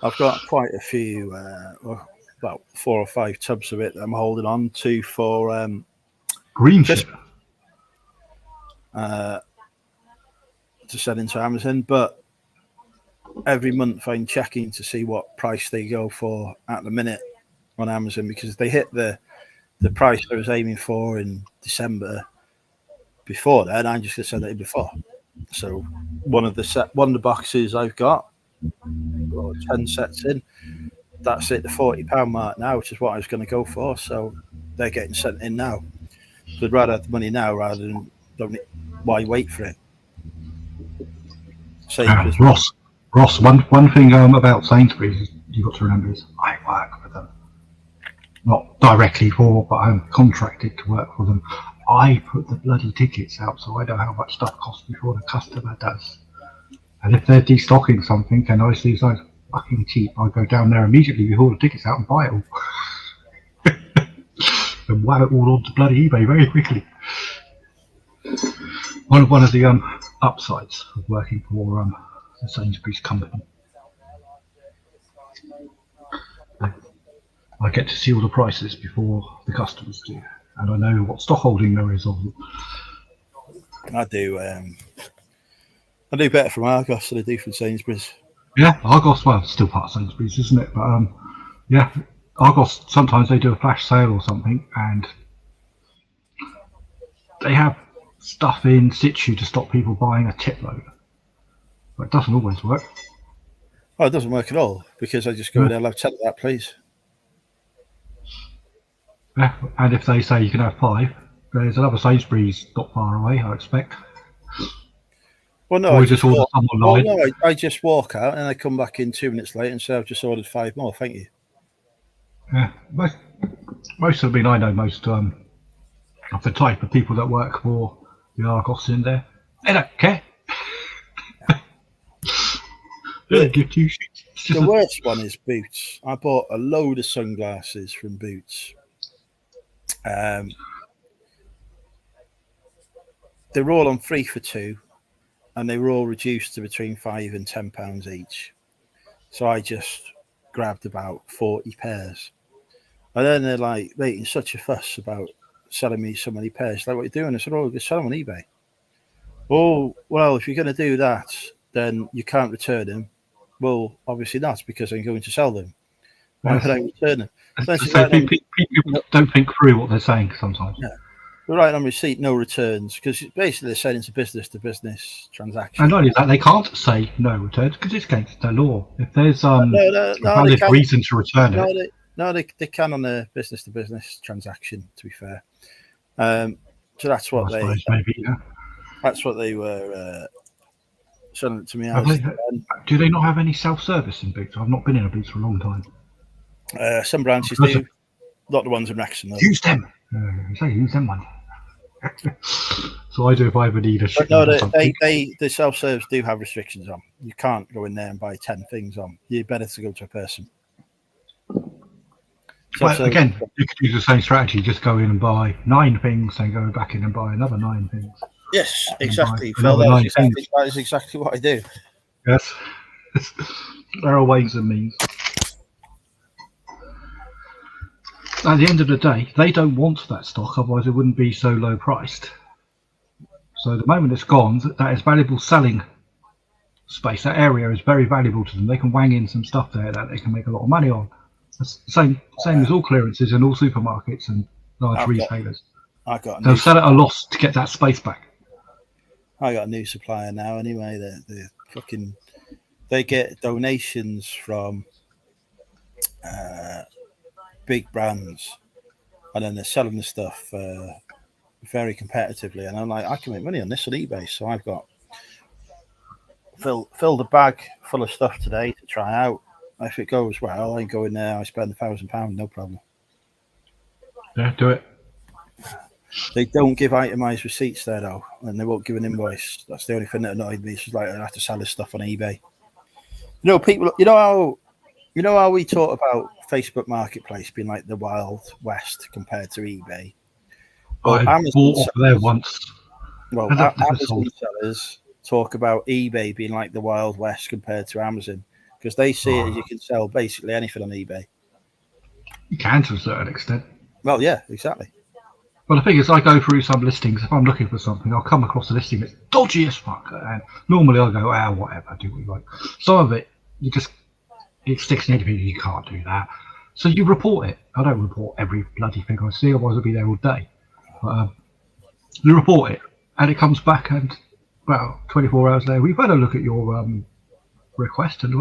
I've got quite a few, about 4 or 5 tubs of it that I'm holding on to for green shit. To send into Amazon, but every month I'm checking to see what price they go for at the minute on Amazon, because if they hit the price I was aiming for in December before then, I'm just going to send it in before. So one of the boxes I've got 10 sets in, that's it, the £40 mark now, which is what I was going to go for. So they're getting sent in now. So I'd rather have the money now rather than why wait for it. Ross, one thing about Sainsbury's is you've got to remember is I work for them. Not directly for, but I'm contracted to work for them. I put the bloody tickets out, so I know how much stuff costs before the customer does. And if they're destocking something and I see something fucking cheap, I go down there immediately before the ticket's out and buy it all. And wham it all onto bloody eBay very quickly. One of the upsides of working for the Sainsbury's company, I get to see all the prices before the customers do, and I know what stock holding there is of them. I do better from Argos than I do from Sainsbury's. Yeah, Argos, well, it's still part of Sainsbury's, isn't it? But yeah, Argos, sometimes they do a flash sale or something, and they have stuff in situ to stop people buying a tip load. But it doesn't always work. Oh, it doesn't work at all, because I just go in there and tell that, please. Yeah, and if they say you can have 5, there's another Sainsbury's not far away, I expect. Well, no, or I just walk out and I come back in 2 minutes later and say I've just ordered 5 more. Thank you. Yeah, most of them, I know most of the type of people that work for the Argos in there. They don't care. They don't give two shits. The worst one is Boots. I bought a load of sunglasses from Boots. They were all on 3 for 2, and they were all reduced to between £5 and £10 each. So I just grabbed about 40 pairs. And then they're like making such a fuss about selling me so many pairs. Like, what are you doing? I said, oh, you sell them on eBay. Oh, well, if you're going to do that, then you can't return them. Well, obviously not, because I'm going to sell them. Why would I return them? People don't think through what they're saying sometimes. Yeah. We're writing on receipt, no returns, because basically they're saying it's a business-to-business transaction. And not only that, they can't say no returns because it's against the law. If there's a valid reason to return it. They can on a business-to-business transaction, to be fair. So that's what that's what they were selling it to me as. Do they not have any self-service in Boots? I've not been in a Boots for a long time. Some branches do, not the ones in Wrexham. Though. Use them. Use them, man. So I do if I ever need a ship. No, the self-serves do have restrictions on. You can't go in there and buy 10 things on. You're better to go to a person. Well, again, you could use the same strategy. Just go in and buy 9 things, then go back in and buy another 9 things. Yes, exactly. Phil, that is exactly what I do. Yes. There are ways and means. At the end of the day, they don't want that stock, otherwise it wouldn't be so low priced. So the moment it's gone, that is valuable selling space. That area is very valuable to them. They can wang in some stuff there that they can make a lot of money on. It's the same as all clearances in all supermarkets and large retailers. They'll sell at a loss to get that space back. I got a new supplier now anyway. They get donations from big brands, and then they're selling the stuff very competitively. And I'm like, I can make money on this on eBay. So I've got filled a bag full of stuff today to try out. If it goes well, I go in there, I spend £1,000, no problem. Yeah, do it. They don't give itemised receipts there though, and they won't give an invoice. That's the only thing that annoyed me. It's just like I have to sell this stuff on eBay. People. You know how we talk about Facebook Marketplace being like the Wild West compared to eBay. Well, I bought off there once. Well, Amazon sellers talk about eBay being like the Wild West compared to Amazon because they see it as you can sell basically anything on eBay. You can to a certain extent. Well, yeah, exactly. Well, the thing is, I go through some listings. If I'm looking for something, I'll come across a listing that's dodgy as fuck, and normally I'll go, whatever, do what you like. Some of it, it sticks in people. You can't do that, so you report it. I don't report every bloody thing I see, otherwise I'll be there all day. But you report it, and it comes back, and about 24 hours later, we've had a look at your request, and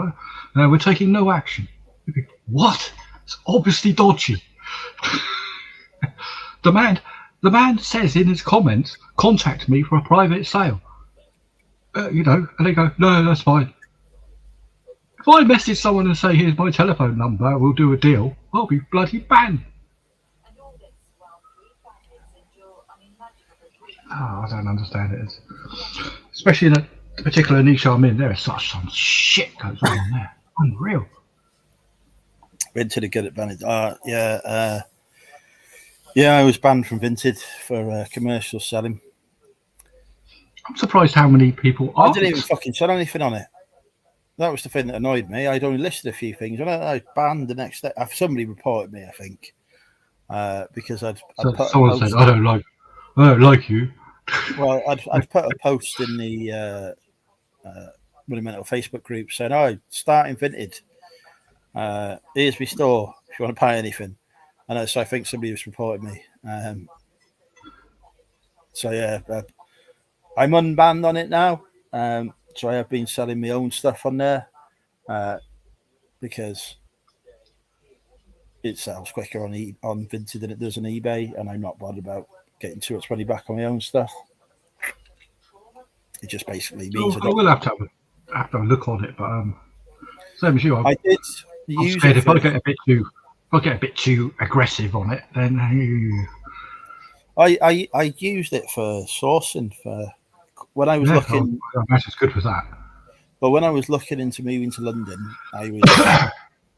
we're taking no action. What? It's obviously dodgy. The man says in his comments, contact me for a private sale. And they go, no, that's fine. If I message someone and say, here's my telephone number, we'll do a deal, I'll be bloody banned. I don't understand it. Especially in the particular niche I'm in, there is such some shit goes on there. Unreal. Vinted are good at banning. Yeah, I was banned from Vinted for commercial selling. I'm surprised how many people are. I didn't even fucking sell anything on it. That was the thing that annoyed me. I'd only listed a few things. And I was banned the next day. Somebody reported me, I think, because someone said, I don't like you. Well, I'd put a post in the Monumental Facebook group saying, starting Vinted. Here's my store if you want to buy anything. And so I think somebody was reporting me. I'm unbanned on it now. So I have been selling my own stuff on there because it sells quicker on Vinted than it does on eBay, and I'm not bothered about getting too much money back on my own stuff. It just basically means I will have to have a look on it, but same as you. I did. I'm scared if I get a bit too aggressive on it, then I used it for sourcing for when I was looking. I imagine it's good with that. But when I was looking into moving to London, I was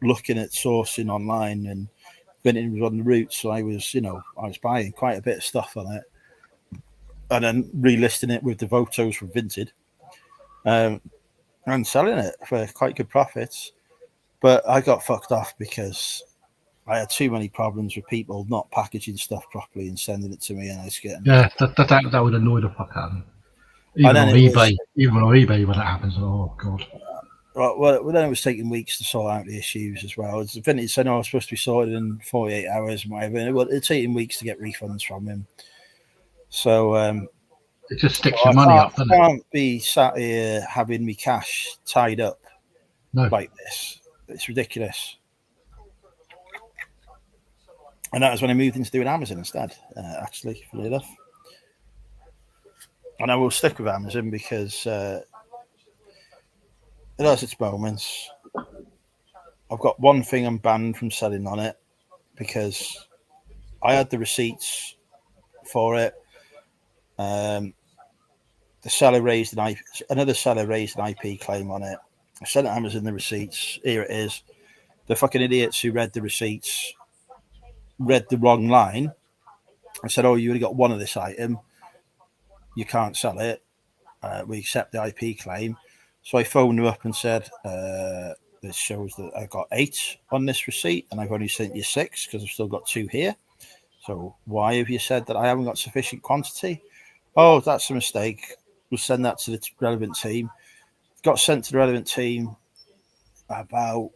looking at sourcing online, and Vinted was on the route, so I was buying quite a bit of stuff on it, and then relisting it with the photos from Vinted, and selling it for quite good profits. But I got fucked off because I had too many problems with people not packaging stuff properly and sending it to me, and I was getting that would annoy the fuck out of me. Even on eBay, when that happens, oh god. Well, then it was taking weeks to sort out the issues as well. Vintage said, I was supposed to be sorted in 48 hours and whatever. Well, it's taking weeks to get refunds from him. So It just sticks I your money up, doesn't it? can't be sat here having me cash tied up No. like this. It's ridiculous. And that was when I moved into doing Amazon instead, actually, funny enough. And I will stick with Amazon because it has its moments. I've got one thing I'm banned from selling on it because I had the receipts for it. The seller raised another seller raised an IP claim on it. I sent Amazon the receipts. Here it is. The fucking idiots who read the receipts read the wrong line. I said, "Oh, you only got one of this item. You can't sell it. We accept the IP claim." So I phoned them up and said, "This shows that I got 8 on this receipt, and I've only sent you 6 because I've still got 2 here. So why have you said that I haven't got sufficient quantity?" "Oh, that's a mistake. We'll send that to the relevant team." It got sent to the relevant team about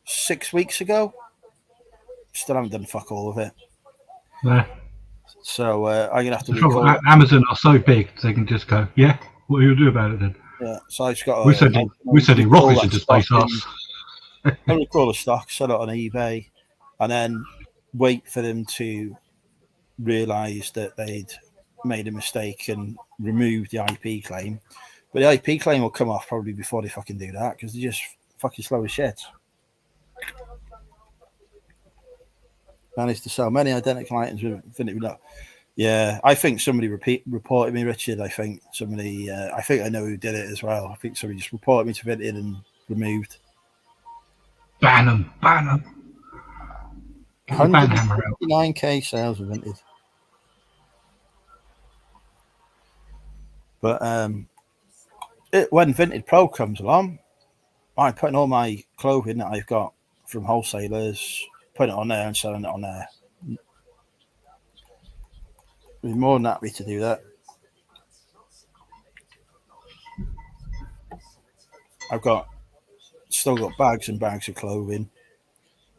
6 weeks ago. Still haven't done fuck all of it. No. So I'm gonna have to Trouble, recall. Amazon are so big they can just go, yeah. What are you gonna do about it then? Yeah, so I've got. We're sending rockets into space, us. I'm gonna call the stock, sell it on eBay, and then wait for them to realise that they'd made a mistake and remove the IP claim. But the IP claim will come off probably before they fucking do that because they're just fucking slow as shit. Managed to sell many identical items with Infinity. Yeah, I think somebody reported me, Richard. I think somebody. I think I know who did it as well. I think somebody just reported me to Vinted and removed. Ban them. Ban them. Get the ban hammer out. 159k sales of Vinted. But when Vinted Pro comes along, I'm putting all my clothing that I've got from wholesalers, putting it on there and selling it on there. I'd be more than happy to do that. I've still got bags and bags of clothing.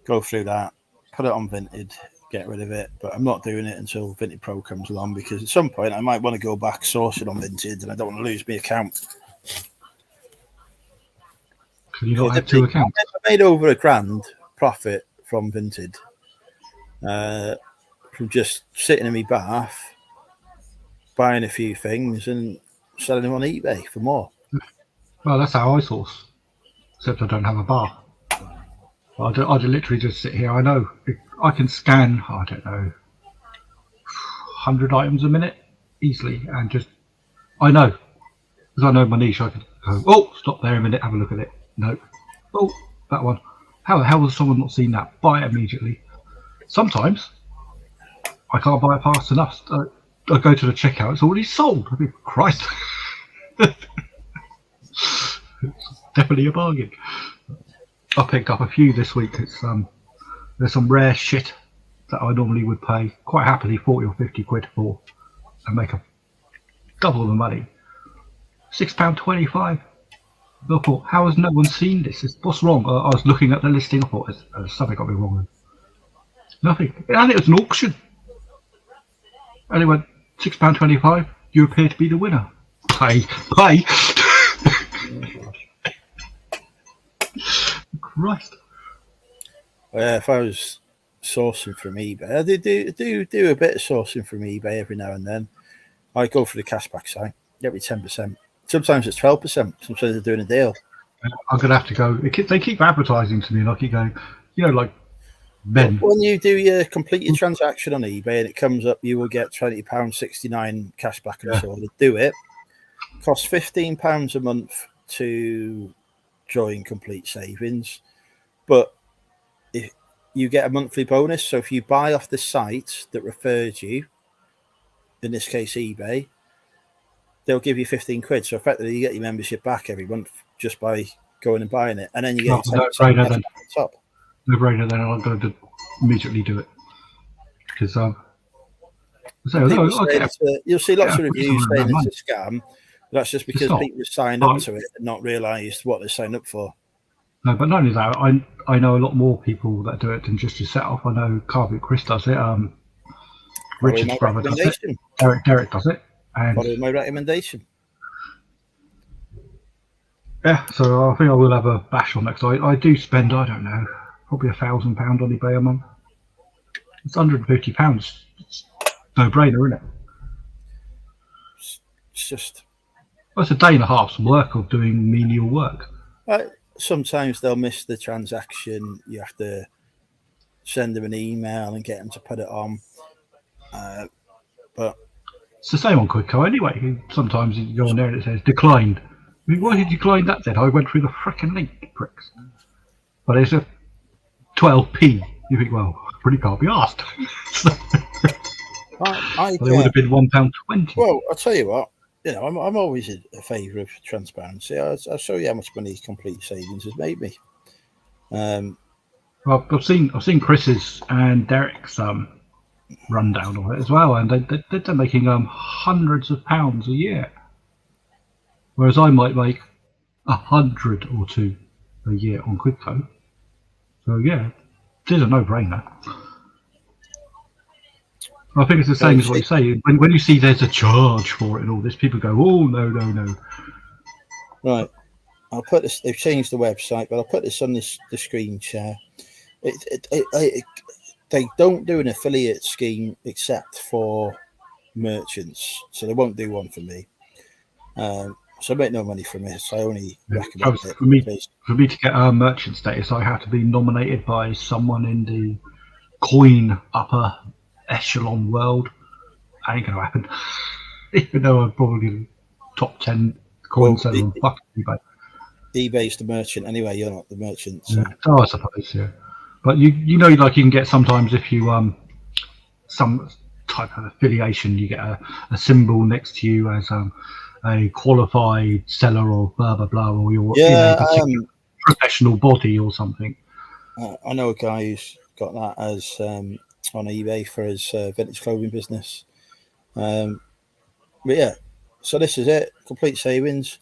Go through that, put it on Vinted, get rid of it. But I'm not doing it until Vinted Pro comes along because at some point I might want to go back sourcing on Vinted and I don't want to lose my account. Can you not have 2 accounts? I made over £1,000 profit from Vinted from just sitting in my bath, buying a few things and selling them on eBay for more. Well, that's how I source, except I don't have a bar. I'd literally just sit here. I know I can scan, I don't know, 100 items a minute easily, and just I know because I know my niche. I can go, oh, stop there a minute, have a look at it. No, oh, that one. How has someone not seen that? Buy it immediately. Sometimes I can't buy it fast enough. I go to the checkout. It's already sold. I mean, Christ, it's definitely a bargain. I picked up a few this week. It's there's some rare shit that I normally would pay quite happily 40 or 50 quid for and make a double the money. £6.25. I thought, how has no one seen this? What's wrong? I was looking at the listing. I thought, there's something got me wrong with it. Nothing. And it was an auction. And it went, £6.25. You appear to be the winner. Pay. Christ. If I was sourcing from eBay, I do a bit of sourcing from eBay every now and then. I go for the cashback site, get me 10%. Sometimes it's 12%. Sometimes they're doing a deal. I'm going to have to go. They keep advertising to me, and I keep going, like men. When you do complete your transaction on eBay and it comes up, you will get £20.69 cashback and so on. Do it. Costs £15 a month to join Complete Savings, but if you get a monthly bonus, so if you buy off the site that refers you, in this case eBay, they'll give you 15 quid. So effectively, you get your membership back every month just by going and buying it, and then you get 10% on top. No brainer. Then I'm going to immediately do it because you'll see lots of reviews saying it's a scam. That's just because people have signed up to it and not realised what they signed up for. No, but not only that, I know a lot more people that do it than just yourself. I know Carpet Chris does it. Richard's brother does it. Derek does it, and Follow my recommendation. yeah, so I think I will have a bash on that. Cause I do spend, I don't know, probably £1,000 on eBay a month. It's £150. It's no brainer, isn't it? It's just Well, it's a day and a half's work of doing menial work. sometimes they'll miss the transaction. You have to send them an email and get them to put it on. But it's the same on Quickco anyway. Sometimes you go on there and it says declined. I mean, why did you decline that then? I went through the frickin' link, pricks. But it's a 12p. You think, well, pretty can't be asked. I But it would have been £1.20. Well, I'll tell you what. I'm always in favour of transparency. I'll show you how much money Complete Savings has made me. Well, I've seen Chris's and Derek's rundown of it as well, and they're making hundreds of pounds a year, whereas I might make 100 or 2 a year on Quickco. So yeah, it is a no-brainer. I think it's the same as what you say. When you see there's a charge for it and all this, people go, "Oh no." Right, I'll put this. They've changed the website, but I'll put this on the screen share. They don't do an affiliate scheme except for merchants, so they won't do one for me. So I make no money from it. So I only recommend it. For me to get merchant status, I have to be nominated by someone in the coin upper echelon world. Ain't gonna happen. Even though I'm probably top 10 coin seller on fucking eBay. eBay's the merchant anyway. You're not the merchant. So. Oh, I suppose, yeah. But you know, like you can get sometimes if you some type of affiliation, you get a symbol next to you as a qualified seller or blah blah blah, or you're in a particular professional body or something. I know a guy who's got that as on eBay for his vintage clothing business. But yeah, so this is it. Complete Savings.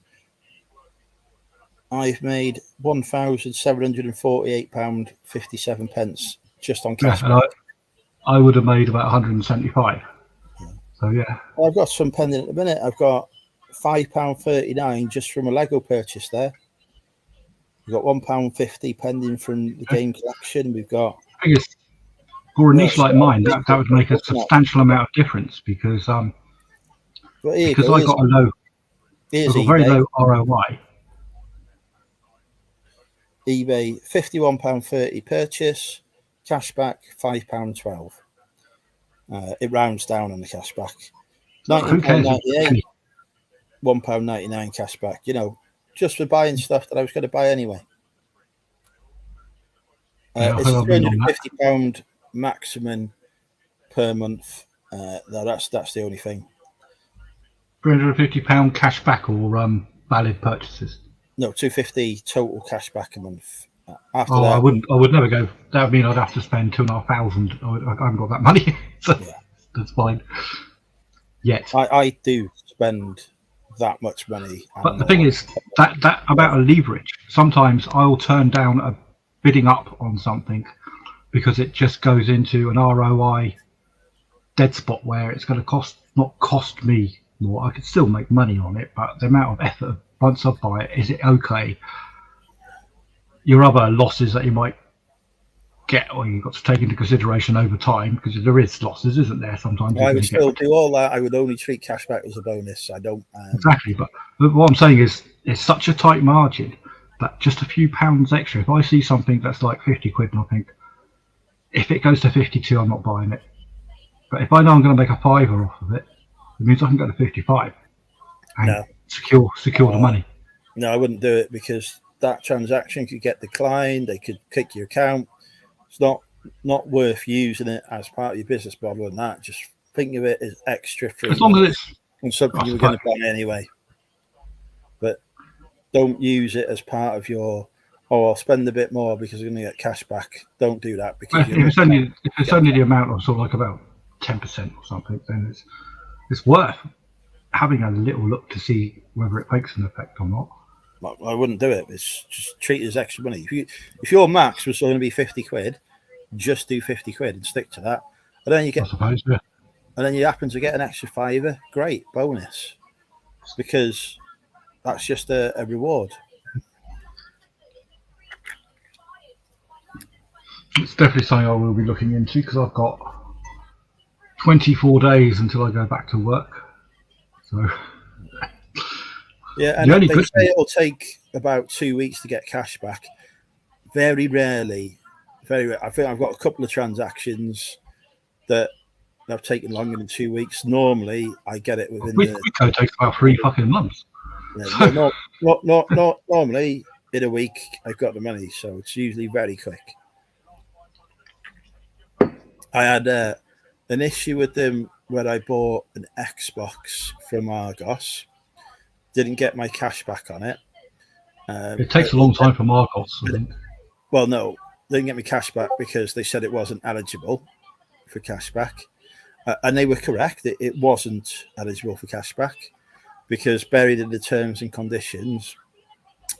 I've made £1,748.57 just on cash. Yeah, and I would have made about 175. So yeah, I've got some pending at the minute. I've got £5.39 just from a Lego purchase there. We've got £1.50 pending from the game collection. We've got. I guess for a niche like mine, that would make a substantial amount of difference because I got a very low ROI. eBay £51.30 purchase, cashback £5.12. It rounds down on the cashback. £19.98, £1.99 cashback. You know, just for buying stuff that I was going to buy anyway. It's £350 maximum per month. That's the only thing. £350 cashback or valid purchases. No, $250 total cashback a month. After that, I would never go. That would mean I'd have to spend $2,500. I haven't got that money, so yeah. That's fine. Yet I do spend that much money. But the thing is that about a leverage. Sometimes I'll turn down a bidding up on something because it just goes into an ROI dead spot where it's going to not cost me more. I could still make money on it, but the amount of effort once I buy it, is it okay? Your other losses that you might get, or you've got to take into consideration over time, because there is losses, isn't there? Sometimes I would still do all that. I would only treat cashback as a bonus. I don't exactly. But what I'm saying is, it's such a tight margin that just a few pounds extra. If I see something that's like 50 quid, and I think if it goes to 52, I'm not buying it. But if I know I'm going to make a fiver off of it, it means I can go to 55 and secure the money. No, I wouldn't do it because that transaction could get declined. They could kick your account. It's not worth using it as part of your business model, and that just think of it as extra free. As long as it's on something you were going to buy anyway. But don't use it as part of your. Oh, I'll spend a bit more because I'm going to get cash back. Don't do that because if it's only the amount of sort of like about 10% or something, then it's worth having a little look to see whether it makes an effect or not. I wouldn't do it. It's just treat it as extra money. If your max was going to be 50 quid, just do 50 quid and stick to that. But then you get. I suppose, yeah. and then you happen to get an extra £5, great bonus, because that's just a reward. It's definitely something I will be looking into because I've got 24 days until I go back to work. So yeah, and they say it'll take about 2 weeks to get cash back. Very rarely, I think I've got a couple of transactions that have taken longer than 2 weeks. Normally, I get it within Quico takes about 3 fucking months. Yeah, not normally in a week. I've got the money, so it's usually very quick. I had an issue with them where I bought an Xbox from Argos. Didn't get my cash back on it. It takes a long time for Argos, I think. Well, no, they didn't get me cash back because they said it wasn't eligible for cash back. And they were correct. It wasn't eligible for cash back because buried in the terms and conditions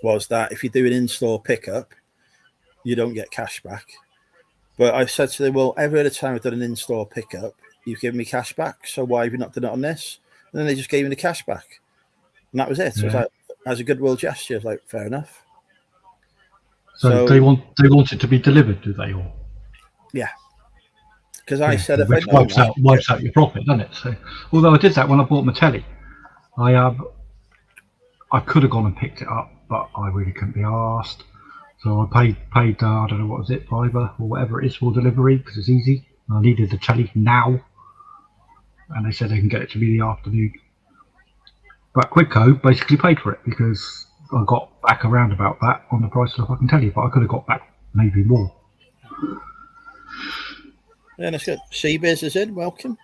was that if you do an in-store pickup, you don't get cash back. But I said to them, well, every other time I've done an in-store pickup, you've given me cash back. So why have you not done it on this? And then they just gave me the cash back. And that was it. So it was like, as a goodwill gesture, it's like, fair enough. So they want it to be delivered, do they? Or yeah. Because I said, if which wipes out your profit, doesn't it? So, although I did that when I bought my telly, I could have gone and picked it up, but I really couldn't be asked. So I paid I don't know what was it, £5 or whatever it is for delivery because it's easy. I needed the telly now, and they said they can get it to me in the afternoon. But Quidco basically paid for it because I got back around about that on the price of the fucking telly, but I could have got back maybe more. Yeah, that's good. CBiz is in. Welcome.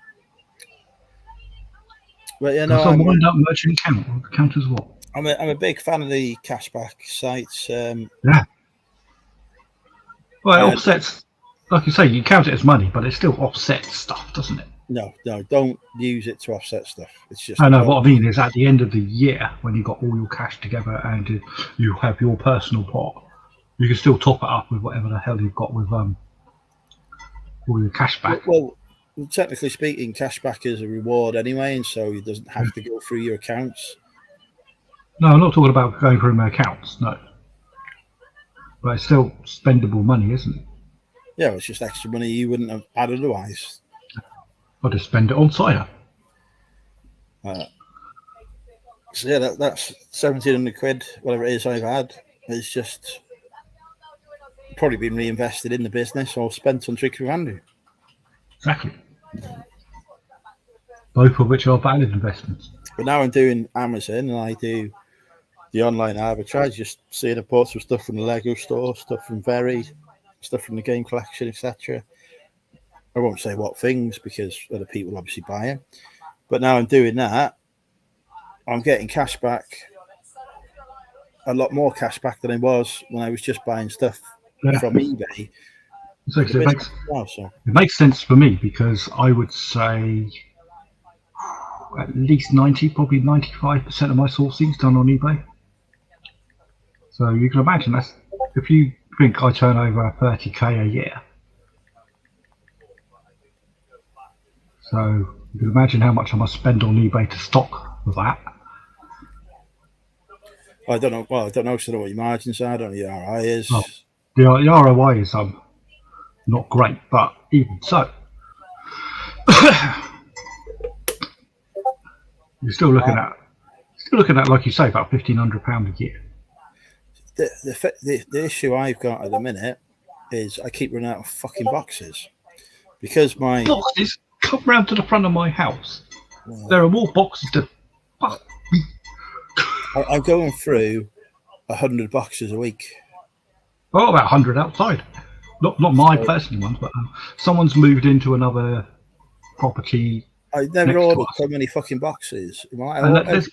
But yeah, no, so wind up merchant count as what? I'm a big fan of the cashback sites. Yeah. Well, it offsets, like you say, you count it as money, but it still offsets stuff, doesn't it? No, don't use it to offset stuff. It's just. I know what I mean is at the end of the year when you got all your cash together and you have your personal pot, you can still top it up with whatever the hell you've got with all your cash back. Well, technically speaking, cashback is a reward anyway, and so it doesn't have to go through your accounts. No, I'm not talking about going through my accounts, no. But it's still spendable money, isn't it? Yeah, it's just extra money you wouldn't have had otherwise. I'll just spend it on cider. So yeah, that's 1,700 quid, whatever it is I've had. It's just probably been reinvested in the business or spent on drinking with Andrew. Exactly. Both of which are valid investments. But now I'm doing Amazon and I do the online arbitrage, just seeing I bought some stuff from the Lego store, stuff from Very, stuff from the game collection, etc. I won't say what things because other people obviously buy them. But now I'm doing that. I'm getting cash back, a lot more cash back than I was when I was just buying stuff from eBay. So it makes sense for me because I would say at least 90, probably 95% of my sourcing is done on eBay. So you can imagine that's if you think I turn over 30k a year. So you can imagine how much I must spend on eBay to stock with that. I don't know. Well, I don't know. So I don't know what your margins are. I don't know what your ROI is. Oh, the ROI is not great, but even so, you're still looking at like you say about £1,500 a year. The issue I've got at the minute is I keep running out of fucking boxes because my boxes come round to the front of my house. There are more boxes to fuck me. I'm going through 100 boxes a week. Well, about 100 outside. Not my personal ones, but someone's moved into another property. I never ordered so many fucking boxes. There's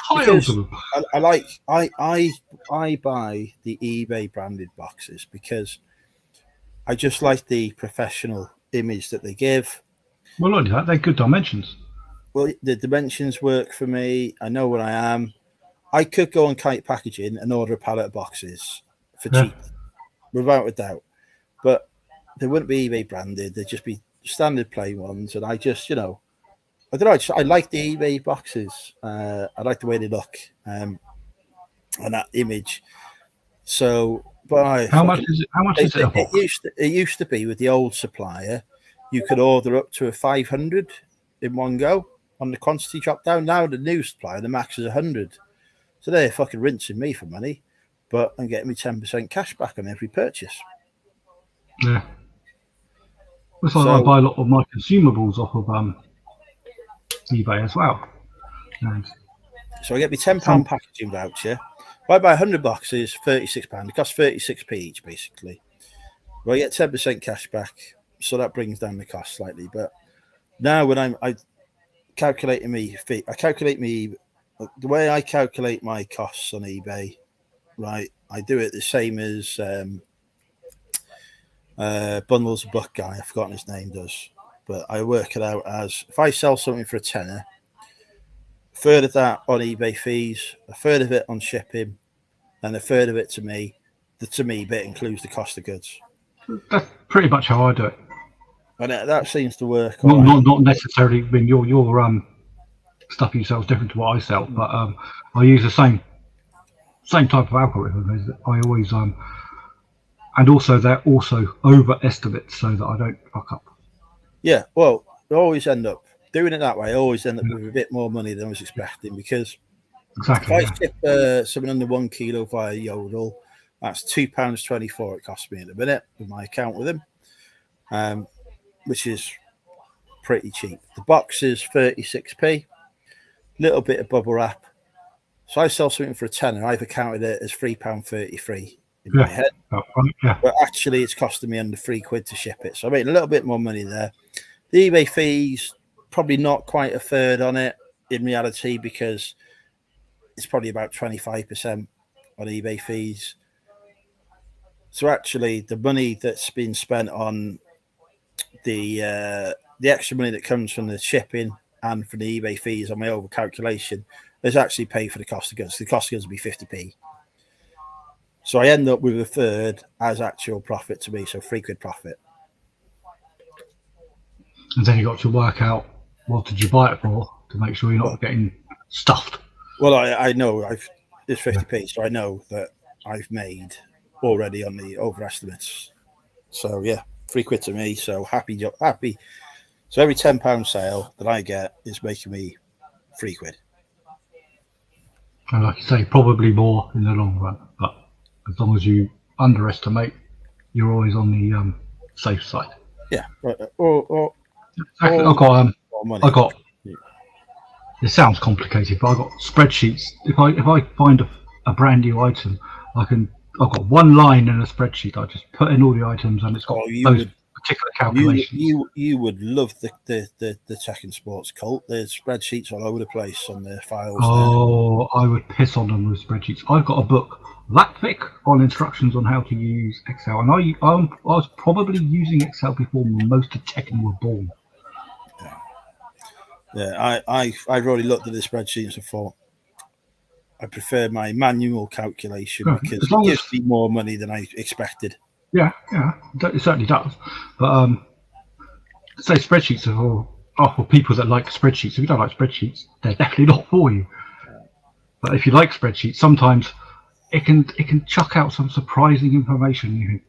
piles of them. I buy the eBay branded boxes because I just like the professional image that they give. Well, not only that, they're good dimensions. Well, the dimensions work for me. I know where I am. I could go on Kite Packaging and order a pallet of boxes for cheap, without a doubt. But they wouldn't be eBay branded. They'd just be standard plain ones. And I just, I don't know. I like the eBay boxes. I like the way they look, and that image. So, but How much is it? How much is it a box? it used to be with the old supplier, you could order up to a 500 in one go on the quantity drop down. Now the new supplier, the max is 100. So they're fucking rinsing me for money, but I'm getting me 10% cash back on every purchase. Yeah. It's like I buy a lot of my consumables off of eBay as well. And so I get me £10 packaging voucher. If I buy 100 boxes, £36. It costs 36p each, basically. Well, I get 10% cash back, so that brings down the cost slightly. But now when I calculate me fee, I calculate me the way I calculate my costs on eBay. Right, I do it the same as Bundles of Buck guy. I've forgotten his name does, but I work it out as if I sell something for a tenner, a third of that on eBay fees, a third of it on shipping, and a third of it to me. The to me bit includes the cost of goods. that's pretty much how I do it. And that seems to work. Not necessarily when your stuff you sell is different to what I sell, but I use the same type of algorithm. I always and also they're also overestimates so that I don't fuck up. Yeah, well, I always end up doing it that way. I always end up with a bit more money than I was expecting because Exactly. if I ship something under 1 kilo via Yodel, that's £2.24 it costs me in a minute with my account with him, which is pretty cheap. The box is 36p, little bit of bubble wrap. So I sell something for a tenner. I've accounted it as £3.33 in my head. Yeah. But actually, it's costing me under £3 to ship it. So I made a little bit more money there. The eBay fees, probably not quite a third on it in reality because it's probably about 25% on eBay fees. So actually, the money that's been spent on the extra money that comes from the shipping and from the eBay fees on my over calculation is actually paid for the cost of goods. The cost of goods will be 50p. So I end up with a third as actual profit to me, so £3 profit. And then you got to work out what did you buy it for to make sure you're not getting stuffed. Well, I know it's 50p, so I know that I've made already on the overestimates. So yeah, £3 to me. So happy. So every £10 sale that I get is making me £3. And like you say, probably more in the long run, but as long as you underestimate, you're always on the safe side. Yeah. Or I got. It sounds complicated, but I got spreadsheets. If I find a brand new item, I've got one line in a spreadsheet. I just put in all the items, and it's got those particular calculations. You would love the tech and sports cult. There's spreadsheets all over the place on their files. Oh, I would piss on them with spreadsheets. I've got a book that thick on instructions on how to use Excel, and I was probably using Excel before most of Tekken were born. Yeah, I've already looked at the spreadsheets and thought I prefer my manual calculation because it gives me more money than I expected. Yeah, it certainly does. But say spreadsheets are for people that like spreadsheets. If you don't like spreadsheets, they're definitely not for you. But if you like spreadsheets, sometimes it can chuck out some surprising information. You think,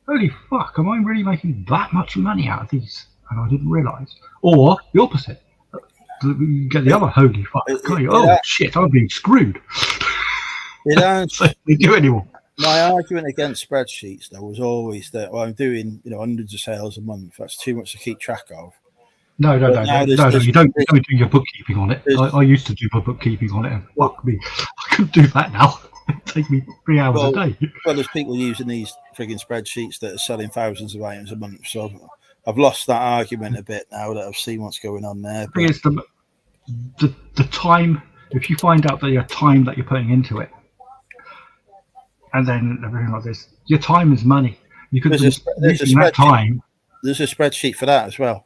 holy fuck, am I really making that much money out of these? And I didn't realise. Or the opposite. You get the other holy fuck. Shit, I'm being screwed. So they do anymore. My argument against spreadsheets, though, was always that I'm doing, hundreds of sales a month. That's too much to keep track of. No. You don't do your bookkeeping on it. I used to do my bookkeeping on it, and fuck me, I couldn't do that now. It'd take me 3 hours a day. Well, there's people using these frigging spreadsheets that are selling thousands of items a month. So I've lost that argument a bit now that I've seen what's going on there. But it's the time. If you find out that your time that you're putting into it, and then everything like this, your time is money. You could use that time. There's a spreadsheet for that as well.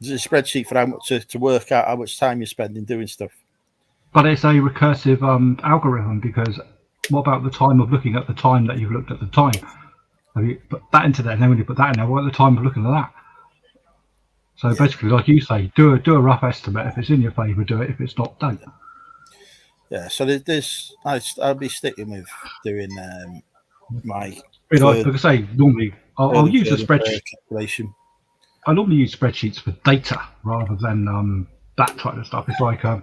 There's a spreadsheet for how much to work out how much time you're spending doing stuff. But it's a recursive algorithm, because what about the time of looking at the time that you've looked at the time? Have you put that into there, and then when you put that in there, what at the time of looking at that? So basically, like you say, do a rough estimate. If it's in your favour, do it. If it's not, don't. Yeah, so I'll be sticking with doing my Like I say, normally I'll use a spreadsheet. calculation. I normally use spreadsheets for data rather than that type of stuff. It's like I'll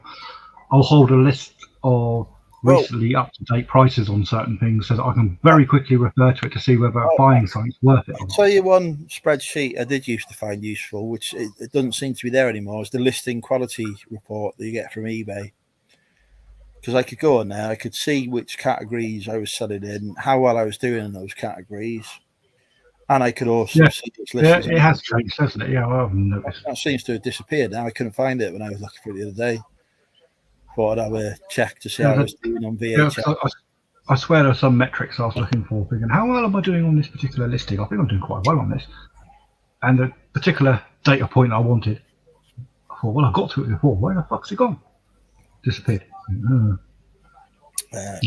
hold a list of recently up-to-date prices on certain things so that I can very quickly refer to it to see whether buying something's worth it or I'll not. tell you one spreadsheet I did used to find useful, which it doesn't seem to be there anymore, is the listing quality report that you get from eBay. Because I could go on there, I could see which categories I was selling in, how well I was doing in those categories, and I could also see which listings. Yeah, it has changed, hasn't it? Yeah, I haven't noticed. That seems to have disappeared now. I couldn't find it when I was looking for it the other day. Thought I'd have a check to see how I was doing on VHS. Yeah, I swear there are some metrics I was looking for, thinking, how well am I doing on this particular listing? I think I'm doing quite well on this. And the particular data point I wanted, I thought, well, I got to it before. Where the fuck's it gone? Disappeared.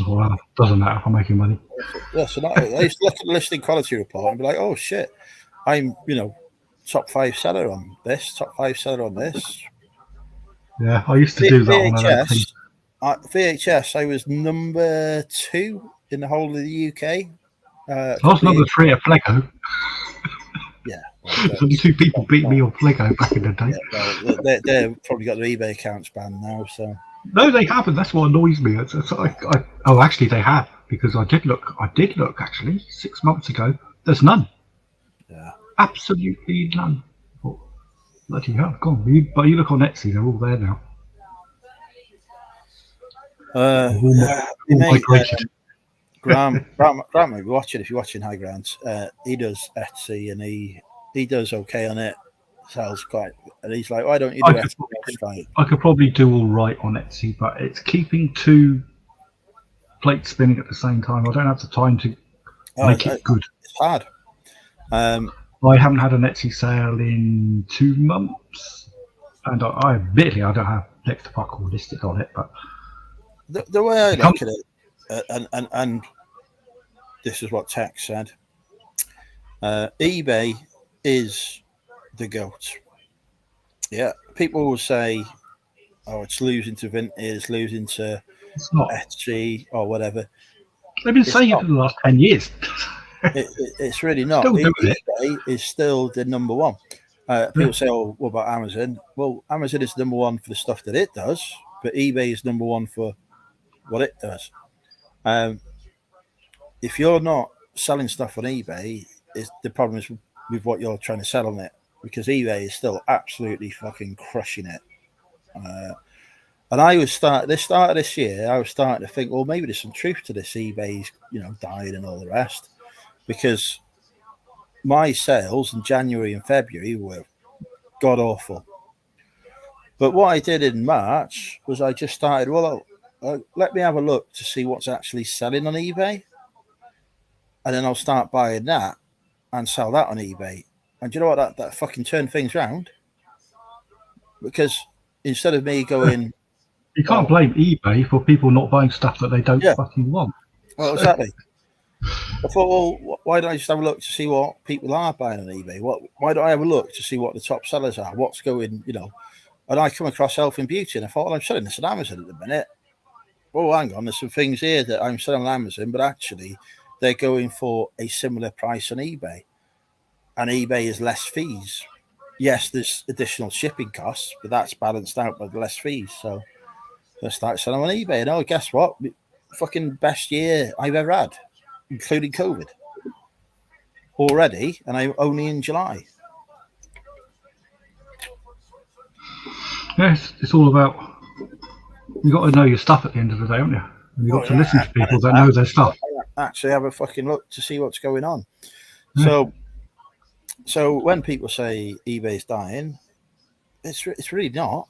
Well, doesn't matter if I'm making money. Yeah, so I used to look at the listing quality report and be like, oh shit, I'm, top 5 seller on this, top 5 seller on this. Yeah, I used to do that VHS, on VHS, I was number 2 in the whole of the UK. I was number 3 at Flego. Yeah. There's only 2 people beat me on Flego back in the day. Yeah, well, they've probably got their eBay accounts banned now, so. No, they haven't. That's what annoys me. Actually, they have, because I did look actually 6 months ago. There's none. Yeah. Absolutely none. Oh, bloody hell, gone. But you look on Etsy, they're all there now. Grant might be watching. If you're watching, hi Grant. He does Etsy and he does okay on it. Sells quite, and he's like, why don't you do Etsy? I could probably do all right on Etsy, but it's keeping 2 plates spinning at the same time. I don't have the time to make it good. It's hard. I haven't had an Etsy sale in 2 months, and I admittedly I don't have next to fuck all listed on it. But the way I look at it, and this is what Tex said, eBay is the goat. Yeah, people will say, "Oh, it's losing to Vinted, losing to Etsy, or whatever." They've been saying it for the last 10 years. It's really not. eBay is still the number one. People say, "Oh, what about Amazon?" Well, Amazon is number one for the stuff that it does, but eBay is number one for what it does. If you're not selling stuff on eBay, the problem is with what you're trying to sell on it, because eBay is still absolutely fucking crushing it. And I was start of this year, I was starting to think, well, maybe there's some truth to this. eBay's, dying and all the rest, because my sales in January and February were god awful. But what I did in March was I just started, let me have a look to see what's actually selling on eBay, and then I'll start buying that and sell that on eBay. And do you know what? That fucking turned things around, because instead of me going, you can't blame eBay for people not buying stuff that they don't fucking want. Well, exactly. I thought, well, why don't I just have a look to see what people are buying on eBay? Why don't I have a look to see what the top sellers are? What's going, And I come across health and beauty, and I thought, well, I'm selling this on Amazon at the minute. Oh, hang on, there's some things here that I'm selling on Amazon, but actually they're going for a similar price on eBay. And eBay is less fees. Yes, there's additional shipping costs, but that's balanced out by the less fees. So I start selling on eBay. And guess what? Fucking best year I've ever had, including COVID. Already, and I'm only in July. Yes, it's all about, you got to know your stuff at the end of the day, haven't you? And you got to listen to people that know their stuff. Actually have a fucking look to see what's going on. Yeah. So when people say eBay's dying, it's really not.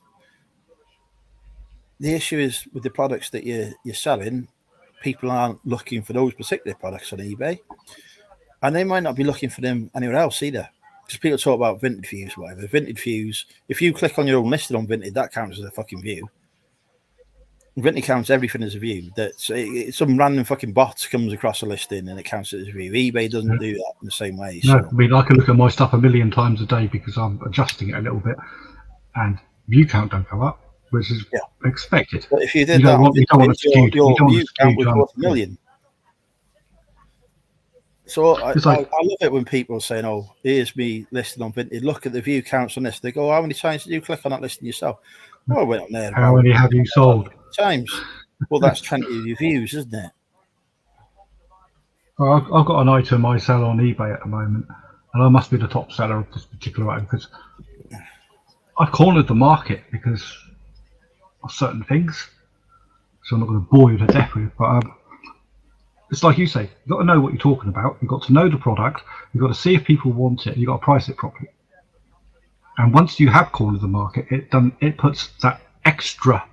The issue is with the products that you're selling, people aren't looking for those particular products on eBay, and they might not be looking for them anywhere else either. Because people talk about Vinted views, whatever. Vinted views, if you click on your own listing on Vinted, that counts as a fucking view. Vinty counts everything as a view. Some random fucking bot comes across a listing and it counts it as a view. eBay doesn't do that in the same way. No, So. I mean, I can look at my stuff a million times a day because I'm adjusting it a little bit, and view count don't go up, which is expected. But if you did You don't want a skewed, your view count would go up a million. So I love it when people are saying, "Oh, here's me listing on Vinted. Look at the view counts on this." They go, "How many times did you click on that listing yourself?" Well, I went on there. How many have you sold? Times. Well, that's 20 of your views, isn't it? Well, I've got an item I sell on eBay at the moment, and I must be the top seller of this particular item because I cornered the market because of certain things. So I'm not going to bore you to death with, but it's like you say, you've got to know what you're talking about. You've got to know the product. You've got to see if people want it. You've got to price it properly. And once you have cornered the market, it puts that extra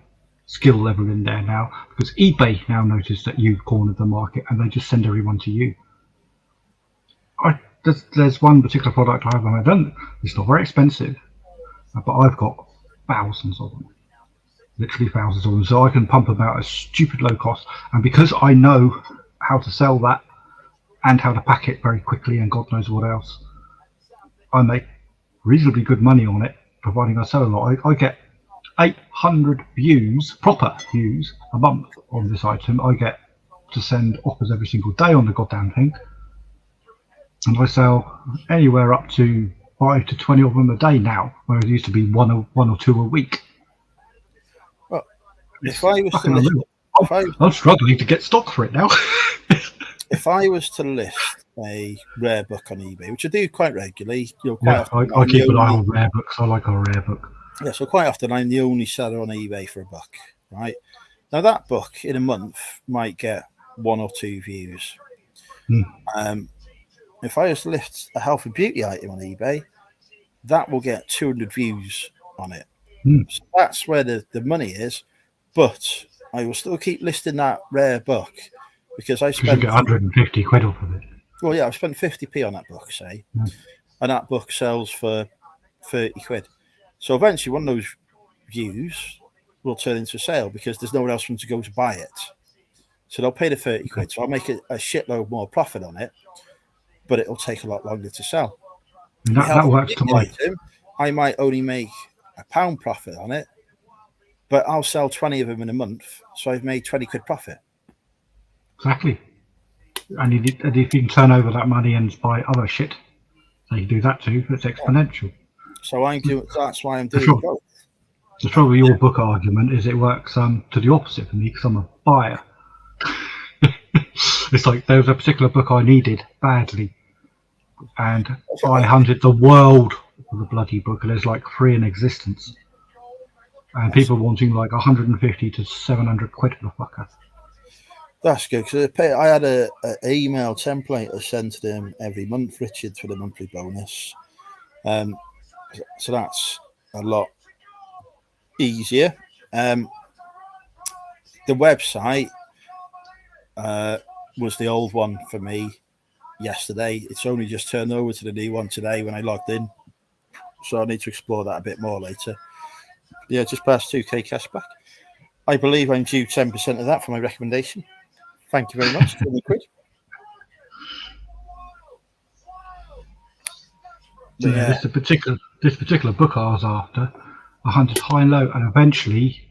skill level in there now, because eBay now notice that you've cornered the market and they just send everyone to you. There's one particular product I have on my done. It's not very expensive, but I've got thousands of them. Literally thousands of them, so I can pump them out at stupid low cost, and because I know how to sell that and how to pack it very quickly and God knows what else, I make reasonably good money on it, providing I sell a lot. I get 800 views, proper views, a month on this item. I get to send offers every single day on the goddamn thing, and I sell anywhere up to 5 to 20 of them a day now, whereas it used to be one or two a week. If I was to list, I'm struggling to get stock for it now. If I was to list a rare book on eBay, which I do quite regularly, I keep an eye on rare books. I like a rare book. Yeah, so quite often I'm the only seller on eBay for a book, right? Now that book in a month might get 1 or 2 views. If I was to list a health and beauty item on eBay, that will get 200 views on it. So that's where the money is. But I will still keep listing that rare book because I spent 150 quid off of it. Well, yeah, I've spent 50p on that book, say, and that book sells for 30 quid. So eventually, one of those views will turn into a sale because there's no one else for them to go to buy it. So they'll pay the 30 quid. So I'll make a shitload more profit on it, but it'll take a lot longer to sell. That works to my item, I might only make £1 profit on it, but I'll sell 20 of them in a month, so I've made 20 quid profit. Exactly. And if you can turn over that money and buy other shit, so you can do that too. It's exponential. So that's why I'm doing both. The trouble with your book argument is it works to the opposite for me because I'm a buyer. It's like there was a particular book I needed badly, and I hunted the world for the bloody book, and there's like 3 in existence. And people wanting like 150 to 700 quid for the fucker. That's good because I had an email template I sent to them every month, Richard, for the monthly bonus. So that's a lot easier. The website was the old one for me yesterday. It's only just turned over to the new one today when I logged in. So I need to explore that a bit more later. Yeah, just past 2k cash back. I believe I'm due 10% of that for my recommendation. Thank you very much. 20 quid. Yeah, this particular book I was after, I hunted high and low, and eventually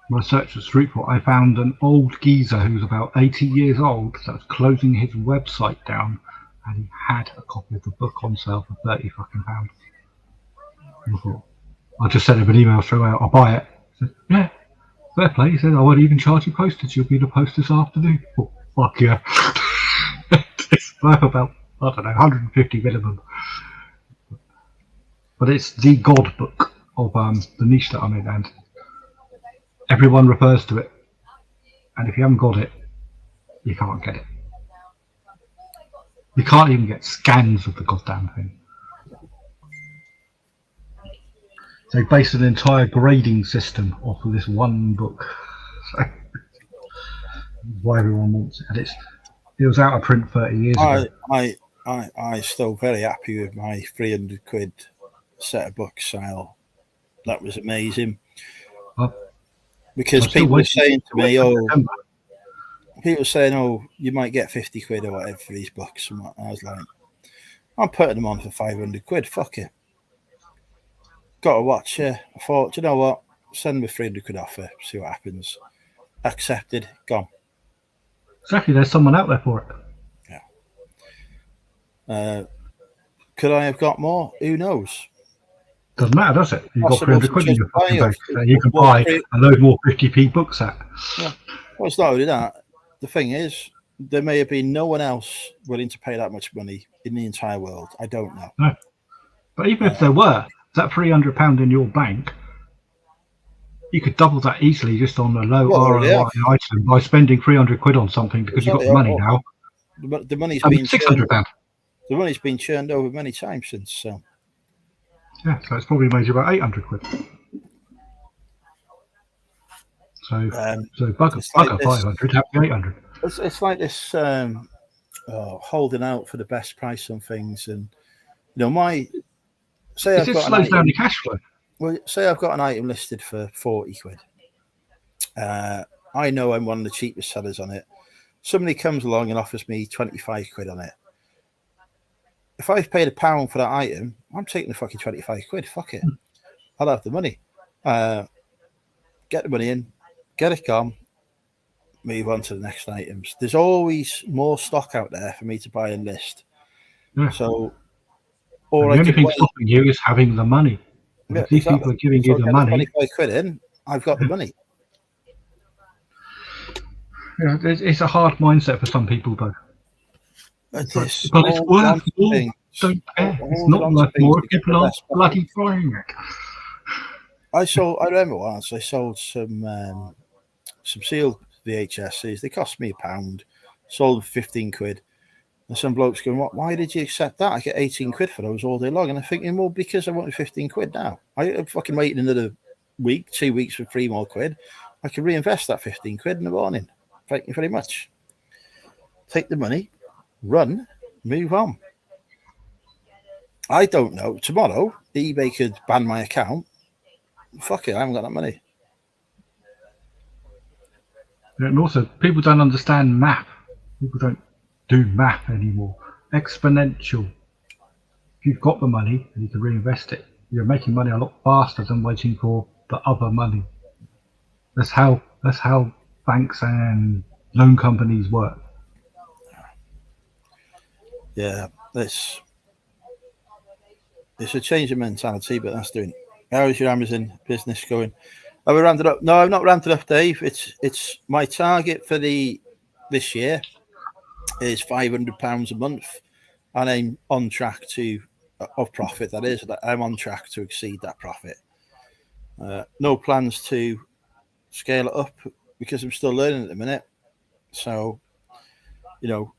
my search was fruitful. I found an old geezer who was about 80 years old that was closing his website down, and he had a copy of the book on sale for £30 fucking pounds. I just sent him an email through out, I'll buy it. He said, yeah, fair play. He said, I won't even charge you postage. You'll be the post this afternoon. Oh, fuck yeah. It's worth about, I don't know, 150 minimum. But it's the God book of the niche that I'm in, and everyone refers to it. And if you haven't got it, you can't get it. You can't even get scans of the goddamn thing. They based an entire grading system off of this one book. So why everyone wants it. And it was out of print 30 years ago. I'm still very happy with my 300 quid set of books sale. That was amazing. because I'm still people were waiting- saying to me, "Oh, September. people were saying, oh, you might get 50 quid or whatever for these books." And I was like, I'm putting them on for 500 quid. Fuck it. Got to watch it. I thought, you know what? Send me 300 quid offer, see what happens. Accepted, gone. Exactly, there's someone out there for it. Could I have got more? Who knows? Doesn't matter, does it? You've got Possible 300 quid in to your fucking buy bank. off- So you can well, buy a load more 50p books at. Well, it's not only that. The thing is, there may have been no one else willing to pay that much money in the entire world. I don't know. No. But even if there were, that £300 in your bank, you could double that easily just on a low Well, ROI yeah. item by spending 300 quid on something because you've got the money now. The money's I been mean, £600. the money's been churned over many times since. So Yeah, so it's probably made you about 800 quid. So bugger it's like this. 500, happy 800. It's like this holding out for the best price on things, and say It I've just got an slows down item, the cash flow. well, say I've got an item listed for 40 quid. I know I'm one of the cheapest sellers on it. Somebody comes along and offers me 25 quid on it. If I've paid £1 for that item, I'm taking the fucking 25 quid. Fuck it. I'll have the money. Get the money in, get it gone, move on to the next items. There's always more stock out there for me to buy and list. Yeah. So, And the only thing stopping you is having the money. And if these people are giving you the money, 25 quid in, I've got the money. yeah, it's a hard mindset for some people, though. But But this it's all worth down to more. things. Don't care. All It's not down to worth things more to if get people the aren't best bloody buying it. I remember once I sold some sealed VHSs. They cost me £1. Sold them for 15 quid. And some blokes going, "What? Why did you accept that? I get 18 quid for those all day long." And I'm thinking, well, because I wanted 15 quid now. I'm fucking waiting another week, 2 weeks for 3 more quid. I can reinvest that 15 quid in the morning. Thank you very much. Take the money, run, move on. I don't know. Tomorrow, eBay could ban my account. Fuck it, I haven't got that money. And also, people don't understand math. People don't do math anymore. Exponential. If you've got the money and you can reinvest it, you're making money a lot faster than waiting for the other money. That's how banks and loan companies work. Yeah, it's a change of mentality, but that's doing it. How is your Amazon business going? Have we rounded up? No, I've not rounded up, Dave. It's my target for this year is £500 a month, and I'm on track of profit. That is, I'm on track to exceed that profit. No plans to scale it up because I'm still learning at the minute. So, it'll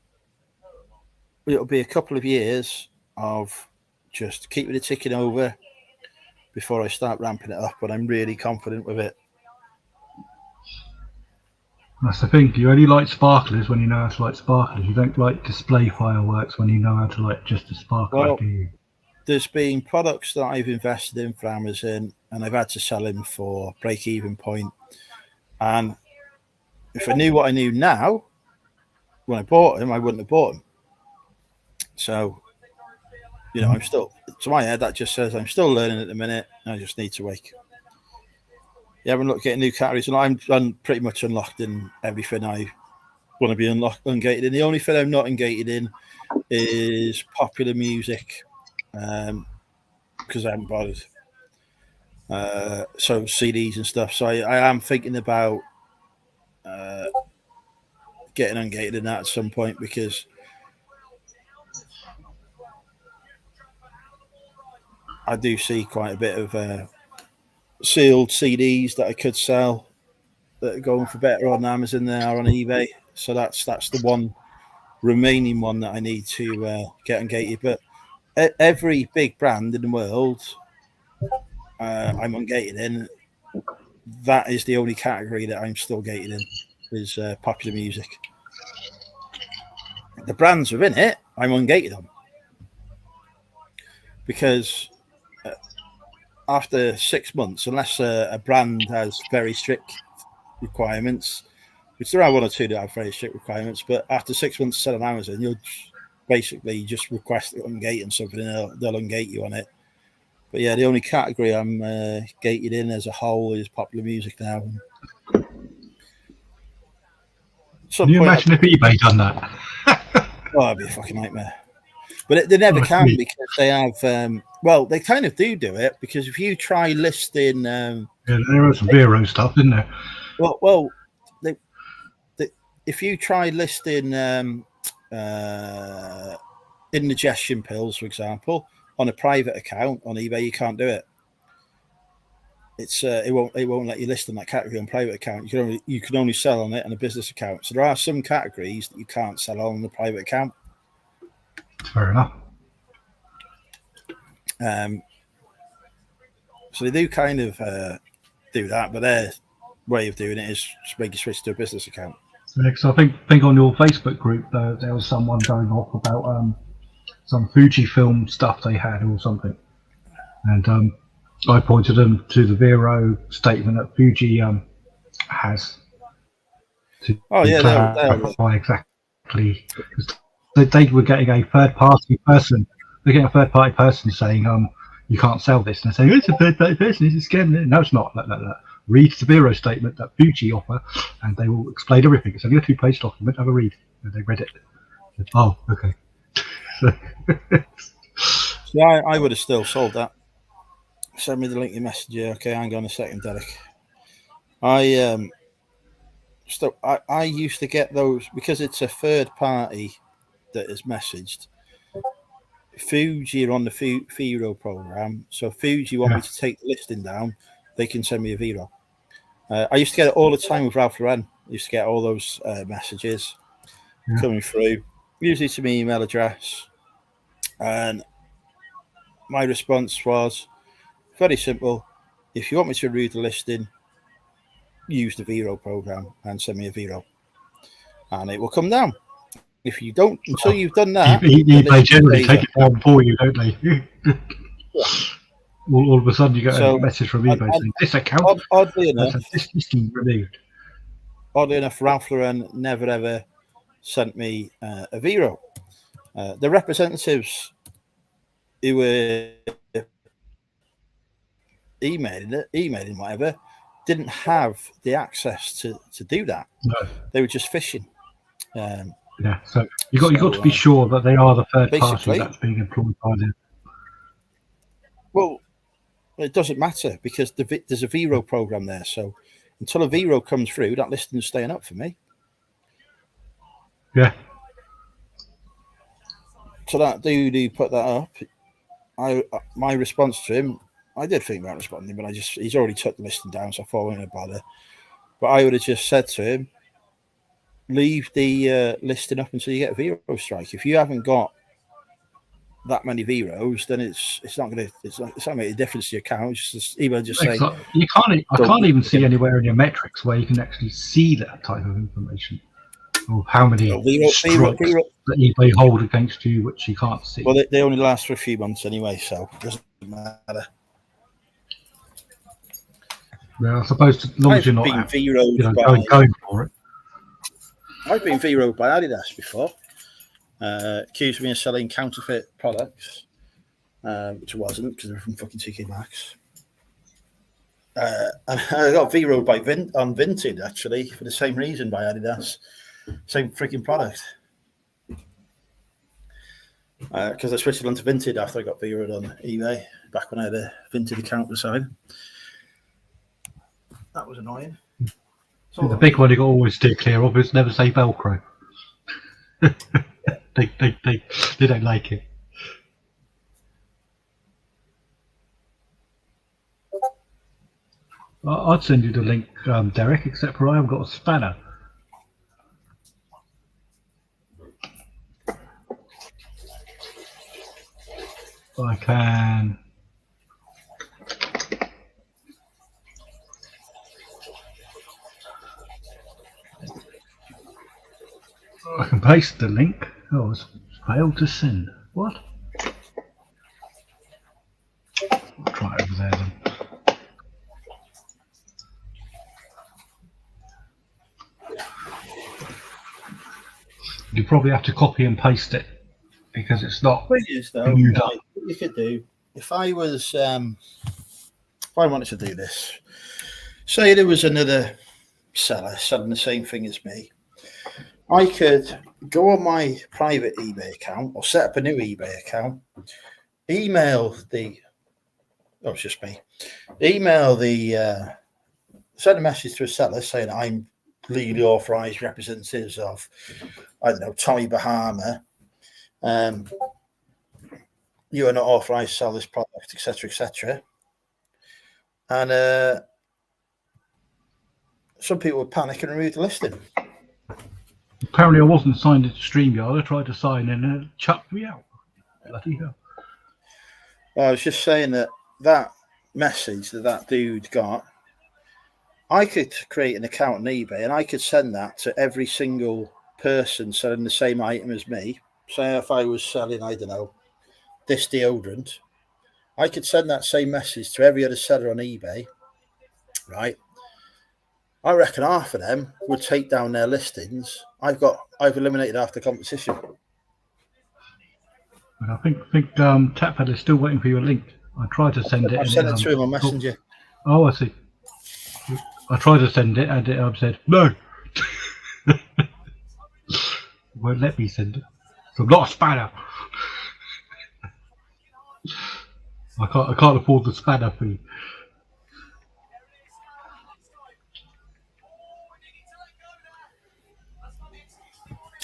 be a couple of years of just keeping it ticking over before I start ramping it up. But I'm really confident with it. That's the thing. You only light sparklers when you know how to light sparklers. You don't like display fireworks when you know how to light just a sparkler, do you? There's been products that I've invested in for Amazon, and I've had to sell them for break-even point. And if I knew what I knew now, when I bought them, I wouldn't have bought them. So, I'm still, to my head, that just says I'm still learning at the minute. I just need to wake. You haven't looked at new categories, and I'm pretty much unlocked in everything I want to be ungated in. The only thing I'm not ungated in is popular music, because I haven't bothered. So CDs and stuff. So I am thinking about getting ungated in that at some point, because I do see quite a bit of sealed CDs that I could sell that are going for better on Amazon than they are on eBay. So that's the one remaining one that I need to get ungated. But every big brand in the world I'm ungated in. That is the only category that I'm still gated in, is popular music. The brands within it, I'm ungated on, because after 6 months, unless a brand has very strict requirements, which there are one or two that have very strict requirements. But after 6 months selling on Amazon, you'll basically just request it ungate and something, and they'll ungate you on it. But yeah, the only category I'm gated in as a whole is popular music now. Can you imagine if eBay done that? Oh, that'd be a fucking nightmare. But they never can because they have. Well, they kind of do it because if you try listing, yeah, there is some Vero stuff, isn't there? Well, if you try listing indigestion pills, for example, on a private account on eBay, you can't do it. It's it won't let you list on that category on private account. You can only sell on it on a business account. So there are some categories that you can't sell on the private account. Fair enough. So they do kind of do that, but their way of doing it is just make you switch to a business account. Because I think on your Facebook group there was someone going off about some Fujifilm stuff they had or something, and I pointed them to the Vero statement that Fuji has to clarify exactly. They were getting a third-party person. They're getting a third-party person saying, "You can't sell this," and they're saying, "It's a third-party person. It's a scam." No, it's not. Read the Vero statement that Fuji offer, and they will explain everything. It's only a 2-page document. Have a read. And they read it. Said, oh, okay. So I would have still sold that. Send me the link in Messenger. Okay, hang on a second, Derek. I used to get those because it's a third party that is messaged. Fuji are on the Vero program, so Fuji want me to take the listing down. They can send me a Vero. I used to get it all the time with Ralph Lauren. I used to get all those messages coming through, usually to my email address, and my response was very simple. If you want me to read the listing, use the Vero program and send me a Vero, and it will come down. If you don't, until you've done that, they generally take it down for you, don't they? All of a sudden, you get a message from eBay saying this account, oddly enough, this listing removed. Oddly enough, Ralph Lauren never ever sent me a Vero. The representatives who were emailing whatever, didn't have the access to do that. No. They were just fishing. So you got to be sure that they are the third party that's being employed by them. Well, it doesn't matter because there's a Vero program there. So until a Vero comes through, that listing's staying up for me. Yeah. So that dude who put that up, my response to him, I did think about responding, but he's already took the listing down, so I thought I wasn't going to bother. But I would have just said to him, leave the listing up until you get a Vero strike. If you haven't got that many Veros, then it's not going to make a difference to your account. Just say you can't. I can't even see anywhere in your metrics where you can actually see that type of information, or how many strikes that eBay hold against you, which you can't see. Well, they only last for a few months anyway, so it doesn't matter. Yeah, I suppose as long as you're not going for it. I've been Vero'd by Adidas before. Accused me of selling counterfeit products, which I wasn't because they're from fucking TK Maxx. And I got Vero'd by on Vinted actually for the same reason by Adidas, same freaking product. Because I switched it onto Vinted after I got Vero'd on eBay back when I had a Vinted account beside. That was annoying. So the big one you got to always steer clear of is never say Velcro. They don't like it. I'd send you the link, Derek, except for I haven't got a spanner. I can. I can paste the link. Oh, it's failed to send. What? I'll try it over there then. You probably have to copy and paste it because it's not Thing is, though, viewed right, what you could do if I was, if I wanted to do this, say there was another seller selling the same thing as me, I could go on my private eBay account or set up a new eBay account, email the, oh, it's just me, email the, send a message to a seller saying I'm legally authorised representatives of, I don't know, Tommy Bahama. You are not authorised to sell this product, etc., etc. And some people would panic and remove the listing. Apparently, I wasn't signed into StreamYard. I tried to sign in and it chucked me out. Bloody hell. Well, I was just saying that message that dude got, I could create an account on eBay and I could send that to every single person selling the same item as me. Say if I was selling, I don't know, this deodorant, I could send that same message to every other seller on eBay, right? I reckon half of them would take down their listings. I've eliminated half the competition. But I think Taphead is still waiting for your link. I tried to send it. I sent it to him on Messenger. Oh, I see. I tried to send it and it said no. Won't let me send it. So I'm not a spanner. I can't afford the spanner fee.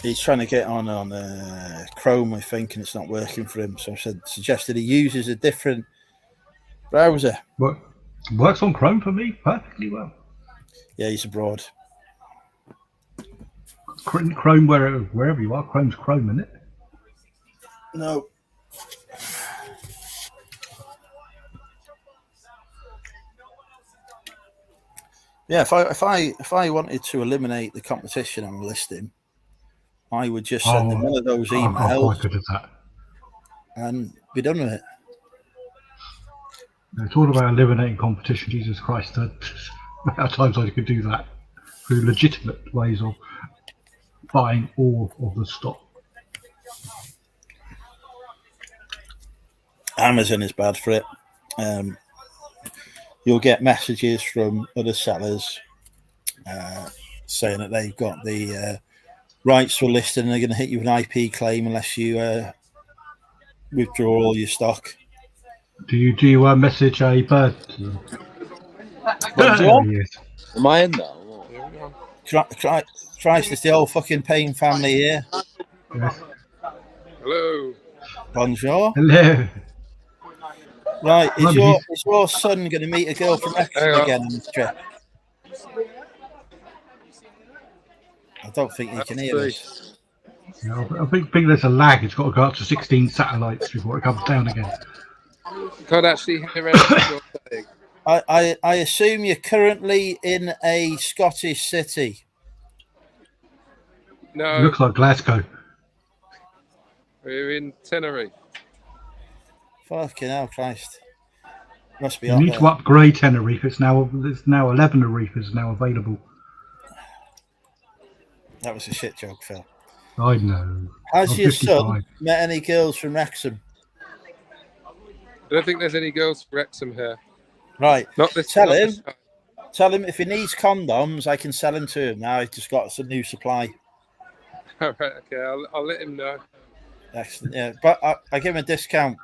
He's trying to get on Chrome, I think, and it's not working for him. So I suggested he uses a different browser. Works on Chrome for me perfectly well. Yeah, he's abroad. Chrome, wherever you are, Chrome's Chrome, isn't it? No. Yeah, if I wanted to eliminate the competition on a listing, I would just send them one of those emails. I'm quite good at that. And be done with it. It's all about eliminating competition. Jesus Christ, there are times I could do that through legitimate ways of buying all of the stock. Amazon is bad for it. You'll get messages from other sellers saying that they've got the rights to a listing and they're going to hit you with an IP claim unless you withdraw all your stock. Do you message a bird? Am I in now? Christ, it's the old fucking Payne family here. Yes. Hello. Bonjour. Hello. Right, is your son going to meet a girl from Exeter again on this trip? I don't think he can hear us. Yeah, I think there's a lag. It's got to go up to 16 satellites before it comes down again. Can't actually hear anything you're saying. I assume you're currently in a Scottish city. No. It looks like Glasgow. We're in Tenerife. Fucking hell, Christ. Must be You up need there. to upgrade Tenerife. It's now 11 Tenerife is now available. That was a shit joke, Phil. I know. Has I'm your 55. son met any girls from Wrexham? I don't think there's any girls from Wrexham here. Right. Not this. Tell not him. this time. Tell him if he needs condoms, I can sell them to him now. He's just got some new supply. All right. Okay. I'll let him know. Excellent. Yeah, but I give him a discount.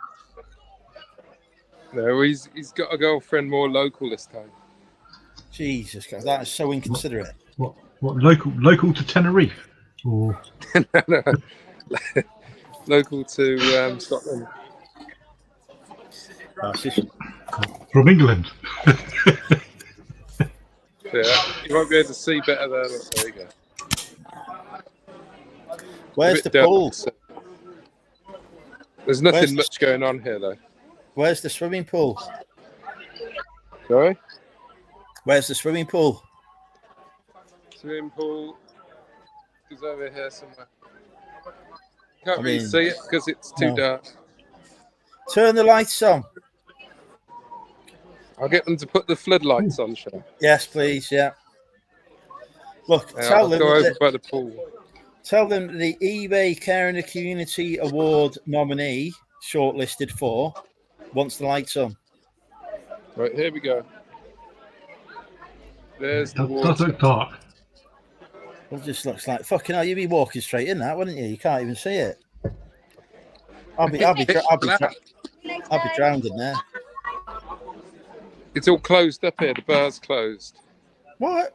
No, he's got a girlfriend more local this time. Jesus Christ, that is so inconsiderate. What local to Tenerife? Or No. Local to Scotland. from England? Yeah, you won't be able to see better there. There you go. Where's the pool? There's nothing much going on here, though. Where's the swimming pool? Sorry? Where's the swimming pool? Swimming pool is over here somewhere. Can't really see it because it's too dark. Turn the lights on. I'll get them to put the floodlights on, shall I? Yes, please. Yeah. Look, I'll go over by the pool. Tell them the eBay Care in the Community Award nominee shortlisted for once the light's on. Right, here we go. There's the It does water. look dark. It just looks like fucking hell. You'd be walking straight in that, wouldn't you? You can't even see it. I'll be drowned in there. It's all closed up here. The bar's closed. What?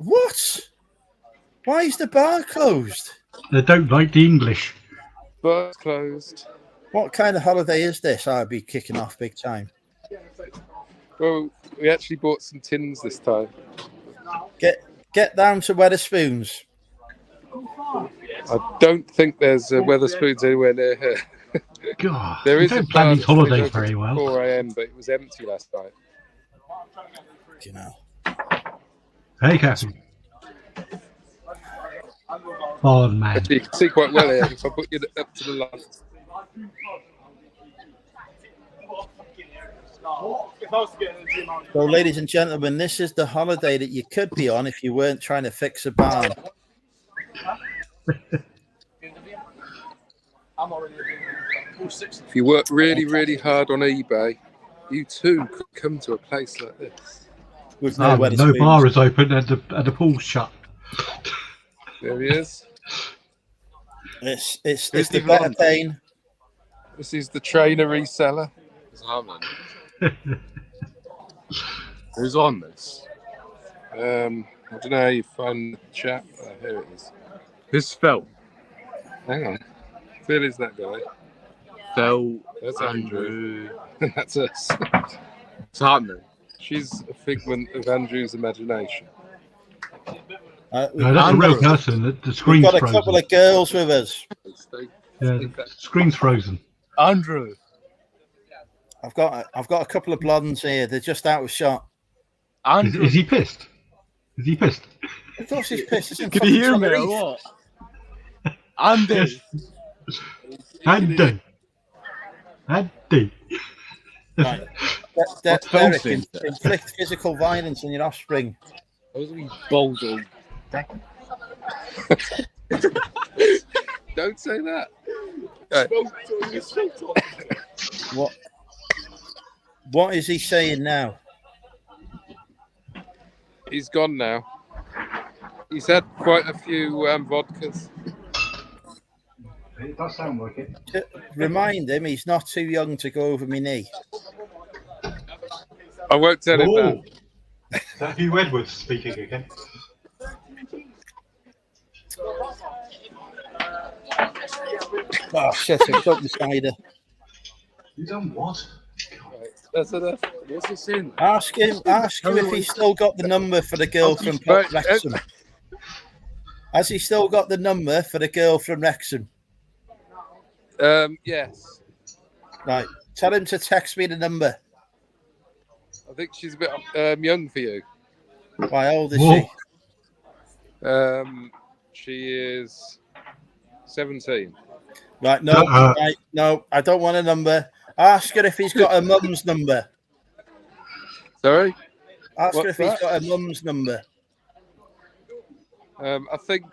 Why is the bar closed? They don't like the English. Bar's closed. What kind of holiday is this? I'd be kicking off big time. Well, we actually bought some tins this time. Get down to Wetherspoons. I don't think there's Wetherspoons anywhere near here. God, There you is a don't plan bar these that's been holidays open very till well. 4 a.m., but it was empty last night. You know. Hey, Kathy. Oh, man. Actually, you can see quite well here if I put you up to the light. So, ladies and gentlemen, this is the holiday that you could be on if you weren't trying to fix a barn. If you work really, really hard on eBay, you too could come to a place like this. With No Wetherspoons. bar is open and the pool's shut. There he is. It's Who's the even better on? pain. This is the trainer reseller. Who's on this? I don't know how you find the chat. Oh, here it is. Who's Phil? Hang on. Phil is that guy. Phil. That's Andrew. That's us. It's happening. She's a figment of Andrew's imagination. No, that's a real person. The We've screen's got a frozen. couple of girls with us. Yeah, the screen's frozen. Andrew. I've got a couple of blondes here. They're just out of shot. Andrew. Is he pissed? Is he pissed? Of course he's pissed. He's in Can you hear fucking me or Tenerife. what? Andy. Andy. Andy. Right. What's Derek, Phil saying? inflict physical violence on your offspring. Those are bold. Don't say that. Right. What is he saying now? He's gone now. He's had quite a few vodkas. It does sound like it. Remind him he's not too young to go over my knee. I won't tell him that. Is that Hugh Edwards speaking again? Oh shit, I took the cider. You done what? Right. That's enough. What's this in? Ask him if he's still got the number for the girl from Right. Wrexham. Has he still got the number for the girl from Wrexham? Yes. Right. Tell him to text me the number. I think she's a bit young for you. How old is Whoa. she? She is 17. Right, no, Uh-uh. right, no, I don't want a number. Ask her if he's got her mum's number. Sorry? Ask her What's if he's that? got her mum's number. I think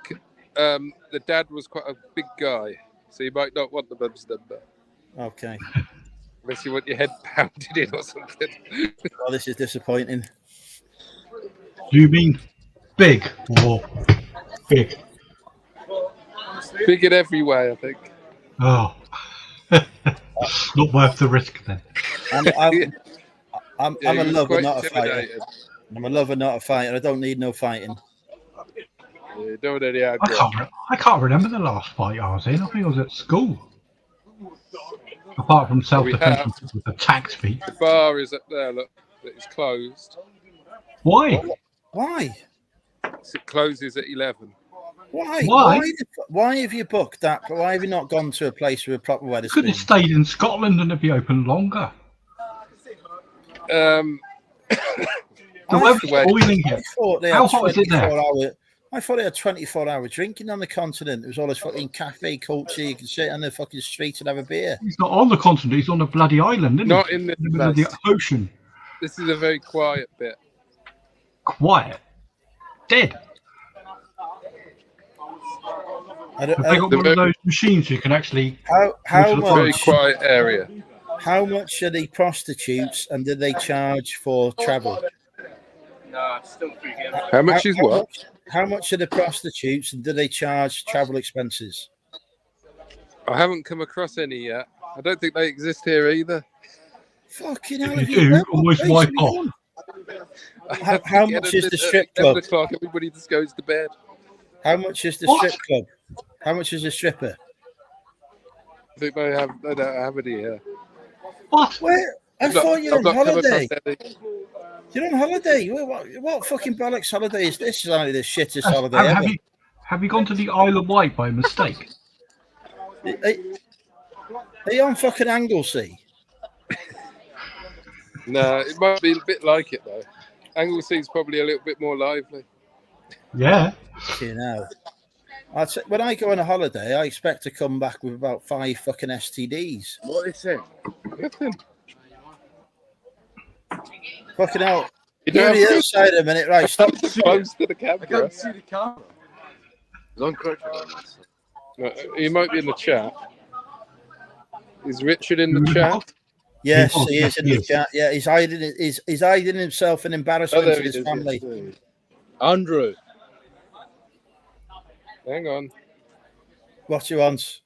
the dad was quite a big guy, so you might not want the mum's number. Okay. Unless you want your head pounded in or something. Well, this is disappointing. Do you mean big or big? Big in every way, I think. Oh. Not worth the risk then. I'm Yeah, a he was lover, quite not a fighter. intimidating. I'm a lover, not a fighter. I don't need no fighting. Yeah, don't want any aggro. I can't remember the last fight I was in. I think I was at school. Apart from self-defense with the tax fee. The bar is up there, look. It's closed. Why? Why? It closes at 11. Why? Why? Why have you booked that? Why have you not gone to a place with a proper weather Could have screen? stayed in Scotland and it'd be open longer. Um, The weather's boiling here. How hot is it there? I thought they had 24-hour drinking on the continent. It was all this fucking cafe culture. You can sit on the fucking street and have a beer. He's not on the continent, he's on a bloody island, isn't Not he? in this the middle of the place. ocean. This is a very quiet bit. Quiet. Dead. I don't, Have they got The one of very- those machines you can actually? how Very much? quiet area. How much are the prostitutes, and do they charge for travel? How much is what? How much are the prostitutes, and do they charge travel expenses? I haven't come across any yet. I don't think they exist here either. Fucking hell! If Have you do, where- what almost place wipe have you off. gone? I How think much at is the strip 11 club? o'clock, everybody just goes to bed. How much is the What? strip club? How much is a stripper? I think they don't have any here. What? Where? I I've not- thought you're I've on not come holiday. across any. You're on holiday. What fucking bollocks holiday is this? It's only the shittest Have, holiday have ever. you have you gone to the Isle of Wight by mistake? Are you on fucking Anglesey? No, it might be a bit like it though. Anglesea's probably a little bit more lively. Yeah. You know. When I go on a holiday, I expect to come back with about 5 fucking STDs. What are they saying? Nothing. Fucking hell. You You're don't on the have other to side a minute, right? Stop. close to the I camera. can't see the camera. It's on correct. No, he might be in the chat. Is Richard in the chat? Yes, Oh, he is yes, in he the is. chat. Yeah, he's hiding himself in Oh, embarrassment there to he his is. family. Yes. Andrew. Hang on. What he wants.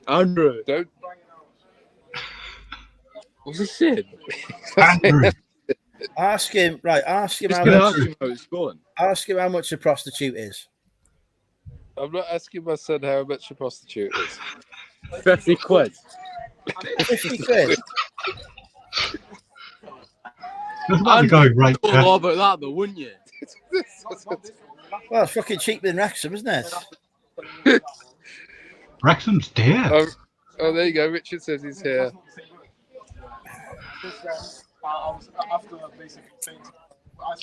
Andrew. Don't. What's he saying? Andrew. Ask him, right? Ask him Just how gonna much. ask him how it's going. Ask him how much a prostitute is. I'm not asking my son how much a prostitute is. 50 quid. 50 quid. That's about to go right. All Yeah. about that though, wouldn't you? Well, it's fucking cheaper than Wrexham, isn't it? Wrexham's dear. Oh, there you go. Richard says he's here.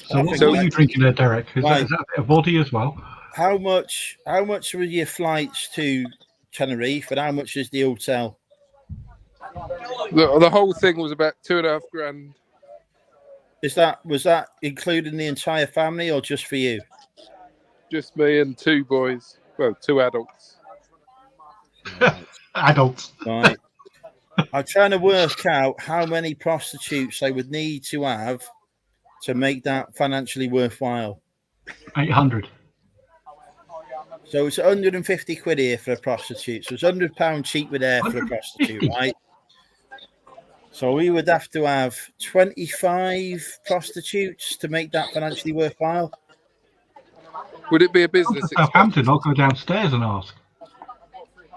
So what are you drinking there, Derek? Is Right. that a bit of body as well? How much were your flights to Tenerife, and how much is the hotel? The whole thing was about $2.5 grand. Was that including the entire family or just for you? Just me and 2 boys. Well, 2 adults. Adults. Right. I'm trying to work out how many prostitutes I would need to have to make that financially worthwhile. 800. So it's 150 quid here for a prostitute. So it's £100 cheaper there for a prostitute, 150? right? So we would have to have 25 prostitutes to make that financially worthwhile. Would it be a Go to business expense? Southampton. I'll go downstairs and ask.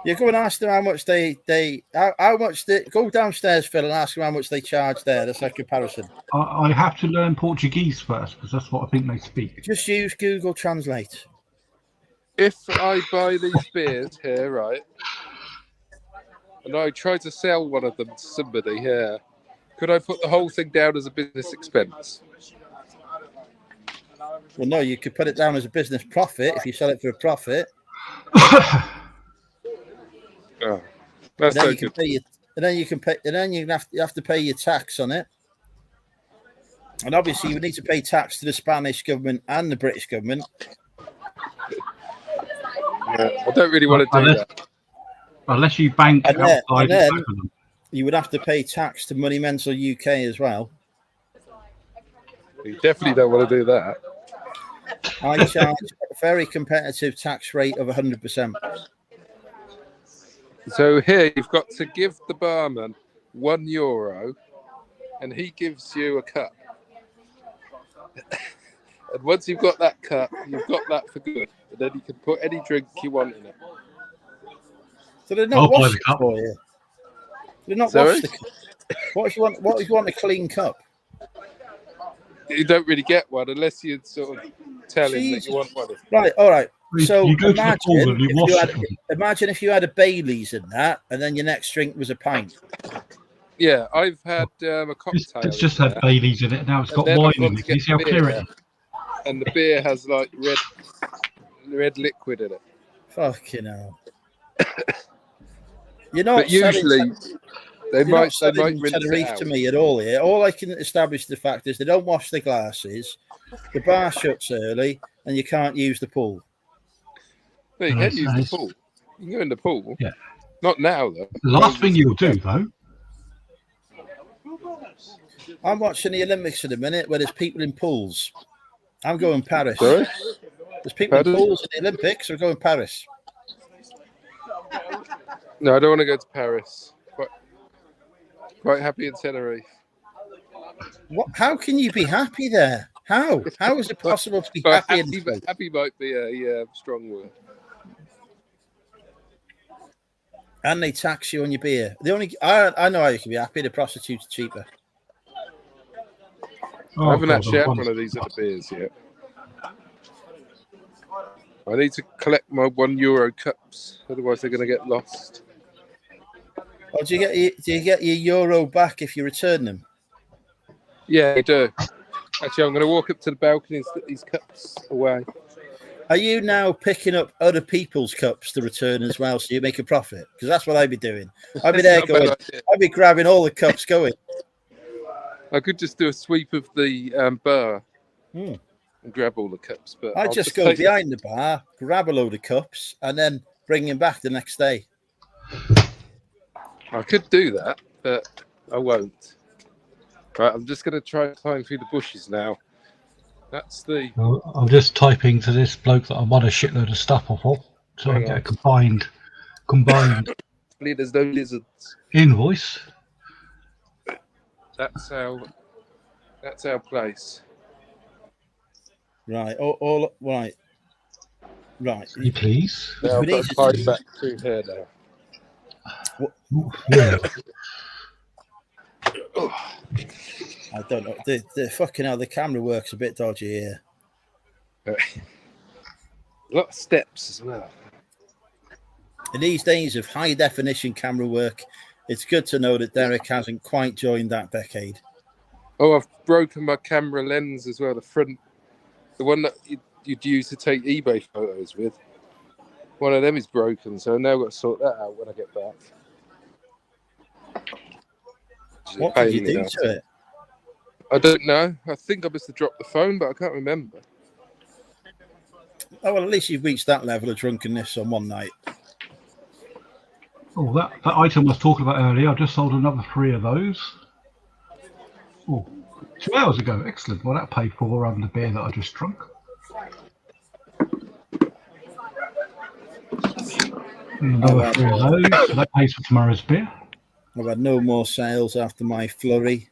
You go and ask them how much how much they go downstairs, Phil, and ask them how much they charge there. That's a comparison. I have to learn Portuguese first because that's what I think they speak. Just use Google Translate. If I buy these beers here, right, and I try to sell one of them to somebody here, could I put the whole thing down as a business expense? Well, no, you could put it down as a business profit if you sell it for a profit. Oh, that's And then so you can good. pay your, and then you can pay, and then you have to pay your tax on it. And obviously, you need to pay tax to the Spanish government and the British government. Yeah, I don't really want to do that. Unless you bank And then- outside and then- both of them. You would have to pay tax to Money Mental UK as well. You definitely don't want to do that. I charge a very competitive tax rate of 100%. So here you've got to give the barman €1, and he gives you a cup. And once you've got that cup, you've got that for good. And then you can put any drink you want in it. So they're I'll not buy washed the cup. for you. They're not Sorry? washed the cup. What if you want? What if you want a clean cup? You don't really get one unless you sort of tell him that Jesus. you want one. Right. All right. You- So you go to the pool imagine and you if wash you had, it. imagine if you had a Bailey's in that, and then your next drink was a pint. Yeah, I've had a cocktail. It's just in had there, Baileys in it. Now it's and got then wine I've got in to it. Can you get see how clear beer, it is? and the beer has like red liquid in it. Fucking hell. You're not But usually selling, they you're not might selling rinse it Tenerife out. to me at all here. All I can establish the fact is they don't wash the glasses, the bar shuts early, and you can't use the pool. No, you Nice, can use nice. the pool. You can go in the pool. Yeah. Not now, though. The last thing you'll do, though, I'm watching the Olympics in a minute where there's people in pools. I'm going Paris. Sorry? There's people Pardon? in pools in the Olympics. We're going Paris. No, I don't want to go to Paris. Quite happy in Tenerife. What? How can you be happy there? How? How is it possible to be Well, happy? in Spain? happy might be a strong word. And they tax you on your beer. The only I know how you can be happy. The prostitutes are cheaper. I haven't God, actually had I'm- one of these at the beers yet. I need to collect my €1 cups, otherwise they're going to get lost. Or do you get your euro back if you return them? Yeah, I do. Actually, I'm going to walk up to the balcony and stick these cups away. Are you now picking up other people's cups to return as well, so you make a profit? Because that's what I'd be doing. I'd be there Not a bad going. idea. I'd be grabbing all the cups going. I could just do a sweep of the bar Hmm. and grab all the cups, but I'd I'll just go take- behind the bar, grab a load of cups, and then bring them back the next day. I could do that, but I won't. Right, I'm just going to try and climb through the bushes now. That's the. I'm just typing to this bloke that I want a shitload of stuff off of, so I Hang get on. a combined Hopefully there's no lizards. invoice. That's our place. Right. All right. Right. Say please. Now I've We got need to to climb see- back through here now. Yeah. I don't know. The fucking hell, the camera works a bit dodgy here. A lot of steps as well. In these days of high definition camera work, it's good to know that Derek hasn't quite joined that decade. Oh, I've broken my camera lens as well. The front, the one that you'd use to take eBay photos with. One of them is broken, so I've now got to sort that out when I get back. Which is a What pain did you in the do arse. to it? I don't know. I think I must have dropped the phone, but I can't remember. Oh, well, at least you've reached that level of drunkenness on one night. Oh, that item I was talking about earlier, I just sold another 3 of those. Oh, 2 hours ago. Excellent. Well, that paid for the beer that I just drunk. Another 3 of those. So that pays for tomorrow's beer. I've had no more sales after my flurry.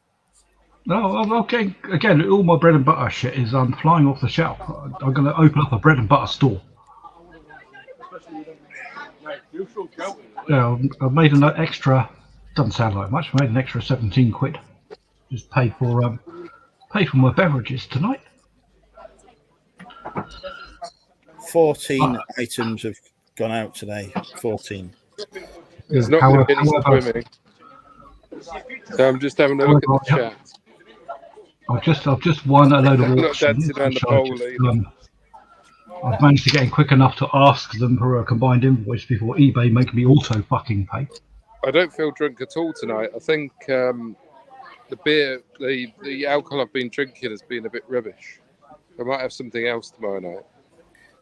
No, okay. Again, all my bread and butter shit is flying off the shelf. I'm going to open up a bread and butter store. Yeah, I've made an extra. Doesn't sound like much. I made an extra 17 quid. Just pay for my beverages tonight. 14 items have gone out today. 14. There's not going to be any swimming. So I'm just having a look at the chat. I've just won a load of I'm not auctions. dancing around the which pole either. I've managed to get in quick enough to ask them for a combined invoice before eBay make me auto fucking pay. I don't feel drunk at all tonight. I think the beer, the alcohol I've been drinking has been a bit rubbish. I might have something else tomorrow night.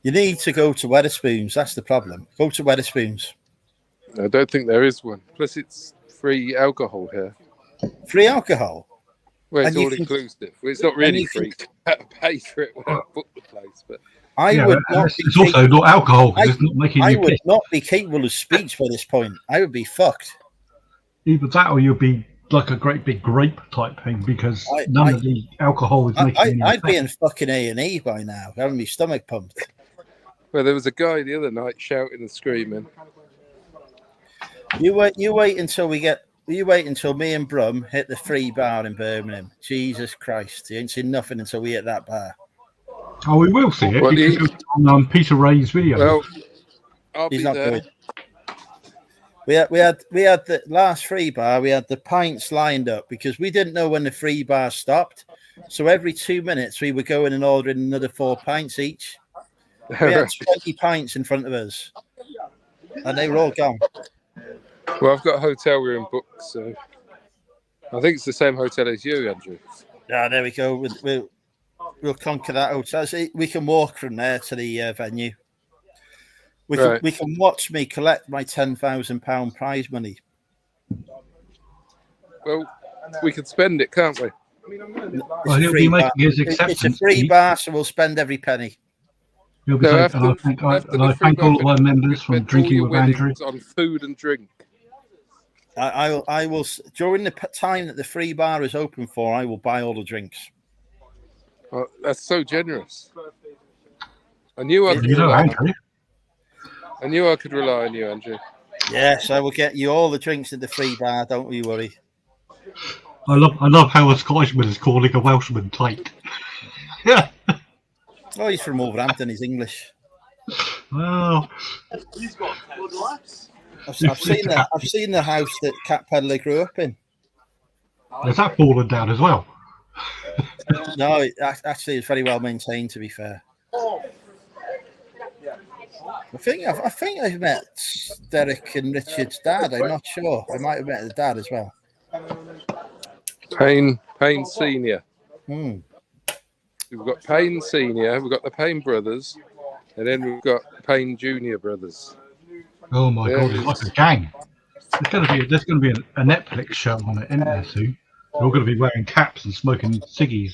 You need to go to Wetherspoons. That's the problem. Go to Wetherspoons. I don't think there is one. Plus, it's free alcohol here. Free alcohol. Well, it's And you all can- inclusive. Well, it's not and really you can- free. I had to pay for it when I booked the place, but I would not be it's also not alcohol because it's not making I you would piss. not be capable of speech by this point. I would be fucked. Either that or you'll be like a great big grape type thing because I- none of the alcohol is making I'd be piss. in fucking A&E by now, having my stomach pumped. well, there was a guy the other night shouting and screaming. You wait until me and Brum hit the free bar in Birmingham. Jesus Christ, you ain't seen nothing until we hit that bar. Oh, we will see it Well, because it's on Peter Ray's video. Well, I'll He's be not there. going. We had the last free bar. We had the pints lined up because we didn't know when the free bar stopped. So every 2 minutes we were going and ordering another 4 pints each. We had 20 pints in front of us, and they were all gone. Well, I've got a hotel room booked, so I think it's the same hotel as you, Andrew. Yeah, there we go. We'll conquer that hotel. So we can walk from there to the venue. We Right. can watch me collect my £10,000 prize money. Well, we can spend it, can't we? Well, he'll be making his It's a acceptance. free bar, so we'll spend every penny. He'll be So saying, after, and I after I the free thank all of bar my finish, members we from spend all drinking your with Andrew. weddings on food and drink. I will during the time that the free bar is open for. I will buy all the drinks. Oh, that's so generous. I knew I could You know, rely. Andrew. I knew I could rely on you, Andrew. Yes, I will get you all the drinks at the free bar. Don't you worry. I love how a Scotsman is calling a Welshman tight. Yeah. Oh, he's from Wolverhampton. He's English. Well, I've seen that. I've seen the house that Cat Peddler grew up in. has that fallen down as well? No, actually, it's very well maintained. To be fair, I think I've met Derek and Richard's dad. I'm not sure. I might have met the dad as well. Payne Senior. Hmm. We've got Payne Senior. We've got the Payne brothers, and then we've got Payne Junior brothers. Oh my Yeah. god, it's like a gang. There's gonna be a Netflix show on it, isn't there, soon? They're all gonna be wearing caps and smoking ciggies.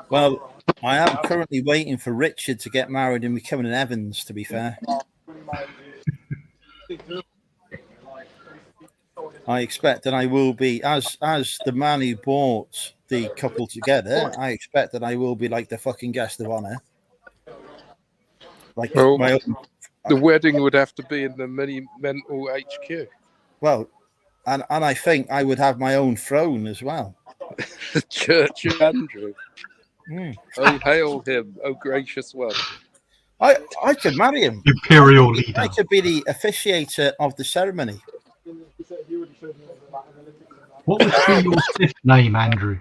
Well, I am currently waiting for Richard to get married and becoming an Evans. To be fair, I expect that I will be as the man who brought the couple together. I expect that I will be like the fucking guest of honor. Like Well, my own. the wedding would have to be in the mental HQ. Well, and I think I would have my own throne as well. The Church of Andrew. Oh, hail him, oh gracious one. I could marry him. Imperial leader. I could be the officiator of the ceremony. What would be your Sith name, Andrew?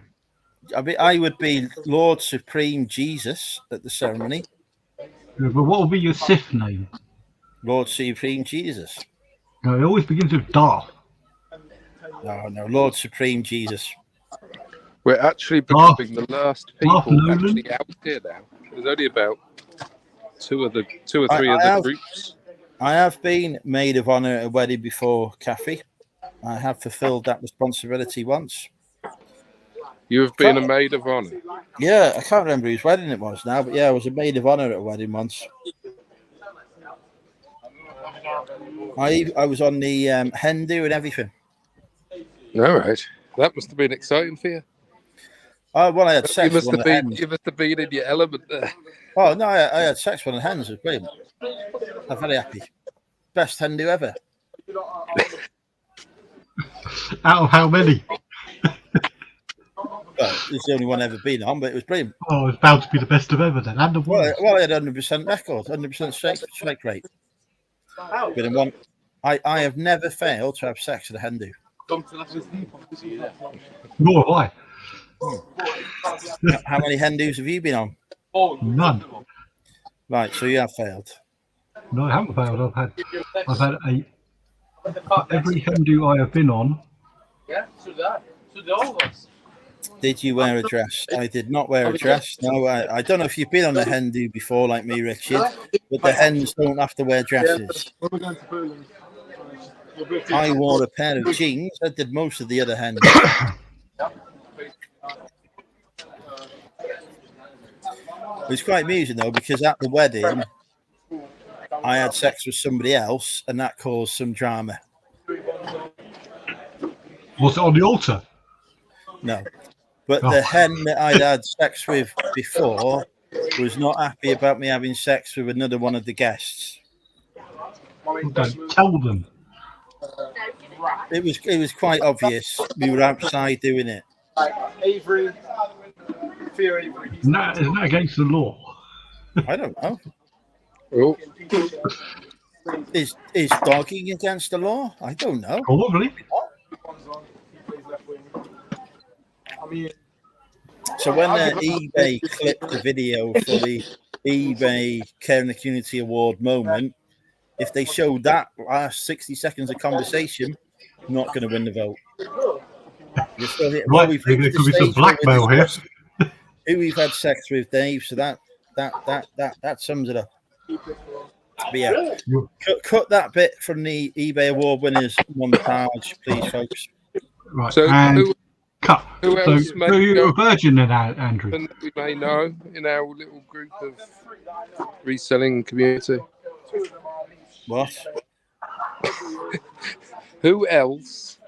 I would be Lord Supreme Jesus at the ceremony. But what would be your Sith name? Lord Supreme Jesus. No, it always begins with Darth. No, Lord Supreme Jesus. We're actually Darth- becoming the last Darth people Nolan? actually out here now. There's only about two or three I of the have- groups. I have been maid of honor at a wedding before, Kathy. I have fulfilled that responsibility once. You have been a maid of honor. Yeah, I can't remember whose wedding it was now, but yeah, I was a maid of honor at a wedding once. I was on the hen do and everything. All right. That must have been exciting for you. Oh, well, I had You sex with must one have of the been hens. you must have been in your element there. Oh, no, I had sex with one of the hens. It was brilliant. I'm very happy. Best hen do ever. Out of how many? Well, it's the only one I've ever been on, but it was brilliant. Oh, it's bound to be the best of ever then. And the worst. Well, I had 100% record, 100% strike rate. Within one, I have never failed to have sex with a hen do. Nor have I. How many hen do's have you been on? None. Right, so you have failed. No, I haven't failed. I've had every Hindu I have been on. Did you wear a dress? I did not wear a dress. No, I don't know if you've been on a hen do before, like me, Richard, but the hens don't have to wear dresses. I wore a pair of jeans. I did most of the other hens. It was quite amusing though, because at the wedding, I had sex with somebody else, and that caused some drama. Was it on the altar? No, but the hen that I'd had sex with before was not happy about me having sex with another one of the guests. Well, don't tell them. It was quite obvious. We were outside doing it. Avery, Fear Avery. Isn't that against the law? I don't know. Oh, Is dogging against the law? I don't know. Probably. So when eBay clipped the video for the eBay Care in the Community Award moment, if they showed that last 60 seconds of conversation, I'm not going to win the vote. Right, there could be some blackmail here. Who we've had sex with, Dave. So that sums it up. But yeah, cut that bit from the eBay award winners montage, please, folks. Right. So And cut. who So, else may are you go a virgin then, Andrew? that we may know in our little group of reselling community? What? Who else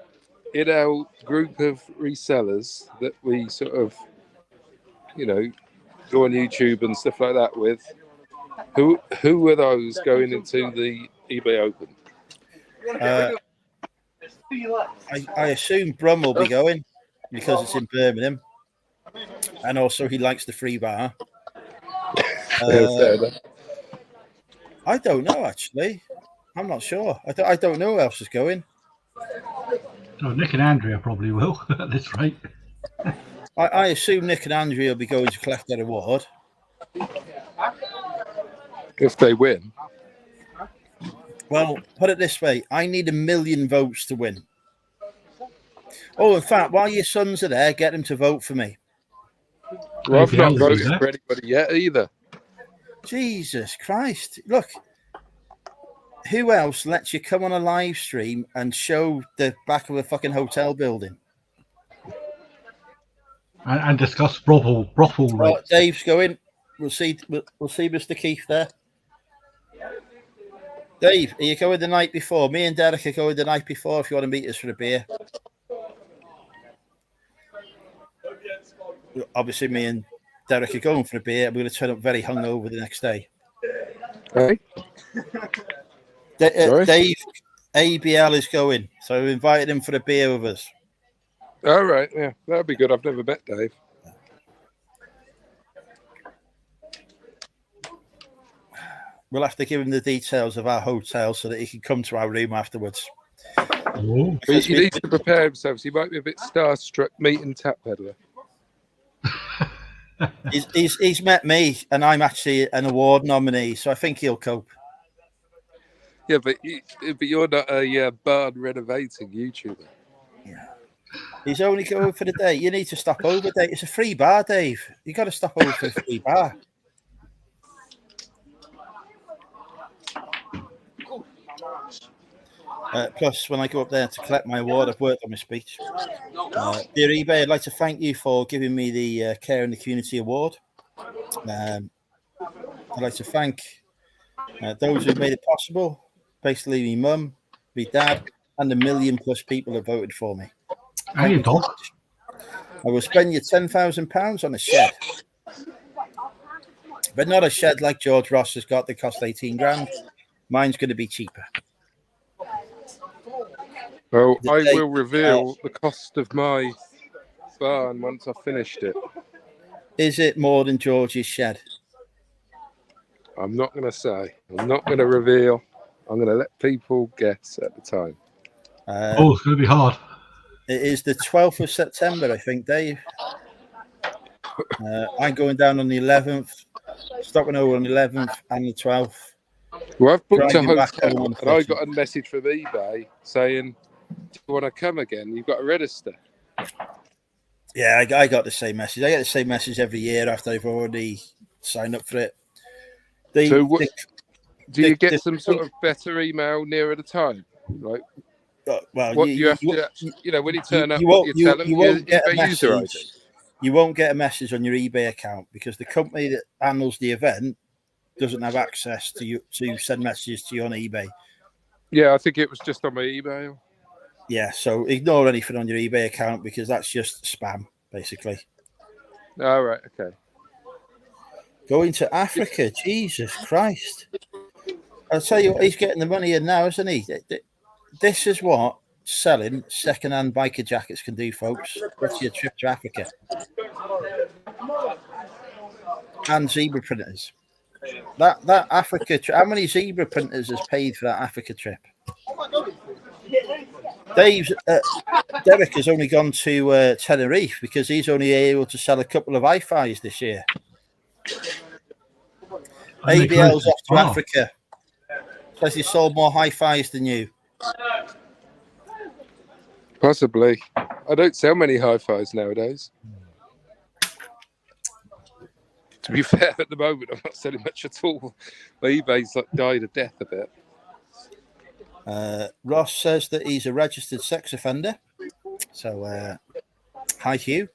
in our group of resellers that we sort of, go on YouTube and stuff like that with? Who are those going into the eBay Open? I assume Brum will be going because it's in Birmingham, and also he likes the free bar. Fair enough. I don't know, actually. I'm not sure. I don't know who else is going. Oh, Nick and Andrea probably will at this rate. I assume Nick and Andrea will be going to collect their award. If they win. Well, put it this way. I need 1 million votes to win. Oh, in fact, while your sons are there, get them to vote for me. Well, I've not APL voted is there. for anybody yet either. Jesus Christ. Look, who else lets you come on a live stream and show the back of a fucking hotel building? And discuss brothel Oh, rates. Dave's going. We'll see Mr. Keith there. Dave, are you going the night before? Me and Derek are going the night before if you want to meet us for a beer. Obviously, me and Derek are going for a beer. We're going to turn up very hungover the next day. Hey? Dave, ABL is going. So we invited him for a beer with us. All right, yeah, that'd be good. I've never met Dave. We'll have to give him the details of our hotel so that he can come to our room afterwards. Oh. But he needs to prepare himself. So he might be a bit starstruck meeting Tap Peddler. He's met me, and I'm actually an award nominee, so I think he'll cope. Yeah, but you're not a barn renovating YouTuber. Yeah. He's only going for the day. You need to stop over, Dave. It's a free bar, Dave. You got to stop over for a free bar. Plus, when I go up there to collect my award, I've worked on my speech. Dear eBay, I'd like to thank you for giving me the Care in the Community Award. I'd like to thank those who made it possible, basically my mum, my dad, and the 1 million plus people that voted for me. And your dog. I will spend you £10,000 on a shed. But not a shed like George Ross has got that cost 18 grand. Mine's going to be cheaper. Well, I will reveal the cost of my barn once I've finished it. Is it more than George's shed? I'm not going to say. I'm not going to reveal. I'm going to let people guess at the time. It's going to be hard. It is the 12th of September, I think, Dave. I'm going down on the 11th, stopping over on the 11th and the 12th. Well, I've booked a Driving back hotel, home on and I 13th. got a message from eBay saying, "Do you want to come again? You've got to register." Yeah, I got the same message. I get the same message every year after I've already signed up for it. Do you get some sort of better email nearer the time? Like, well, what you have to, when you turn up, what you tell them, you won't get a eBay user ID. message. You won't get a message on your eBay account because the company that handles the event doesn't have access to you to send messages to you on eBay. Yeah, I think it was just on my email. Yeah, so ignore anything on your eBay account because that's just spam, basically. All right, okay. Going to Africa, Jesus Christ. I'll tell you what, he's getting the money in now, isn't he? This is what selling second-hand biker jackets can do, folks. That's your trip to Africa. And zebra printers. That Africa trip, how many zebra printers has paid for that Africa trip? Derek has only gone to Tenerife because he's only able to sell a couple of hi-fis this year. ABL's off to Africa. Says he sold more hi-fis than you. Possibly. I don't sell many hi-fis nowadays. To be fair, at the moment, I'm not selling much at all. My eBay's like died a death a bit. Ross says that he's a registered sex offender. So, hi, Hugh.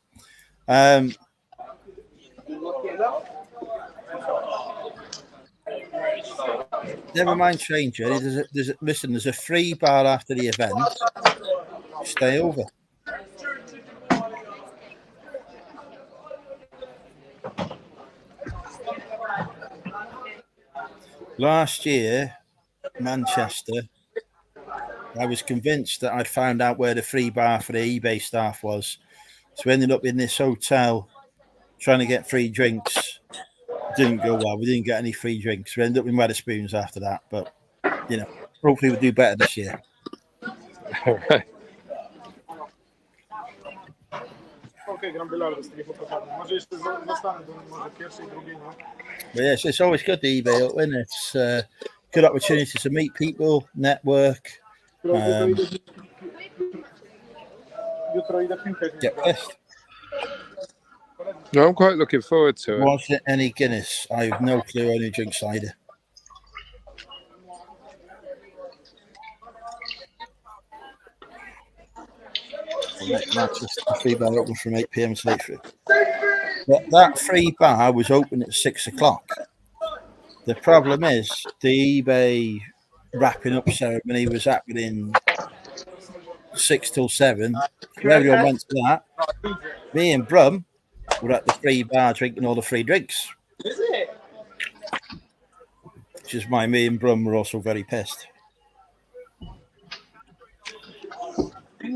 Never mind, stranger. Listen, there's a free bar after the event. Stay over. Last year, Manchester, I was convinced that I'd found out where the free bar for the eBay staff was. So we ended up in this hotel trying to get free drinks. Didn't go well. We didn't get any free drinks. We ended up in Wetherspoons after that. But, you know, hopefully we'll do better this year. All right. But yes, it's always good to eBay up, isn't it? It's good opportunity to meet people, network, get pissed. No, I'm quite looking forward to it. Was it any Guinness? I have no clue. I only drink cider. The free bar open from 8 p.m. to 8:30. But that free bar was open at 6 o'clock. The problem is the eBay wrapping up ceremony was happening 6 till 7. So everyone went to that. Me and Brum were at the free bar drinking all the free drinks. Which is why me and Brum were also very pissed. There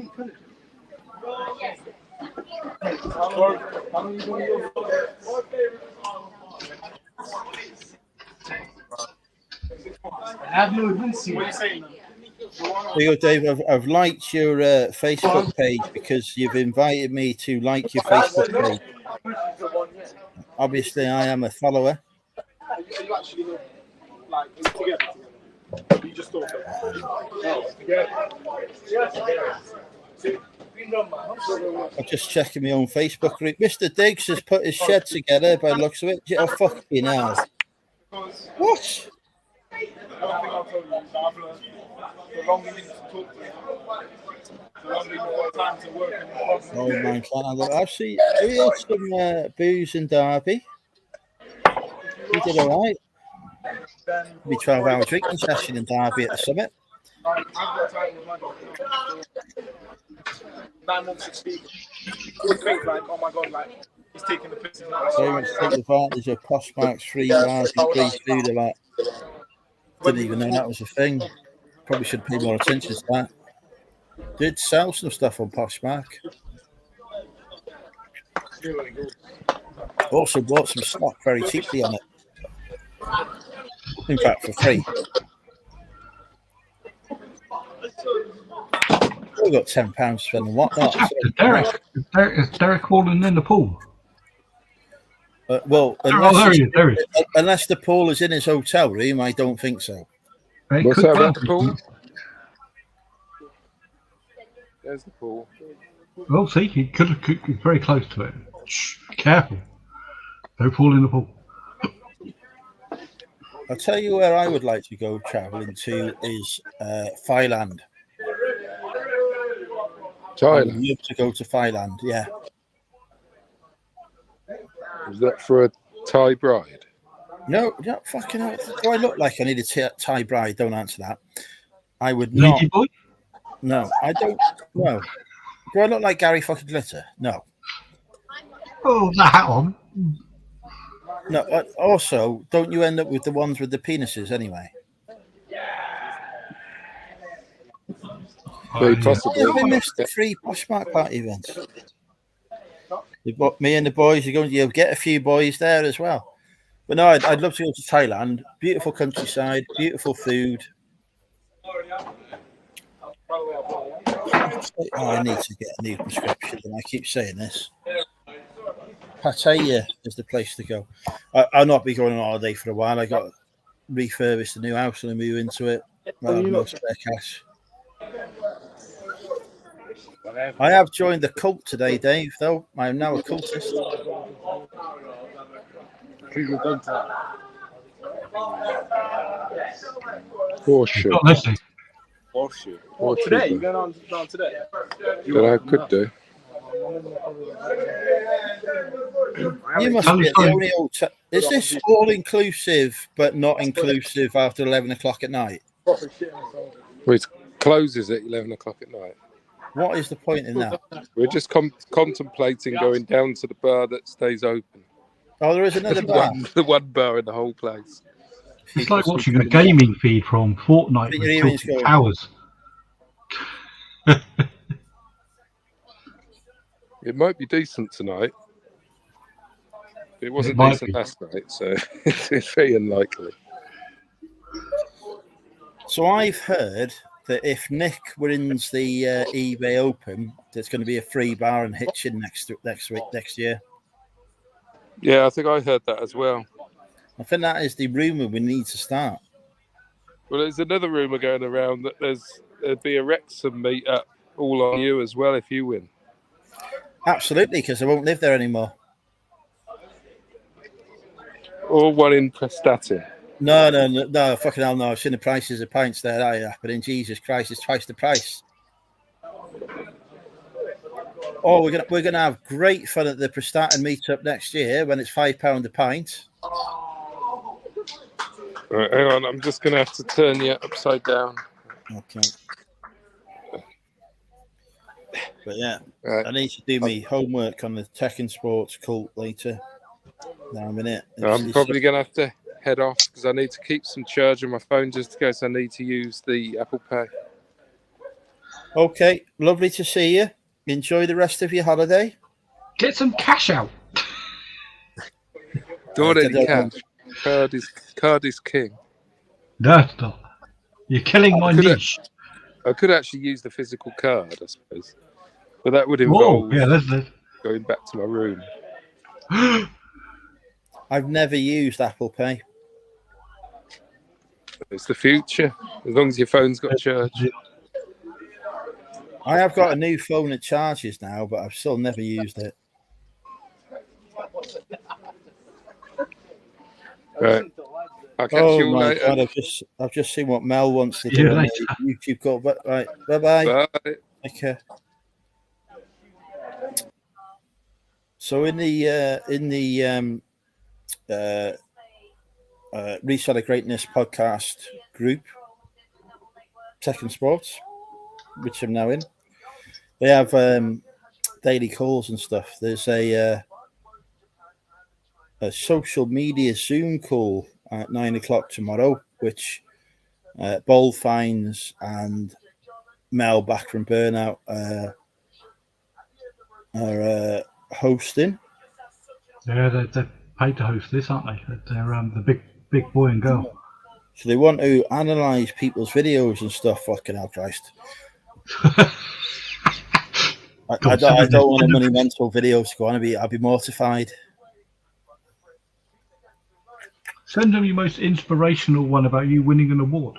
you go, Dave. I've liked your Facebook page because you've invited me to like your Facebook page. Obviously, I am a follower. I'm just checking my own Facebook group. Mr. Diggs has put his shed together by the looks of it. Oh, fucking hell. What? Oh, man, I've seen we had some booze in Derby. We did all right. Be 12-hour drinking session in Derby at the summit. 9 months experience. You would think like, oh my god, like he's taking the piss. Very much take advantage of Postmark's free bars and free food. About didn't even know that was a thing. Probably should pay more attention to that. Did sell some stuff on Postmark. Also bought some stock very cheaply on it. In fact, for free. We got £10 to spend on whatnot. Is Derek calling in the pool? Well, there he is. Unless the pool is in his hotel room, I don't think so. What's that about the pool? There's the pool. Well, see, he could be very close to it. Shh, careful. Don't fall in the pool. I'll tell you where I would like to go travelling to is Thailand. I would love to go to Thailand, yeah. Is that for a Thai bride? No, fucking hell. Do I look like I need a Thai bride? Don't answer that. I would not. Lady boy? No, I don't. No. Do I look like Gary fucking Glitter? No. Oh, the hat on. No. Also, don't you end up with the ones with the penises anyway? Very possibly. We missed the free Poshmark party event. Me and the boys are going to get a few boys there as well. But no, I'd love to go to Thailand. Beautiful countryside, beautiful food. I need to get a new prescription, and I keep saying this. Pattaya is the place to go. I'll not be going on holiday for a while. I got to refurbish the new house and move into it. I have no spare cash. I have joined the cult today, Dave, though. I am now a cultist. we've done today. Horseshoe. Not listening. Horseshoe. Horseshoe. Today? You going down today? That I could do. You must be at the only old. Is this all inclusive, but not inclusive after 11 o'clock at night? Well, it closes at 11 o'clock at night. What is the point in that? We're just contemplating going down to the bar that stays open. Oh, there is another bar. The one bar in the whole place. It's like watching a gaming feed from Fortnite Your with earrings tilted going. towers. It might be decent tonight. It wasn't might decent be. last night, so it's very unlikely. So I've heard that if Nick wins the eBay Open, there's going to be a free bar in Hitchin next year. Yeah, I think I heard that as well. I think that is the rumour we need to start. Well, there's another rumour going around that there'd be a Wrexham meet-up all on you as well if you win. Absolutely, because I won't live there anymore. Or one in Prestatyn. No, fucking hell no. I've seen the prices of pints there, but in Jesus Christ, it's twice the price. Oh, we're gonna have great fun at the Prestatyn meetup next year when it's £5 a pint. Right, hang on, I'm just going to have to turn you upside down. Okay. But yeah, Right. I need to do my homework on the tech and sports cult later. Now I'm in it. I'm probably going to have to head off because I need to keep some charge on my phone just in case I need to use the Apple Pay. Okay, lovely to see you. Enjoy the rest of your holiday. Get some cash out. Don't want any cash. Card is king. No, stop. You're killing my niche. I could actually use the physical card, I suppose. But that would Whoa, involve yeah, that's going back to my room. I've never used Apple Pay. It's the future, as long as your phone's got charge. I have got a new phone that charges now, but I've still never used it. Right. I'll catch you Oh all my later. God, I've just seen what Mel wants to do on later. the YouTube call. But right, bye. Bye. Take care. So in the Reseller Greatness podcast group, Tech and Sports, which I'm now in, they have daily calls and stuff. There's a social media Zoom call at 9 o'clock tomorrow, which Bold Finds and Mel back from Burnout are hosting. Yeah, they're paid to host this, aren't they? They're the big boy and girl. So they want to analyze people's videos and stuff. Fucking hell, Christ! I don't want a monumental video to go on. I'd be mortified. Send them your most inspirational one about you winning an award.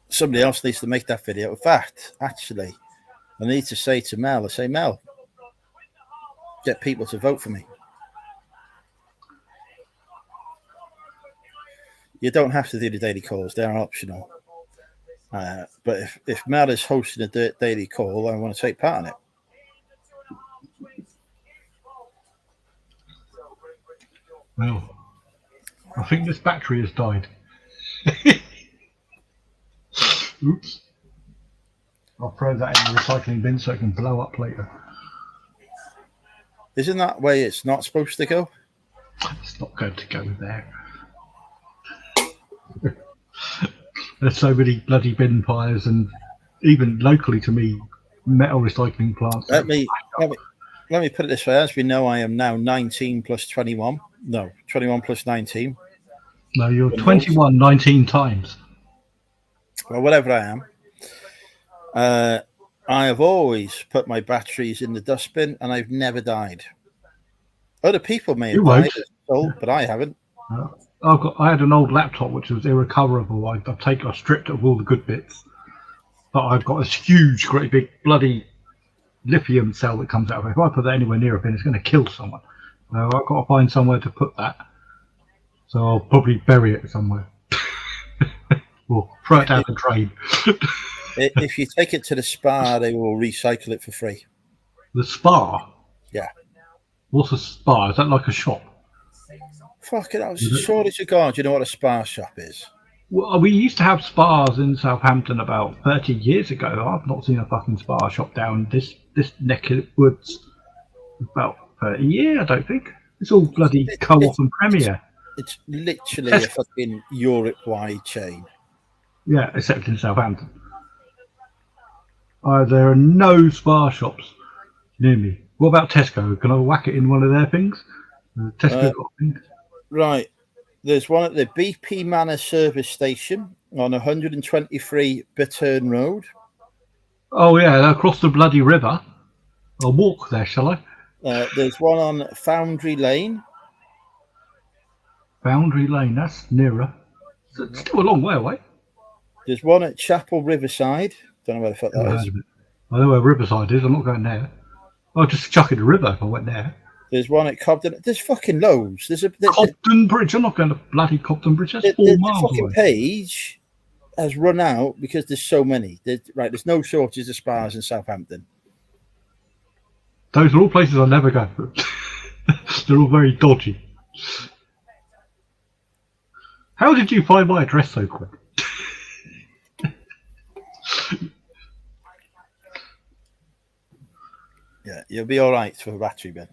Somebody else needs to make that video. In fact, actually, I need to say to Mel, Mel, get people to vote for me. You don't have to do the daily calls. They're optional. But if Mel is hosting a daily call, I want to take part in it. Well, I think this battery has died. Oops. I'll throw that in the recycling bin so it can blow up later. Isn't that way it's not supposed to go? It's not going to go there. There's so many bloody bin piles, and even locally to me, metal recycling plants. Let me put it this way. As we know, I am now 19 plus 21. No, 21 plus 19. No, you're 21 19 times. Well, whatever I am. I have always put my batteries in the dustbin, and I've never died. Other people may have died, but I haven't. I had an old laptop which was irrecoverable. I stripped it of all the good bits, but I've got this huge, great big bloody lithium cell that comes out of it. If I put that anywhere near a bin, it's going to kill someone. I've got to find somewhere to put that. So I'll probably bury it somewhere. Or throw it down the drain. If you take it to the spa, they will recycle it for free. The spa? Yeah. What's a spa? Is that like a shop? Fucking hell. Surely to God, you know what a spa shop is? Well, we used to have spas in Southampton about 30 years ago. I've not seen a fucking spa shop down this neck of the woods about 30 years, I don't think. It's all bloody Co-op and Premier. It's literally a fucking Europe-wide chain. Yeah, except in Southampton. There are no spa shops near me. What about Tesco? Can I whack it in one of their things? Tesco's got things. Right. There's one at the BP Manor service station on 123 Bittern Road. Oh, yeah, across the bloody river. I'll walk there, shall I? There's one on Foundry Lane. Foundry Lane, that's nearer. It's still a long way away. There's one at Chapel Riverside. Don't know where the fuck that is. I know where Riverside is. I'm not going there. I'll just chuck it in the river if I went there. There's one at Cobden. There's fucking loads. There's Cobden Bridge. I'm not going to bloody Cobden Bridge. That's 4 miles the fucking away. page has run out because there's so many. There's no shortage of spas in Southampton. Those are all places I never go. They're all very dodgy. How did you find my address so quick? Yeah, you'll be all right for a battery bin.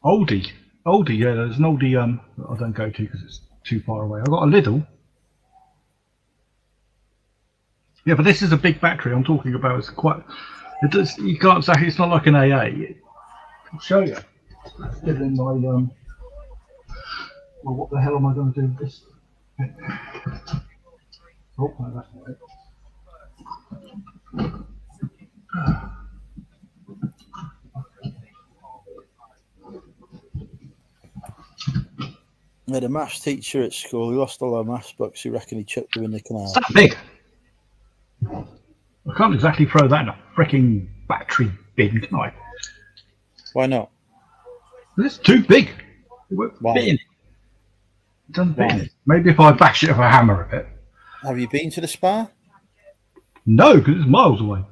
Oldie, yeah. There's an Oldie. I don't go to because it's too far away. I've got a Lidl. Yeah, but this is a big battery I'm talking about. It's quite. It does. You can't say it's not like an AA. I'll show you. Let's get in my Well, what the hell am I going to do with this? Oh, no, that's not it. I had a maths teacher at school who lost all our maths books. Who reckon he chucked them in the canal? It's that big. I can't exactly throw that in a freaking battery bin, can I? Why not? It's too big. It won't Why? fit in it. It doesn't fit in it. Maybe if I bash it with a hammer a bit. Have you been to the spa? No, because it's miles away.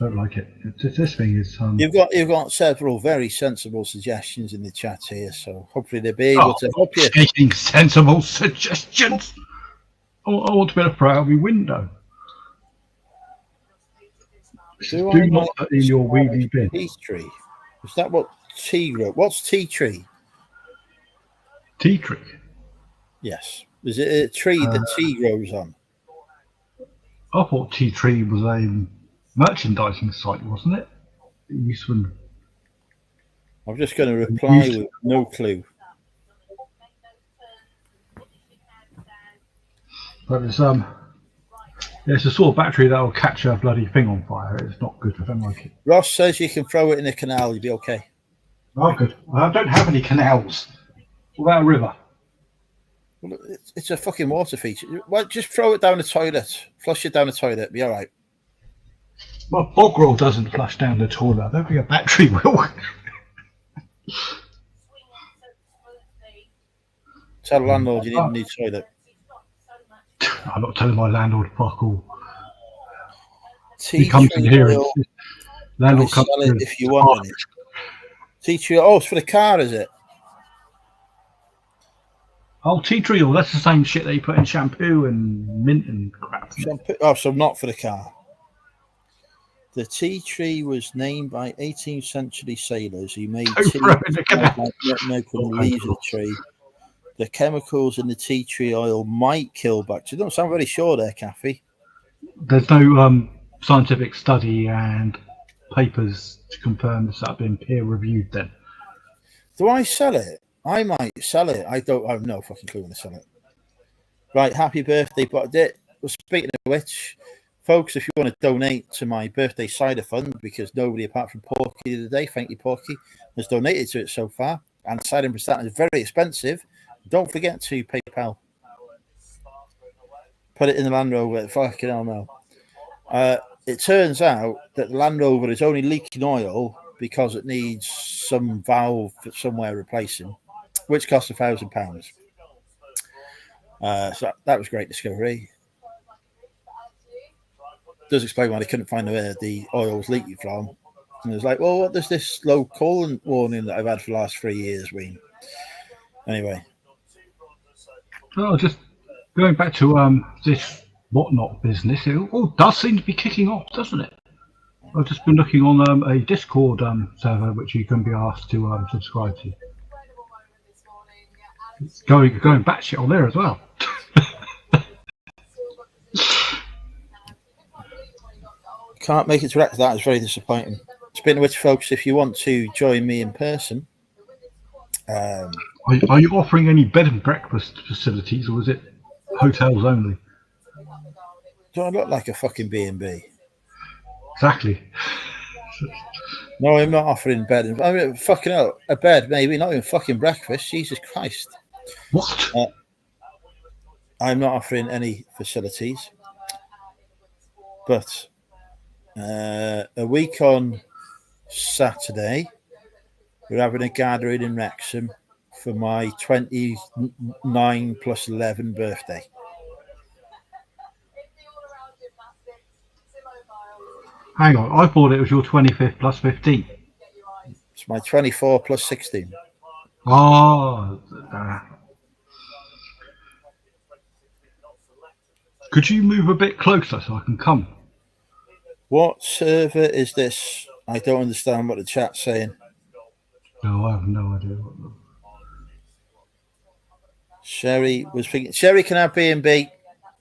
Don't like it. This thing is. You've got several very sensible suggestions in the chat here, so hopefully they'll be able to help you. Taking sensible suggestions. I want to be able to throw out my window. Do not put in your wheelie bin. Tea tree. Is that what tea grow? What's tea tree? Tea tree. Yes. Is it a tree that tea grows on? I thought Tea Tree was a merchandising site, wasn't it? Useful. I'm just going to reply with no clue. But it's it's a sort of battery that will catch a bloody thing on fire. It's not good. I don't like it. Ross says you can throw it in the canal. You'll be okay. Oh, good. I don't have any canals. What about a river? Well, it's a fucking water feature. Well, just throw it down the toilet. Flush it down the toilet. Be all right. Well, bog roll doesn't flush down the toilet. I don't think a battery will. Tell the landlord you need a new toilet. I'm not telling my landlord fuck all. Tea He comes in tree here. oil, Landlord comes sell in. it if you want any. Tea tree. Oh, it's for the car, is it? Oh, tea tree oil. That's the same shit they put in shampoo and mint and crap. Shampoo. Oh, so not for the car. The tea tree was named by 18th century sailors who made tea throw it in the canal. like nutmeg from the leaves of the tree. The chemicals in the tea tree oil might kill bacteria. You don't sound very sure there, Kathy. There's no scientific study and papers to confirm this have been peer reviewed then. Do I sell it? I might sell it. I have no fucking clue when to sell it. Right, happy birthday, but speaking of which, folks, if you want to donate to my birthday cider fund, because nobody apart from Porky the other day, thank you, Porky, has donated to it so far, and cider and Bristannia is very expensive, don't forget to PayPal. Put it in the Land Rover. Fucking hell no. it turns out that the Land Rover is only leaking oil because it needs some valve somewhere replacing, which costs £1,000. So that was a great discovery. Does explain why they couldn't find where the oil was leaking from. And it was like, well, what does this low coolant warning that I've had for the last 3 years mean? Anyway. Well, just going back to this whatnot business, it all does seem to be kicking off, doesn't it? I've just been looking on a Discord server which you can be asked to subscribe to. It's going batshit on there as well. Can't make it direct. That is very disappointing. Speaking of which, folks, if you want to join me in person, are you offering any bed and breakfast facilities, or is it hotels only? Do I look like a fucking B&B? Exactly. No, I'm not offering bed. I mean, fucking hell, a bed maybe, not even fucking breakfast. Jesus Christ! What? I'm not offering any facilities, but a week on Saturday, we're having a gathering in Wrexham for my 29 plus 11 birthday. Hang on, I thought it was your 25th plus 15. It's my 24 plus 16. Oh, could you move a bit closer so I can come? What server is this? I don't understand what the chat's saying. No, I have no idea. Sherry was thinking, Sherry can have B&B,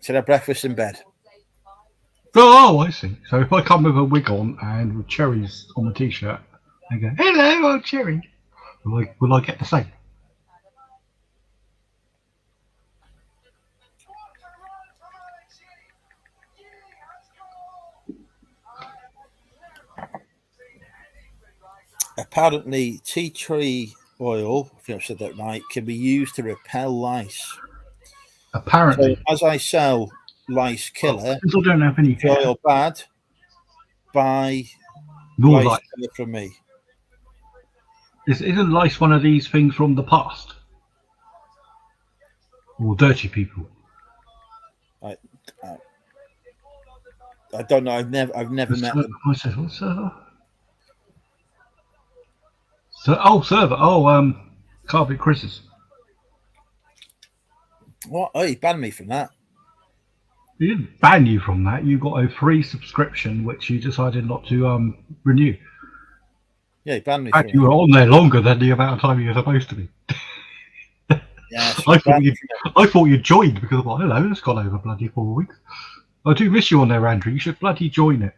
can have breakfast in bed. Oh, I see. So if I come with a wig on and with cherries on the t-shirt and go, hello, I'm Cherry, will I get the same? Apparently, tea tree oil, if I've said that right, can be used to repel lice. Apparently. So as I sell lice killer, I don't have any oil bad, buy more lice killer from me. Isn't lice one of these things from the past? Or dirty people? I don't know. I've never met them. I said, what server? Server. Oh, Carpet Chris's. What? Oh, he banned me from that. He didn't ban you from that. You got a free subscription which you decided not to renew. Yeah, he banned me. And you were on there longer than the amount of time you were supposed to be. Yeah, I thought you joined because, well, hello, it's gone over bloody 4 weeks. I do miss you on there, Andrew. You should bloody join it.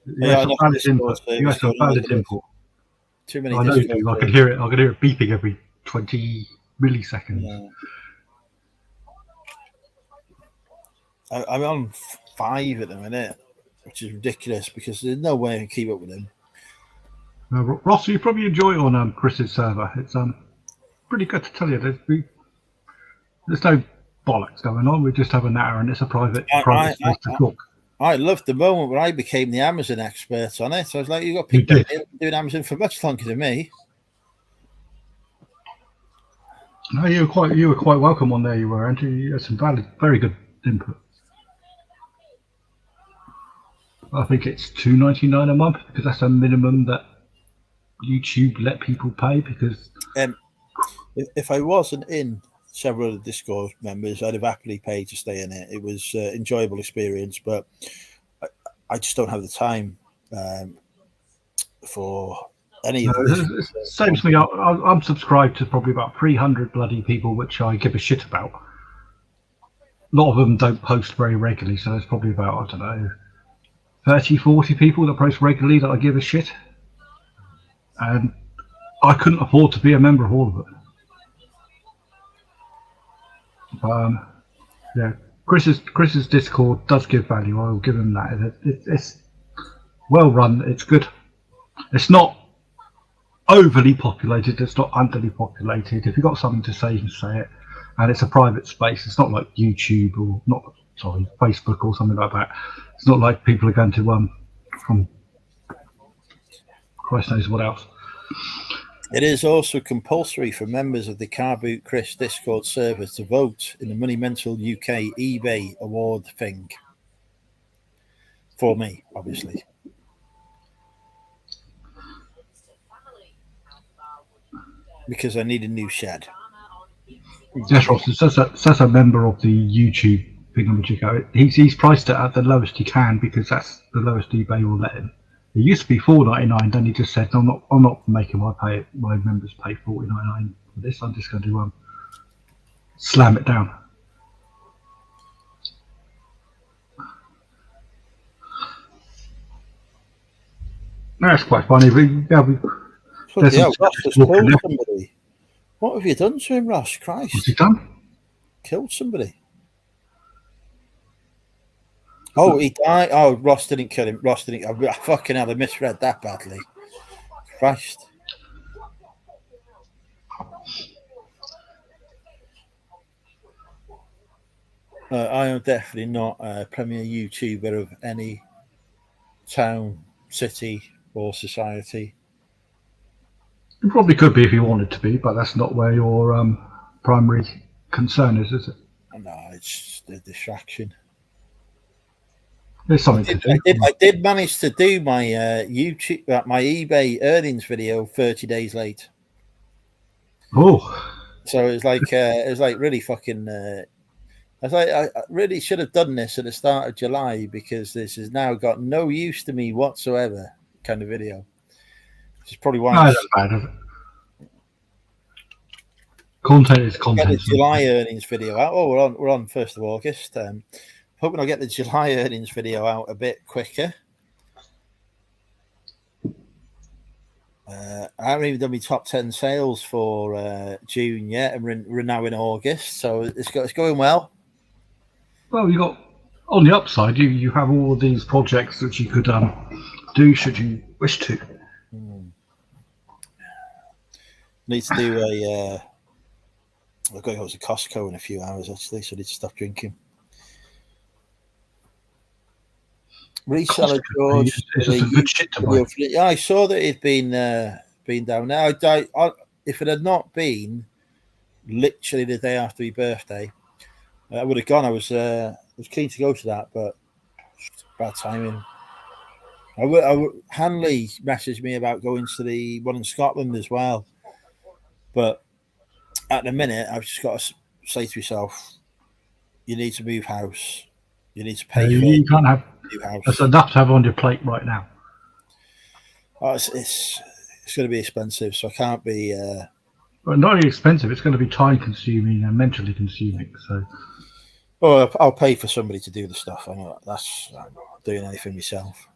You have some valid input. Too many. I know you do. I can hear it. I can hear it beeping every 20 milliseconds. Yeah. I'm on 5 at the minute, which is ridiculous because there's no way I can keep up with him. Ross, you probably enjoy it on Chris's server. It's pretty good to tell you. There's no bollocks going on. We just have a natter and it's a private place to talk. I loved the moment where I became the Amazon expert on it. I was like, you got people doing Amazon for much longer than me. No, you were quite welcome on there. You were, Andrew. You had some very good input. I think it's $2.99 a month because that's a minimum that YouTube let people pay. Because if I wasn't in several of the Discord members, I'd have happily paid to stay in it. It was an enjoyable experience, but I just don't have the time for any of this. Same to me. I'm subscribed to probably about 300 bloody people, which I give a shit about. A lot of them don't post very regularly, so there's probably about, I don't know, 30, 40 people that post regularly that I give a shit. And I couldn't afford to be a member of all of it. Yeah, Chris's Discord does give value. I will give him that. It's well run. It's good. It's not overly populated. It's not underly populated. If you've got something to say, you can say it. And it's a private space. It's not like YouTube or not Facebook or something like that. It's not like people are going to from Christ knows what else. It is also compulsory for members of the Car Boot Chris Discord server to vote in the Money Mental UK eBay award thing. For me, obviously. Because I need a new shed. Yes, Ross. It says a member of the YouTube thingamajig. He's priced it at the lowest he can because that's the lowest eBay will let him. It used to be $4.99. Then he just said, "I'm not making my members pay $40.99 for this. I'm just going to slam it down." That's quite funny. Ross has killed somebody. What have you done to him, Ross? Christ. What's he done? Killed somebody. Oh, he died. Oh, Ross didn't kill him. Ross didn't. I fucking hell, I misread that badly. Christ. I am definitely not a premier YouTuber of any town, city, or society. You probably could be if you wanted to be, but that's not where your primary concern is it? No, it's just a distraction. There's something to do. I did manage to do my YouTube, my eBay earnings video 30 days late. Oh, so it was like really fucking. I was like, I really should have done this at the start of July because this has now got no use to me whatsoever. Kind of video, which is probably why. No, that's bad, is it? Content is content. Get the July earnings video out. Oh, we're on 1st of August. Hoping I'll get the July earnings video out a bit quicker. I haven't even done my top 10 sales for June yet, and we're now in August, so it's going well. Well, you got on the upside, you have all of these projects that you could do should you wish to. Need to do a. I've got to go to Costco in a few hours actually, so I need to stop drinking. Reseller George. It's just a good shit to buy. Yeah, I saw that it'd been down there. If it had not been literally the day after my birthday, I would have gone. I was keen to go to that, but bad timing. Hanley messaged me about going to the one in Scotland as well, but at the minute I've just got to say to myself, you need to move house. You need to pay for you can't have house. That's enough to have on your plate right now. Oh, it's going to be expensive, so I can't be. Well, not only expensive, it's going to be time consuming and mentally consuming. So, well, I'll pay for somebody to do the stuff. I'm not doing anything myself.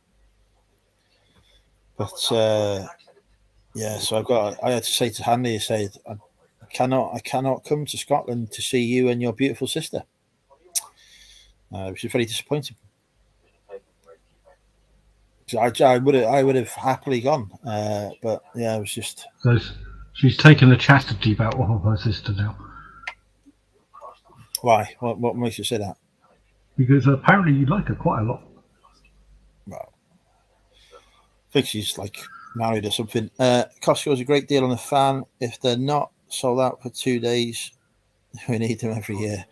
But yeah, so I had to say to Hanley, I said, I cannot come to Scotland to see you and your beautiful sister, which is very disappointing. I would have happily gone, but yeah, it was just. So she's taken the chastity vow off of her sister now. Why? What makes you say that? Because apparently you like her quite a lot. Well, I think she's like married or something. Costco's a great deal on a fan. If they're not sold out for 2 days, we need them every year.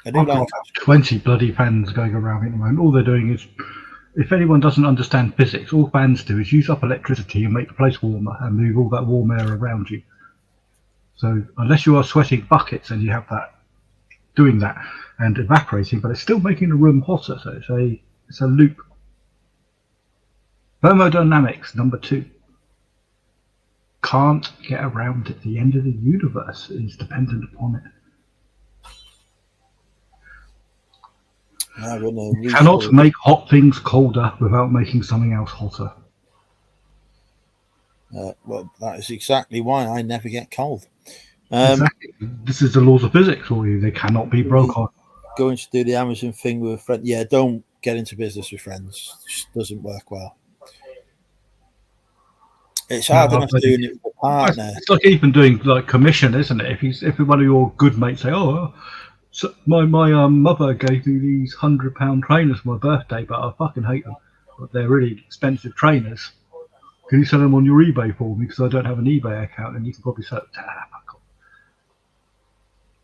I've got 20 bloody fans going around at the moment. All they're doing is, if anyone doesn't understand physics, all fans do is use up electricity and make the place warmer and move all that warm air around you. So unless you are sweating buckets and you have that doing that and evaporating, but it's still making the room hotter. So it's a loop. Thermodynamics number 2. Can't get around it. The end of the universe is dependent upon it. You cannot make hot things colder without making something else hotter. Well, that is exactly why I never get cold. Exactly. This is the laws of physics for you. They cannot be broken. Going to do the Amazon thing with a friend. Yeah, don't get into business with friends. It just doesn't work well. It's hard enough doing it with partner. It's like even doing like commission, isn't it? If one of your good mates say, "Oh, so my mother gave me these £100 trainers for my birthday, but I fucking hate them. But they're really expensive trainers. Can you sell them on your eBay for me? Because I don't have an eBay account, and you can probably sell it."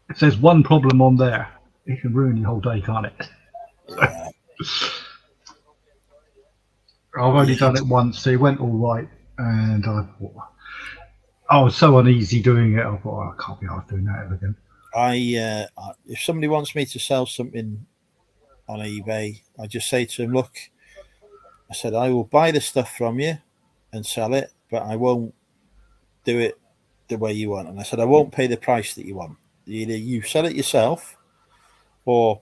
If there's one problem on there, it can ruin your whole day, can't it? Yeah. I've only done it once, so it went all right, and I was so uneasy doing it. I thought, I can't be arsed doing that ever again. If somebody wants me to sell something on eBay, I just say to them, look, I said, I will buy the stuff from you and sell it, but I won't do it the way you want. And I said, I won't pay the price that you want. Either you sell it yourself or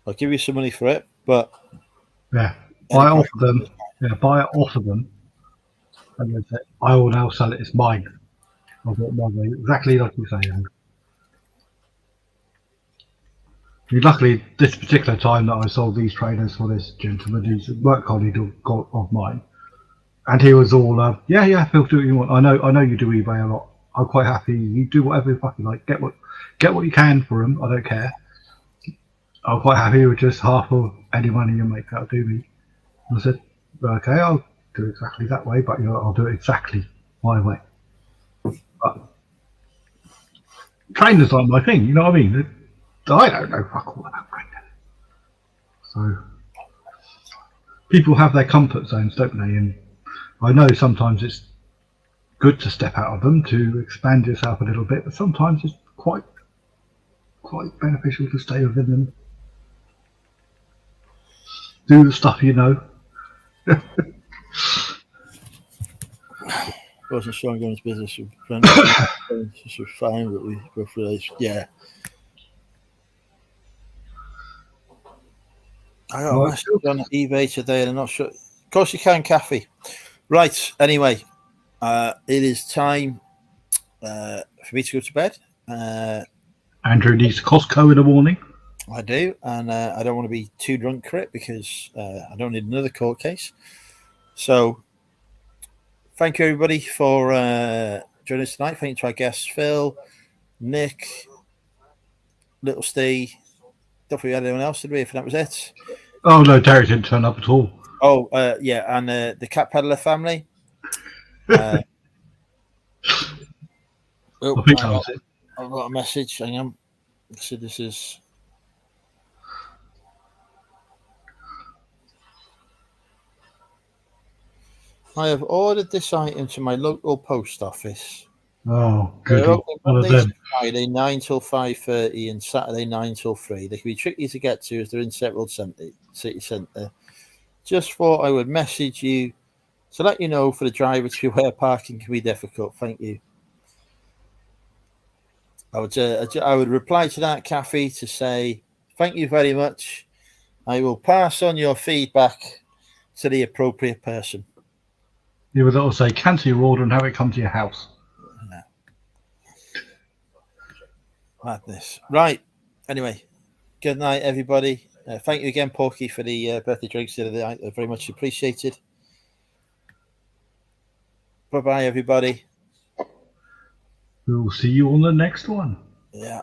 I'll give you some money for it, but yeah, buy it off them. Yeah, buy it off of them, and then say, I will now sell it. It's mine. I'll do it my way, exactly like you say. Luckily, this particular time that I sold these trainers for this gentleman, who's a work colleague of mine, and he was all, yeah, Phil, do what you want. I know you do eBay a lot. I'm quite happy. You do whatever you fucking like. Get what you can for them. I don't care. I'm quite happy with just half of any money you make. That'll do me. And I said, okay, I'll do it exactly that way, but I'll do it exactly my way. But trainers aren't my thing. You know what I mean? I don't know fuck all about trainers. So people have their comfort zones, don't they? And I know sometimes it's good to step out of them to expand yourself a little bit, but sometimes it's quite beneficial to stay within them. Do the stuff you know. wasn't sure I'm going into business with friends. This was fine, but we both realised, yeah. I got a message on eBay today and I'm not sure. Of course you can, Kathy. Right, anyway, it is time for me to go to bed. Andrew needs Costco in the morning. I do, and I don't want to be too drunk for it because I don't need another court case. So, thank you everybody for joining us tonight. Thank you to our guests, Phil, Nick, Little Steve. Don't think we had anyone else, did we? If that was it. Oh no, Derek didn't turn up at all. Oh yeah, and the Cat Peddler family. I think that was it. I've got a message. Hang on. So this is. I have ordered this item to my local post office. Oh, good. They're open Monday to Friday 9 till 5:30 and Saturday 9 till 3. They can be tricky to get to as they're in several city centre. Just thought I would message you to let you know for the driver to where parking can be difficult. Thank you. I would reply to that, Kathy, to say thank you very much. I will pass on your feedback to the appropriate person. You would also say cancel your order and have it come to your house. No. Madness. Right. Anyway, good night, everybody. Thank you again, Porky, for the birthday drinks the other night. They're very much appreciated. Bye-bye, everybody. We'll see you on the next one. Yeah.